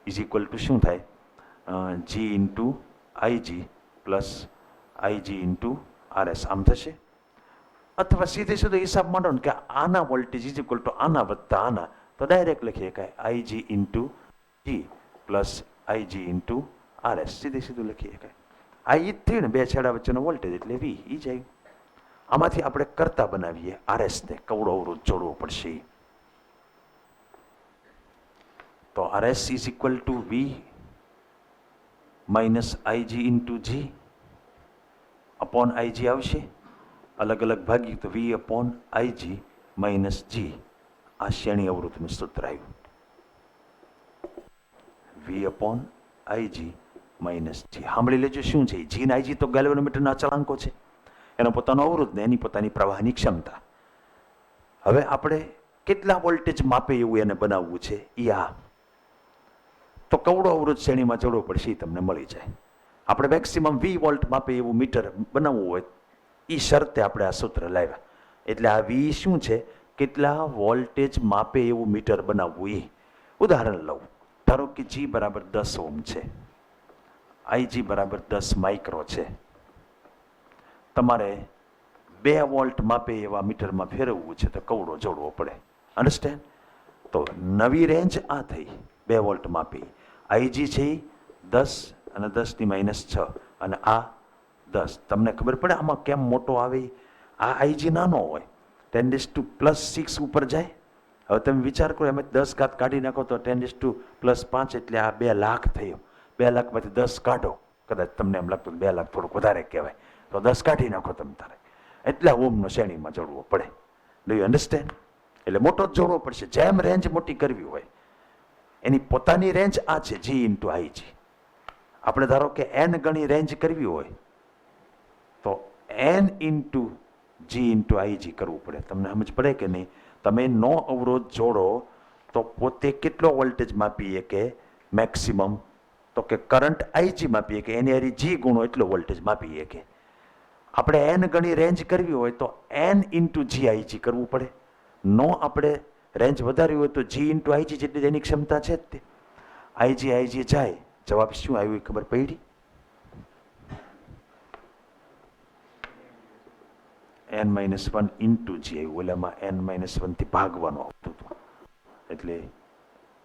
A: is equal two શું થાય? G × Ig plus Ig × RS. આમ થશે. અથવા સીધે સીધો હિસાબ માંડો ને કે આના વોલ્ટેજ ઇઝ ઇક્વલ ટુ આના વત્તા આના, તો ડાયરેક્ટ લખીએ કાંઈ Ig × G plus Ig × RS. સીધે સીધું લખીએ કાંઈ. આ ઈ જ થયું ને, બે છેડા વચ્ચેનો વોલ્ટેજ એટલે V ઈ જ આવ્યું. આમાંથી આપણે કરતા બનાવીએ RS ને, કવડો અવરોધ જોડવો પડશે. તો RS is equal two V - Ig × G upon Ig આવશે. અલગ અલગ ભાગી તો V/IG - G આ શ્રેણી અવરોધનું સૂત્ર આવ્યું. V/IG - G સાંભળી લેજો શું છે. G અને IG તો ગેલ્વેનોમીટરના અચળાંકો છે, એનો પોતાનો અવરોધ ને એની પોતાની પ્રવાહની ક્ષમતા. હવે આપણે કેટલા વોલ્ટેજ માપે એવું એને બનાવવું છે એ આ તો કવડો અવરોધ શ્રેણીમાં જોડવો પડશે, એ તમને મળી જાય. આપણે મેક્સિમમ 20 વોલ્ટ માપે એવું મીટર બનાવવું હોય એ શરતે આપણે આ સૂત્ર લાવ્યા. એટલે આ V શું છે, કેટલા વોલ્ટેજ માપે એવું મીટર બનાવવું એ. ઉદાહરણ લઉં, ધારો કે G બરાબર 10 ઓહ્મ છે, IG બરાબર 10 માઇક્રો છે. તમારે 2 વોલ્ટ માપે એવા મીટરમાં ફેરવવું છે તો કવડો જોડવો પડે. અન્ડરસ્ટેન્ડ? તો નવી રેન્જ આ થઈ 2 વોલ્ટ માપી. IG છે 10 અને 10 - 6 અને આ 10. તમને ખબર પડે આમાં કેમ મોટો આવે? આ IG નાનો હોય, 10⁻6 ઉપર જાય. હવે તમે વિચાર કરો, એમ 10 ઘાત કાઢી નાખો તો 10⁻5 એટલે આ 2 લાખ થયો. 2 લાખમાંથી 10 કાઢો, કદાચ તમને એમ લાગતું 2 લાખ થોડુંક વધારે કહેવાય, તો 10 કાઢી નાખો તમે તારે. એટલા ઓમનો શ્રેણીમાં જોડવો પડે. Do you understand? એટલે મોટો જ જોડવો પડશે. જેમ રેન્જ મોટી કરવી હોય, એની પોતાની રેન્જ આ છે G × IG. આપણે ધારો કે n ગણી રેન્જ કરવી હોય તો n × G × IG કરવું પડે. તમને સમજ પડે કે નહીં? તમે નો અવરોધ જોડો તો પોતે કેટલો વોલ્ટેજ માપીએ કે મેક્સિમમ, તો કે કરંટ IG માપીએ કે એની હારી G ગુણો એટલો વોલ્ટેજ માપીએ કે. આપણે n ગણી રેન્જ કરવી હોય તો n × GIG કરવું પડે. નો આપણે રેન્જ વધારવી હોય તો G × IG જેટલી એની ક્ષમતા છે જ તે. IG જાય, જવાબ શું આવ્યું ખબર પડી? n - 1 × G આવ્યું. ઓલામાં n - 1 થી ભાગવાનું આવતું હતું, એટલે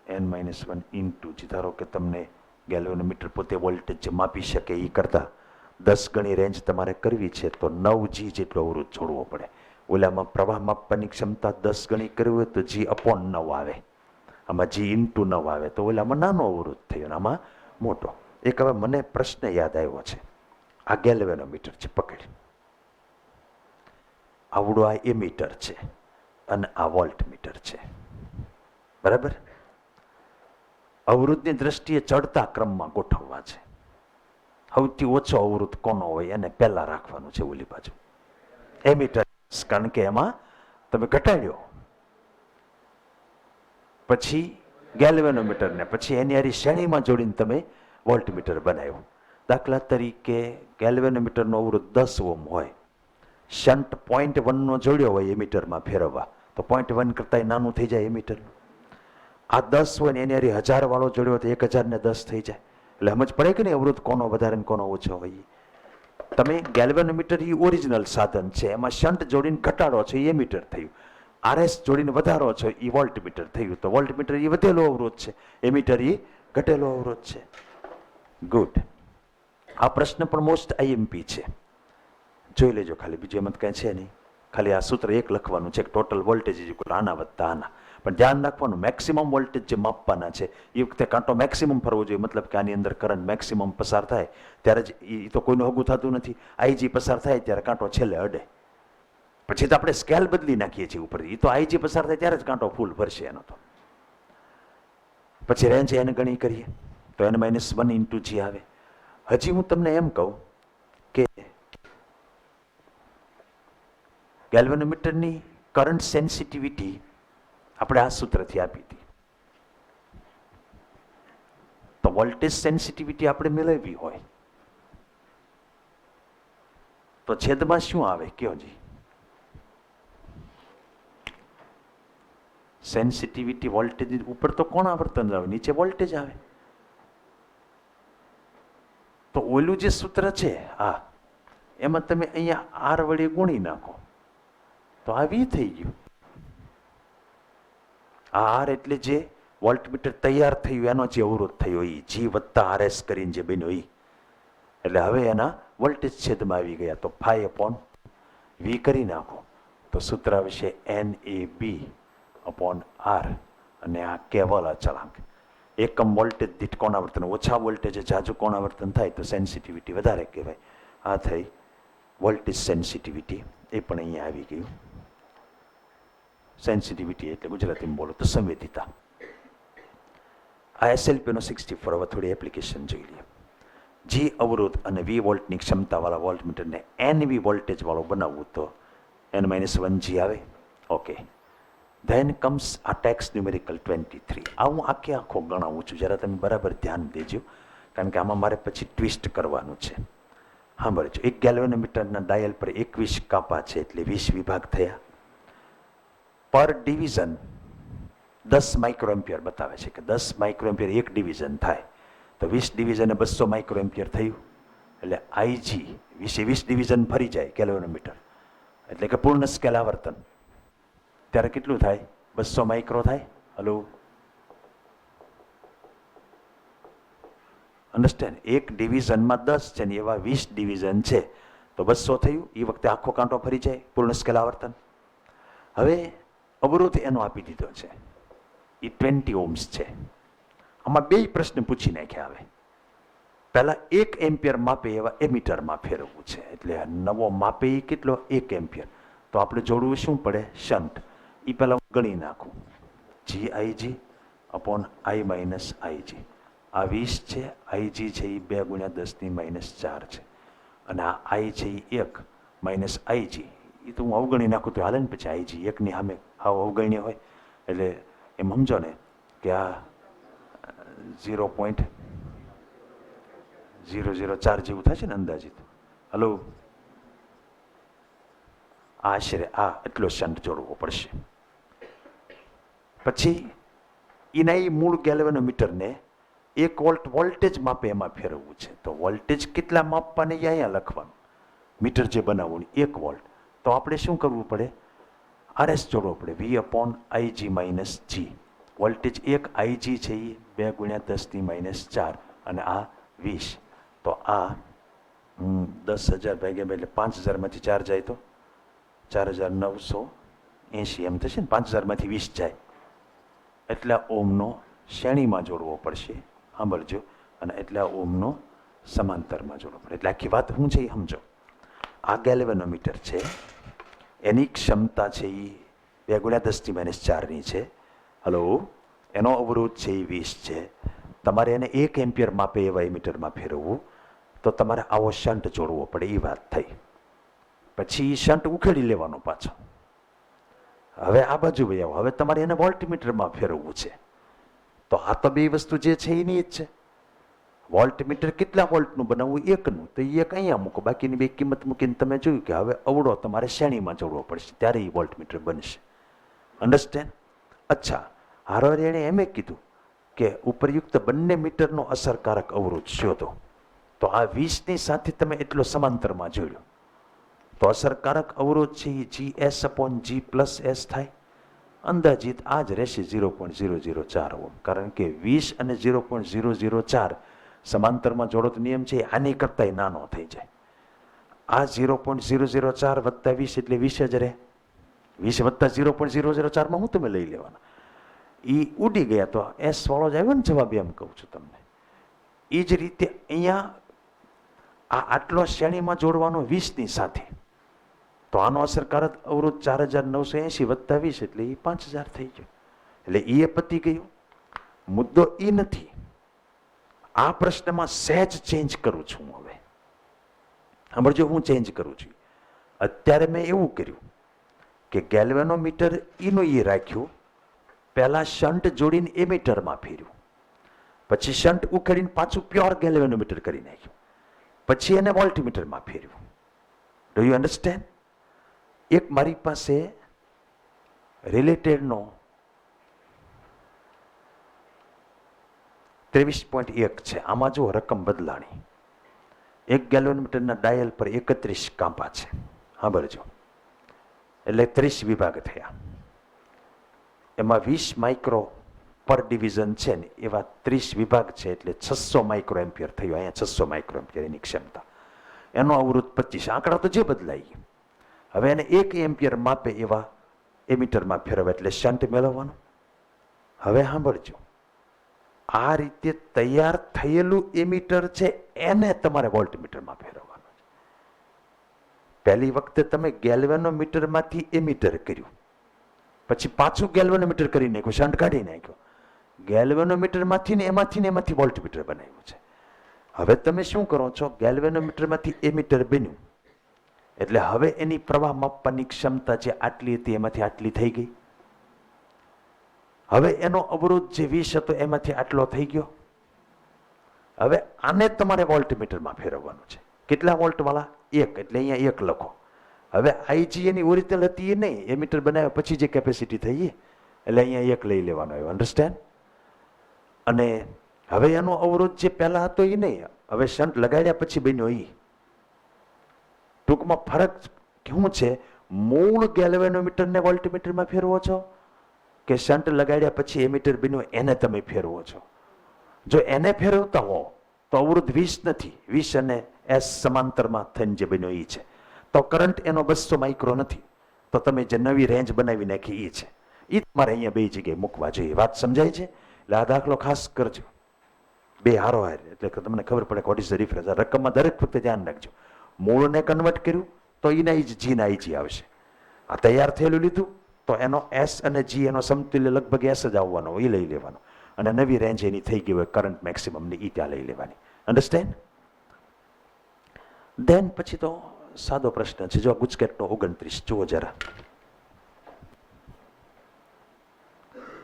A: n - 1 × G. ધારો કે તમને ગેલ્વેનોમીટર પોતે વોલ્ટેજ જે માપી શકે એ કરતા 10 ગણી રેન્જ તમારે કરવી છે તો 9G જેટલો અવરોધ જોડવો પડે. ઓલામાં પ્રવાહ માપવાની ક્ષમતા 10 ગણી કરવી હોય તો G/9 આવે, આમાં G × 9 આવે. તો ઓલામાં નાનો અવરોધ થયો અને આમાં મોટો. એક હવે મને પ્રશ્ન યાદ આવ્યો છે. આ ગેલ્વેનોમીટર છે, પકડ. આવડું આ એમીટર છે અને આ વોલ્ટમીટર છે, બરાબર? અવરોધની દ્રષ્ટિએ ચડતા ક્રમમાં ગોઠવવા છે. સૌથી ઓછો અવરોધ કોનો હોય એને પહેલા રાખવાનું છે ઓલી બાજુ, એમીટર. કારણ કે એમાં તમે ઘટાડ્યો, પછી ગેલ્વેનોમીટરને, પછી એની હારી શ્રેણીમાં જોડીને તમે વોલ્ટમીટર બનાવ્યું. દાખલા તરીકે ગેલ્વેનોમીટરનો અવરોધ 10 ઓહ્મ હોય, શન્ટ 0.1 જોડ્યો હોય એમીટરમાં ફેરવવા, તો 0.1 કરતાં નાનું થઈ જાય એમીટર. આ 10 હોય ને એની હારી 1000 વાળો જોડ્યો તો 1000 ને 10 થઈ જાય. એટલે સમજ પડે કે નહીં અવરોધ કોનો વધારે ને કોનો ઓછો હોય? તમે ગેલ્વેનોમીટર એ ઓરિજિનલ સાધન છે, એમાં શન્ટ જોડીને ઘટાડો છો એ એમીટર થયું, RS જોડીને વધારો છો એ વોલ્ટમીટર થયું. તો વોલ્ટમીટર એ વધેલો અવરોધ છે, એમીટર એ ઘટેલો અવરોધ છે. ગુડ. આ પ્રશ્ન પણ મોસ્ટ IMP છે, જોઈ લેજો ખાલી, બીજું એમાં કાંઈ છે નહીં. ખાલી આ સૂત્ર એક લખવાનું છે, ટોટલ વોલ્ટેજ આના વત્તા આના. પણ ધ્યાન રાખવાનું, મેક્સિમમ વોલ્ટેજ જે માપવાના છે એ વખતે કાંટો મેક્સિમમ ફરવો જોઈએ. મતલબ કે આની અંદર કરંટ મેક્સિમમ પસાર થાય ત્યારે જ, એ તો કોઈનું હગું થતું નથી. IG પસાર થાય ત્યારે કાંટો છેલ્લે અડે, પછી તો આપણે સ્કેલ બદલી નાખીએ છીએ ઉપર. એ તો IG પસાર થાય ત્યારે જ કાંટો ફૂલ ભરશે એનો. તો પછી રેન્જ n ગણી કરીએ તો n - 1 × G આવે. હજી હું તમને એમ કહું કે ગેલ્વેનોમીટરની કરંટ સેન્સિટિવિટી આપણે આ સૂત્રથી આપી હતી. તો વોલ્ટેજ સેન્સિટિવિટી આપણે મેળવવી હોય તો છેદમાં શું આવે કયો જી? સેન્સિટિવિટી વોલ્ટેજ ઉપર તો કોણ આવર્તન આવે, નીચે વોલ્ટેજ આવે. તો ઓલું જે સૂત્ર છે આ, એમાં તમે અહીંયા R વડે ગુણી નાખો તો આ V થઈ ગયું. આ R એટલે જે વોલ્ટમીટર તૈયાર થયું એનો જે અવરોધ થયો એ G + RS કરીને જે બન્યો એ. એટલે હવે એના વોલ્ટેજ છેદમાં આવી ગયા. તો ∅/V કરી નાખો તો સૂત્ર આવશે NAB/R, અને આ કેવલ અચળાંક. એકમ વોલ્ટેજ દીઠ કોણાવર્તન. ઓછા વોલ્ટેજ જાજુ કોણાવર્તન થાય તો સેન્સિટિવિટી વધારે કહેવાય. આ થઈ વોલ્ટેજ સેન્સિટિવિટી એ પણ અહીંયા આવી ગયું. સેન્સિટિવિટી એટલે ગુજરાતીમાં બોલો તો સંવેદિતા. આ એસએલપીનો 64. હવે થોડી એપ્લિકેશન જોઈ લઈએ. જી અવરોધ અને વી વોલ્ટની ક્ષમતાવાળા વોલ્ટમીટરને એનવી વોલ્ટેજવાળો બનાવવું તો n-1G આવે. ઓકે, ધેન કમ્સ આ ટેક્સ ન્યુમેરિકલ 23. આ હું આખો ગણાવું છું, જરા તમે બરાબર ધ્યાન દેજો, કારણ કે આમાં મારે પછી ટ્વિસ્ટ કરવાનું છે. સાંભળજો. એક ગેલ્વેનોમીટરના ડાયલ પર 21 કાપા છે, એટલે 20 વિભાગ થયા. પર ડિવિઝન 10 માઇક્રોએમ્પિયર બતાવે છે કે 10 માઇક્રોએમ્પિયર એક ડિવિઝન થાય, તો 20 ડિવિઝને 200 માઇક્રોએમ્પિયર થયું. એટલે આઈજી 20 ડિવિઝન ફરી જાય ગેલ્વેનોમીટર, એટલે કે પૂર્ણ સ્કેલ આવર્તન, ત્યારે કેટલું થાય? 200 માઇક્રો થાય. Hello, understand? એક ડિવિઝનમાં 10 છે ને એવા 20 ડિવિઝન છે, તો 200 થયું. એ વખતે આખો કાંટો ફરી જાય, પૂર્ણ સ્કેલ આવર્તન. હવે અવરોધ એનો આપી દીધો છે, એ 20 ઓહ્મ્સ છે. આમાં બે પ્રશ્ન પૂછી નાખ્યા. હવે પહેલા 1 એમ્પિયર માપે એવા એમીટરમાં ફેરવવું છે, એટલે નવો માપે એ કેટલો? 1 એમ્પિયર. તો આપણે જોડવું શું પડે? શન્ટ. એ પહેલાં હું ગણી નાખું. GIG upon I minus IG. આ 20 છે, IG છે એ 2 × 10⁻⁴ છે, અને આ I છે એ 1 માઇનસ IG. એ તો હું અવગણી નાખું તો હાલે ને. પછી IG 1ની સામે હાવ અવગણ્ય હોય, એટલે એમ સમજો ને કે આ 0.004 જેવું થશે ને અંદાજિત. હલો, આશરે આ એટલો શન્ટ જોડવો પડશે. પછી એના એ મૂળ ગેલ્વેનોમીટરને 1 વોલ્ટ વોલ્ટેજ માપે એમાં ફેરવવું છે. તો વોલ્ટેજ કેટલા માપવાને અહીંયા લખવાનું, મીટર જે બનાવવું 1 વોલ્ટ. તો આપણે શું કરવું પડે? RS જોડવો પડે, V/IG minus G. Voltage 1 IG છે એ 2 × 10⁻⁴, અને આ 20. તો આ 10,000 ભાગ્યા એટલે 5,000માંથી 4 જાય તો 4,980 એમ થશે ને. 5,000માંથી 20 જાય, એટલા ઓમનો શ્રેણીમાં જોડવો પડશે. સાંભળજો. અને એટલા ઓમનો સમાંતરમાં જોડવો પડે. એટલે આખી વાત શું છે એ સમજો. આ ગેલ્વેનોમીટર છે, એની ક્ષમતા છે એ 2 × 10⁻⁴ની છે. હલો, એનો અવરોધ છે એ 20 છે. તમારે એને 1 એમ્પિયર માપે એવા એમીટરમાં ફેરવવું, તો તમારે આવો શન્ટ જોડવો પડે. એ વાત થઈ. પછી એ શન્ટ ઉખેડી લેવાનો પાછો. હવે આ બાજુ ભાઈ આવો. હવે તમારે એને વોલ્ટમીટરમાં ફેરવવું છે. તો આ તો બે વસ્તુ જે છે એની જ છે. વોલ્ટમીટર કેટલા વોલ્ટનું બનાવવું? 1નું. તો એ 1 અહીંયા મૂકો, બાકીની બે કિંમત મૂકીને તમે જોયું કે હવે અવળો તમારે શ્રેણીમાં જોડવો પડશે, ત્યારે એ વોલ્ટમીટર બનશે. અન્ડરસ્ટેન્ડ? અચ્છા, હારો એણે એમ કીધું કે ઉપરયુક્ત બંને મીટરનો અસરકારક અવરોધ શોધો. તો આ 20ની સાથે તમે એટલો સમાંતરમાં જોડ્યો, તો અસરકારક અવરોધ છે એ GS/G+S થાય. અંદાજિત આ જ રહેશે 0.004 ઓહ્મ, કારણ કે 20 અને 0.004 સમાંતરમાં જોડો તો નિયમ છે આની કરતાંય નાનો થઈ જાય. આ 0.004 વત્તા 20 એટલે 20 જ રહે. 20 વત્તા 0.004માં હું તમે લઈ લેવાના? એ ઉડી ગયા તો S વાળો જ આવ્યો ને જવાબ, એમ કહું છું તમને. એ જ રીતે અહીંયા આ આટલો શ્રેણીમાં જોડવાનો 20ની સાથે, તો આનો અસરકારક અવરોધ 4,980 વત્તા 20 એટલે એ 5,000 થઈ ગયો. એટલે એ પતી ગયું. મુદ્દો એ નથી. આ પ્રશ્નમાં સહેજ ચેન્જ કરું છું હવે. સાંભળજો, હું ચેન્જ કરું છું. અત્યારે મેં એવું કર્યું કે ગેલ્વેનોમીટર એનું એ રાખ્યું, પહેલા શન્ટ જોડીને એમીટરમાં ફેર્યું, પછી શન્ટ ઉખેડીને પાછું પ્યોર ગેલ્વેનોમીટર કરી નાખ્યું, પછી એને વોલ્ટમીટરમાં ફેર્યું. Do you understand? એક મારી પાસે રિલેટેડનો 23.1 છે. આમાં જો રકમ બદલાણી. એક ગેલ્વેનોમીટરના ડાયલ પર 31 કાંપા છે. સાંભળજો, એટલે 30 વિભાગ થયા. એમાં 20 માઇક્રો પર ડિવિઝન છે ને એવા 30 વિભાગ છે, એટલે 600 માઇક્રોએમ્પિયર થયું. અહીંયા 600 માઇક્રોએમ્પિયર એની ક્ષમતા. એનો અવરોધ 25. આંકડા તો જે બદલાઈ. હવે એને 1 એમ્પિયર માપે એવા એમીટરમાં ફેરવે, એટલે શન્ટ મેળવવાનું. હવે સાંભળજો, આ રીતે તૈયાર થયેલું એમીટર છે એને તમારે વોલ્ટમીટરમાં ફેરવવાનું છે. પહેલી વખતે તમે ગેલ્વેનોમીટરમાંથી એમીટર કર્યું, પછી પાછું ગેલ્વેનોમીટર કરી નાખ્યું, શન્ટ કાઢી નાખ્યો, ગેલ્વેનોમીટરમાંથી ને એમાંથી વોલ્ટમીટર બનાવ્યું છે. હવે તમે શું કરો છો, ગેલ્વેનોમીટરમાંથી એમીટર બન્યું એટલે હવે એની પ્રવાહ માપવાની ક્ષમતા જે આટલી હતી એમાંથી આટલી થઈ ગઈ. હવે એનો અવરોધ જે 20 હતો એમાંથી આટલો થઈ ગયો. હવે આને તમારે વોલ્ટમીટરમાં ફેરવવાનું છે. કેટલા વોલ્ટ વાળા? 1, એટલે અહીંયા 1 લખો. હવે આઈજી એની ઓરિજિનલ હતી એ નહીં, એમીટર બનાવ્યા પછી જે કેપેસિટી થઈ એટલે અહીંયા 1 લઈ લેવાનો આવ્યો. અન્ડરસ્ટેન્ડ? અને હવે એનો અવરોધ જે પહેલા હતો એ નહીં, હવે શન્ટ લગાડ્યા પછી બન્યો એ. ટૂંકમાં ફરક શું છે? મૂળ ગેલ્વેનોમીટરને વોલ્ટમીટરમાં ફેરવો છો કે શન્ટ લગાડ્યા પછી એમીટર બન્યો એને તમે ફેરવો છો? જો એને ફેરવતા હો તો અવરોધ 20 નથી, 20 અને એસ સમાંતરમાં થઈને જે બન્યો એ છે. તો કરંટ એનો 200 માઇક્રો નથી, તો તમે જે નવી રેન્જ બનાવી નાખી એ છે. એ તમારે અહીંયા બે જગ્યાએ મૂકવા જોઈએ. વાત સમજાય છે? એટલે આ દાખલો ખાસ કરજો, બે હારો હાર, એટલે તમને ખબર પડે વોટ ઇઝ ધ ડિફરન્સ. રકમમાં દરેક વખતે ધ્યાન રાખજો. મૂળને કન્વર્ટ કર્યું તો એના જી ના જી આવશે. આ તૈયાર થયેલું લીધું તો એનો એસ અને જી એનો સમતુલ્ય લગભગ એસ જ આવવાનો, એ લઈ લેવાનો. અને નવી રેન્જ એની થઈ ગઈ હોય કરંટ મેક્સિમમની, એ ત્યાં લઈ લેવાની. અન્ડરસ્ટેન્ડ? દેન પછી તો સાદો પ્રશ્ન છે. જો ગુજકેટનો 29 જુઓ જરા,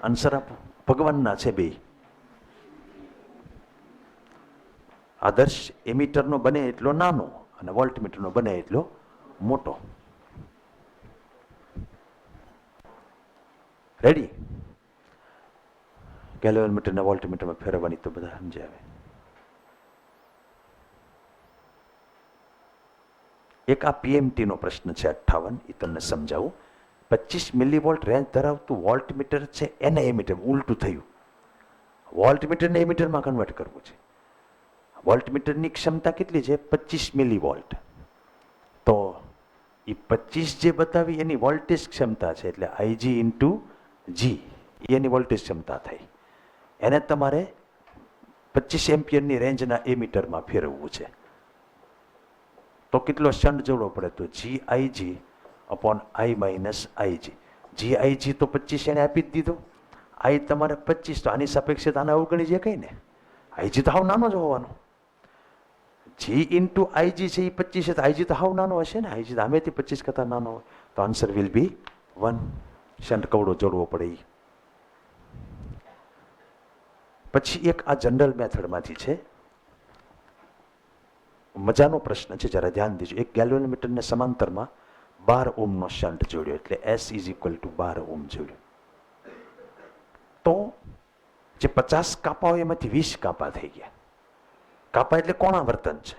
A: આન્સર આપો. ભગવાનના છે બે. આદર્શ એમીટરનો બને એટલો નાનો અને વોલ્ટમીટરનો બને એટલો મોટો. રેડી? ગેલ્વેનોમીટરને વોલ્ટમીટરમાં ફેરવવાની તો બધા સમજાવે. એક આ પીએમટી નો પ્રશ્ન છે 58, એ તમને સમજાવું. 25 મિલીવોલ્ટ રેન્જ ધરાવતું વોલ્ટમીટર છે, એને એમીટર ઉલટું થયું. વોલ્ટમીટરને એમીટરમાં કન્વર્ટ કરવું છે. વોલ્ટમીટરની ક્ષમતા કેટલી છે? 25 મિલીવોલ્ટ. તો એ 25 જે બતાવી એની વોલ્ટેજ ક્ષમતા છે, એટલે આઈજી ઇન્ટુ જી એની વોલ્ટેજ ક્ષમતા થઈ. એને તમારે 25 એમ્પિયરની રેન્જના એમીટરમાં ફેરવવું છે. તો કેટલો શન્ટ જોડવો પડે? તો જી IG upon I minus IG. G IG તો 25 એને આપી જ દીધો, આઈ તમારે 25, તો આની સાપેક્ષે આને અવગણી છે કઈ ને. આઈજી તો હાવ નાનો જ હોવાનો. જી ઇન્ટુ આઈજી છે એ 25 છે, તો આઈજી તો હાવ નાનો હશે ને. આઈજી તો આમેથી 25 કરતા નાનો હોય, તો આન્સર વિલ બી 1. શન્ટ કવડો જોડવો પડે. પછી એક આ જનરલ મેથડમાંથી છે, મજાનો પ્રશ્ન છે, જરા ધ્યાન દેજો. એક ગેલ્વેનોમીટરને સમાંતરમાં 12 ઓહમનો શન્ટ જોડ્યો, એટલે S is equal to 12 ohm જોડ્યો. તો જે 50 કાપા હોય એમાંથી 20 કાપા થઈ ગયા. કાપા એટલે કોણાવર્તન છે.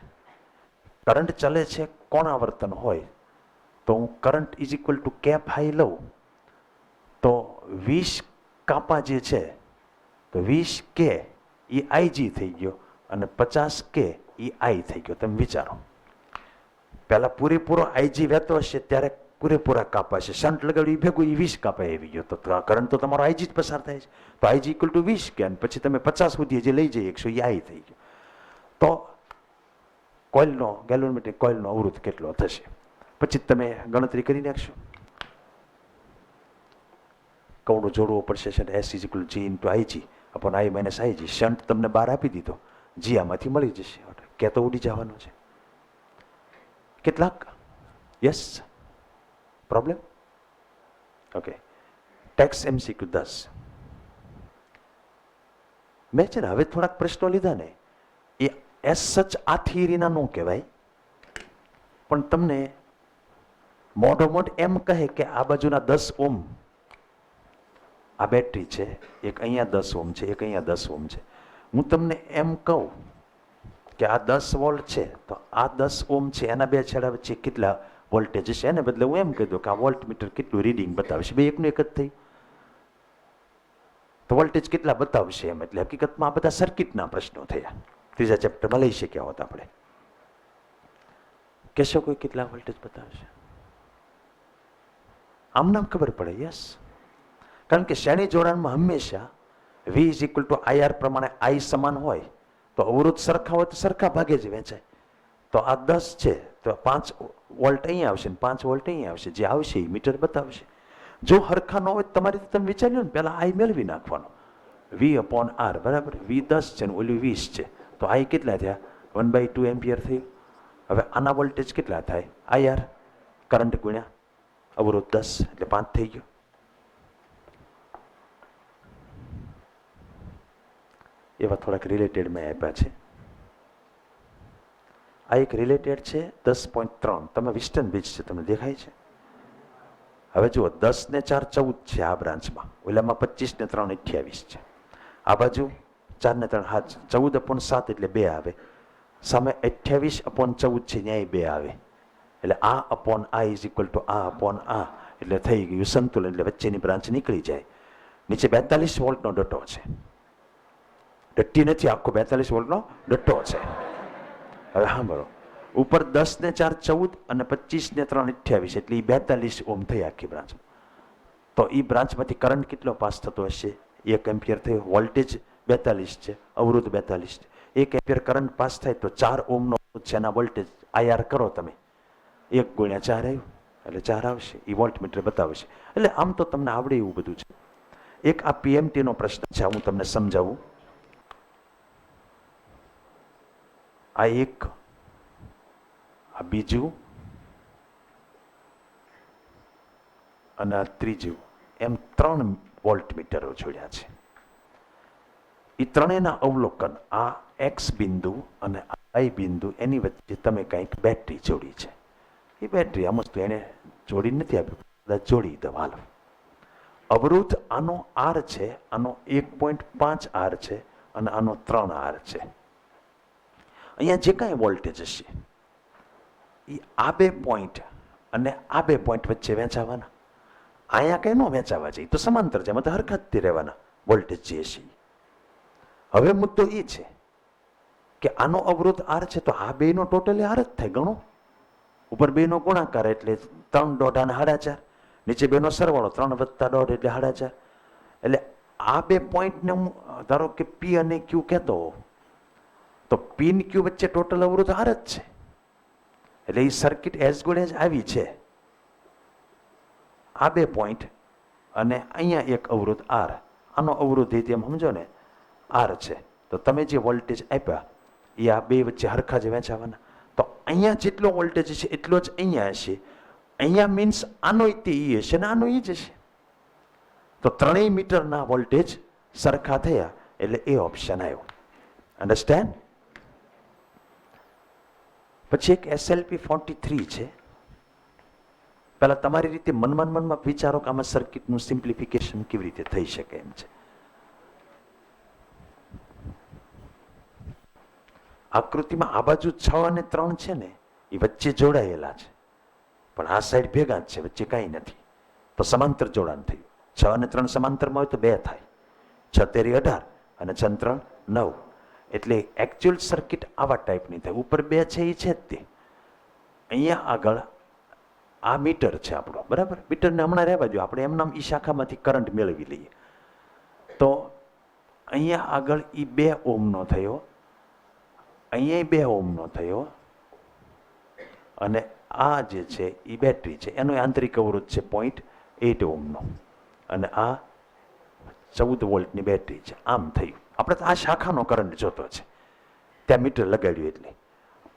A: કરંટ ચલે છે, કોણાવર્તન હોય તો હું કરંટ ઇઝ ઇક્વલ ટુ કેપ હાઈ લઉં તો 20 કાપા જે છે તો 20 કે એ આઈજી થઈ ગયો અને 50 કે એ આઈ થઈ ગયો. તમે વિચારો, પહેલા પૂરેપૂરો આઈજી વહેતો હશે ત્યારે પૂરેપૂરા કાપા છે, શન્ટ લગાડ્યું એ ભેગું એ 20 કાપા આવી ગયો, તો કરંટ તો તમારો આઈજી જ પસાર થાય છે. તો આઈજી ઇક્વલ ટુ 20 કે, અને પછી તમે 50 સુધી જે લઈ જઈએ 100 એ આઈ થઈ ગયો. તો કોઇલનો ગેલ્વેનોમીટર કોઇલનો અવરોધ કેટલો થશે પછી તમે ગણતરી કરી નાખશો. કવડો જોડવો પડશે છે, S is equal G into IG upon I minus IG. Shunt તમને 12 આપી દીધો, જી આમાંથી મળી જશે. કે તો ઉડી જવાનું છે કેટલાક. Yes, problem? Okay. Tax MCQ 10. મેં છે ને હવે થોડાક પ્રશ્નો લીધા ને, એ એસ સચ આ થિયરીના ન કહેવાય, પણ તમને મોઢોમોઢ એમ કહે કે આ બાજુના 10 ઓહમ આ બેટરી છે, એક અહીંયા 10 ઓહમ છે, એક અહીંયા 10 ઓહમ છે. હું તમને એમ કહું કે આ 10 વોલ્ટ છે, તો આ 10 ઓહમ છે, એના બે છેડા વચ્ચે કેટલા વોલ્ટેજ છે, એને બદલે હું એમ કહી દઉં કે આ વોલ્ટમીટર કેટલું રીડિંગ બતાવશે. બે એકનું એક જ થયું, તો વોલ્ટેજ કેટલા બતાવશે એમ. એટલે હકીકતમાં આ બધા સર્કિટના પ્રશ્નો થયા. ત્રીજા ચેપ્ટરમાં લઈ શક્યા હોત આપણે. કહેશો કોઈ કેટલા વોલ્ટેજ બતાવશે? આમ નામ ખબર પડે. યસ, કારણ કે શ્રેણી જોડાણમાં હંમેશા V is equal two IR પ્રમાણે I સમાન હોય તો અવરોધ સરખા હોય તો સરખા ભાગે જ વેચાય. તો આ 10 છે તો 5 વોલ્ટ અહીંયા આવશે ને 5 વોલ્ટ અહીંયા આવશે. જે આવશે એ મીટર બતાવશે. જો હરખા ન હોય તમારે તમે વિચાર્યું ને પહેલાં આઈ મેળવી નાખવાનો. V/R બરાબર. V 10 છે ને ઓલું 20 છે તો આઈ કેટલા થયા? 1/2 એમ્પિયર થયું. હવે આના વોલ્ટેજ કેટલા થાય? IR કરંટ ગુણ્યા અવરોધ 10 એટલે 5 થઈ ગયો. એવા થોડાક રિલેટેડમાં આપ્યા છે. આ એક રિલેટેડ છે 10.3. તમે વિસ્ટન બીચ છે તમને દેખાય છે. હવે જુઓ 10 ને 4 14 છે આ બ્રાન્ચમાં. ઓલામાં 25 ને 3 28 છે. આ બાજુ 4 ને 3 હા 14/7 એટલે 2 આવે. સામે 28/14 છે ન્યાય 2 આવે. એટલે આ અપોન આ ઇઝ ઇક્વલ ટુ આ અપોન આ એટલે થઈ ગયું સંતુલન. એટલે વચ્ચેની બ્રાન્ચ નીકળી જાય. નીચે 42 વોલ્ટનો ડટ્ટો છે. ડટ્ટી નથી, આખો 42 વોલ્ટનો ડટ્ટો છે. હવે સાંભળો, ઉપર 10 ને 4 14 અને 25 ને 3 28 એટલે એ 42 ઓમ થઈ આખી બ્રાન્ચ. તો એ બ્રાન્ચમાંથી કરંટ કેટલો પાસ થતો હશે? 1 એમ્પિયર થયો. વોલ્ટેજ 42 છે, અવરોધ 42 છે. 1 એમ્પિયર કરંટ પાસ થાય તો 4 ઓમનો છે એના વોલ્ટેજ IR કરો તમે. 1 × 4 આવ્યું એટલે 4 આવશે. એ વોલ્ટમીટર બતાવશે. એટલે આમ તો તમને આવડે એવું બધું છે. એક આ PMT નો પ્રશ્ન છે, હું તમને સમજાવું. આ એક, આ બીજું અને આ ત્રીજું, એમ 3 વોલ્ટમીટરો જોડ્યા છે. એ ત્રણેયના અવલોકન આ X બિંદુ અને I બિંદુ એની વચ્ચે તમે કંઈક બેટરી જોડી છે. એ બેટરી આમ તો એને જોડી નથી આપી, કદાચ જોડી દો હાલો. અવરોધ આનો R છે, આનો 1.5 R છે અને આનો 3 R છે. અહીંયા જે કાંઈ વોલ્ટેજ હશે એ આ 2 પોઈન્ટ અને આ 2 પોઈન્ટ વચ્ચે વહેંચાવાના. અહીંયા કંઈ ન વહેંચાવા જાય તો સમાંતર છે, એમાં તો હરખતથી રહેવાના વોલ્ટેજ જે હશે. હવે મુદ્દો એ છે કે આનો અવરોધ R છે તો આ બેનો ટોટલી R જ થાય. ગણો, ઉપર 2 નો ગુણાકાર એટલે 3 દોઢ અને 4.5. નીચે 2 નો સરવાળો 3 + દોઢ એટલે 4.5. એટલે આ 2 પોઈન્ટને હું ધારો કે P અને Q કહેતો હોઉં તો P અને Q વચ્ચે ટોટલ અવરોધ R જ છે. એટલે એ સર્કિટ એઝ ગુડ એઝ આવી છે. આ 2 પોઈન્ટ અને અહીંયા એક અવરોધ R, આનો અવરોધ એ તેમ સમજો ને R છે. તો તમે જે વોલ્ટેજ આપ્યા એ આ 2 વચ્ચે હરખા જ વહેંચાવાના. તો અહીંયા જેટલો વોલ્ટેજ છે એટલો જ અહીંયા હશે. અહીંયા મીન્સ આનો તે એ હશે ને આનો એ જ હશે. તો ત્રણેય મીટરના વોલ્ટેજ સરખા થયા એટલે એ ઓપ્શન આવ્યો. અન્ડરસ્ટેન્ડ? પછી એક SLP 43 છે. પહેલા તમારી રીતે મનમાં વિચારો કે આમાં સર્કિટનું સિમ્પ્લિફિકેશન કેવી રીતે થઈ શકે એમ છે. આકૃતિમાં આ બાજુ 6 અને 3 છે ને એ વચ્ચે જોડાયેલા છે, પણ આ સાઈડ ભેગા જ છે, વચ્ચે કાંઈ નથી. તો સમાંતર જોડાણ થયું. 6 અને 3 સમાંતરમાં હોય તો 2 થાય. 6 તેરી 18 અને 6 3 9. એટલે એકચ્યુઅલ સર્કિટ આવા ટાઈપની થાય. ઉપર 2 છે એ છે જ તે. અહીંયા આગળ આ મીટર છે આપણો, બરાબર. મીટરને હમણાં રહેવા દો, આપણે એમનામ એ શાખામાંથી કરંટ મેળવી લઈએ. તો અહીંયા આગળ એ 2 ઓમનો થયો, અહીંયા 2 ઓમનો થયો અને આ જે છે એ બેટરી છે, એનો આંતરિક અવરોધ છે 0.8 ઓમનો અને આ 14 વોલ્ટની બેટરી છે. આમ થયું. આપણે તો આ શાખાનો કરંટ જોતો છે, ત્યાં મીટર લગાડ્યું એટલે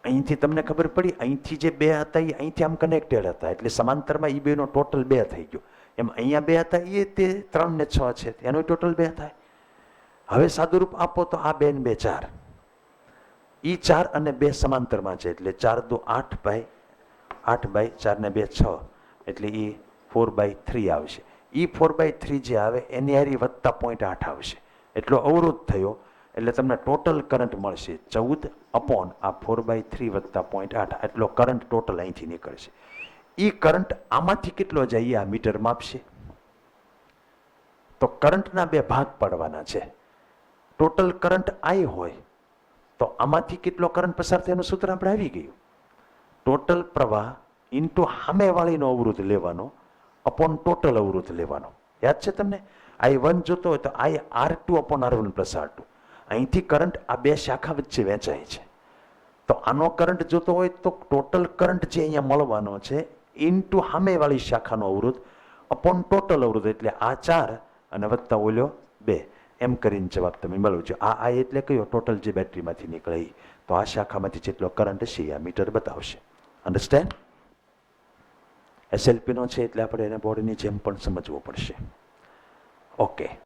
A: અહીંથી તમને ખબર પડી. અહીંથી જે 2 હતા એ અહીંથી આમ કનેક્ટેડ હતા એટલે સમાંતરમાં એ 2 નો ટોટલ 2 થઈ ગયો. એમ અહીંયા 2 હતા એ તે 3 ને 6 છે એનો ટોટલ 2 થાય. હવે સાદુરૂપ આપો તો આ 2 ને 2 4, એ 4 અને 2 સમાંતરમાં છે એટલે 4 દુ 8/4 ને 2 6 એટલે એ 4/3 આવશે. એ 4/3 જે આવે એની હારી વત્તા 0.8 આવશે. એટલો અવરોધ થયો એટલે તમને ટોટલ કરંટ મળશે 14 અપોન આ 4/3 વત્તા 0.8. એટલો કરંટ ટોટલ અહીંથી નીકળશે. એ કરંટ આમાંથી કેટલો જાય આ મીટર માપશે. તો કરંટના 2 ભાગ પાડવાના છે. ટોટલ કરંટ I હોય તો આમાંથી કેટલો કરંટ પસાર થાય એનું સૂત્ર આપણે આવી ગયું. ટોટલ પ્રવાહ ઇન્ટુ સામેવાળીનો અવરોધ લેવાનો અપોન ટોટલ અવરોધ લેવાનો. યાદ છે તમને? I1 જોતો હોય તો IR2 upon R1 plus R2. અહીંથી કરંટ આ 2 શાખા વચ્ચે વહેંચાય છે. તો તો આનો કરંટ જોતો હોય તો ટોટલ કરંટ જે અહીંયા મળવાનો છે ઇન્ટુ સામેવાળી શાખાનો અવરોધ અપોન ટોટલ અવરોધ, એટલે આ 4 અને વત્તા ઓલ્યો 2, એમ કરીને જવાબ તમે મેળવજો. આ એટલે કયો ટોટલ જે બેટરીમાંથી નીકળે એ. તો આ શાખામાંથી જેટલો કરંટ છે આ મીટર બતાવશે. અન્ડરસ્ટેન્ડ? SLP નો છે એટલે આપણે એને બોર્ડની જેમ પણ સમજવો પડશે. ઓકે.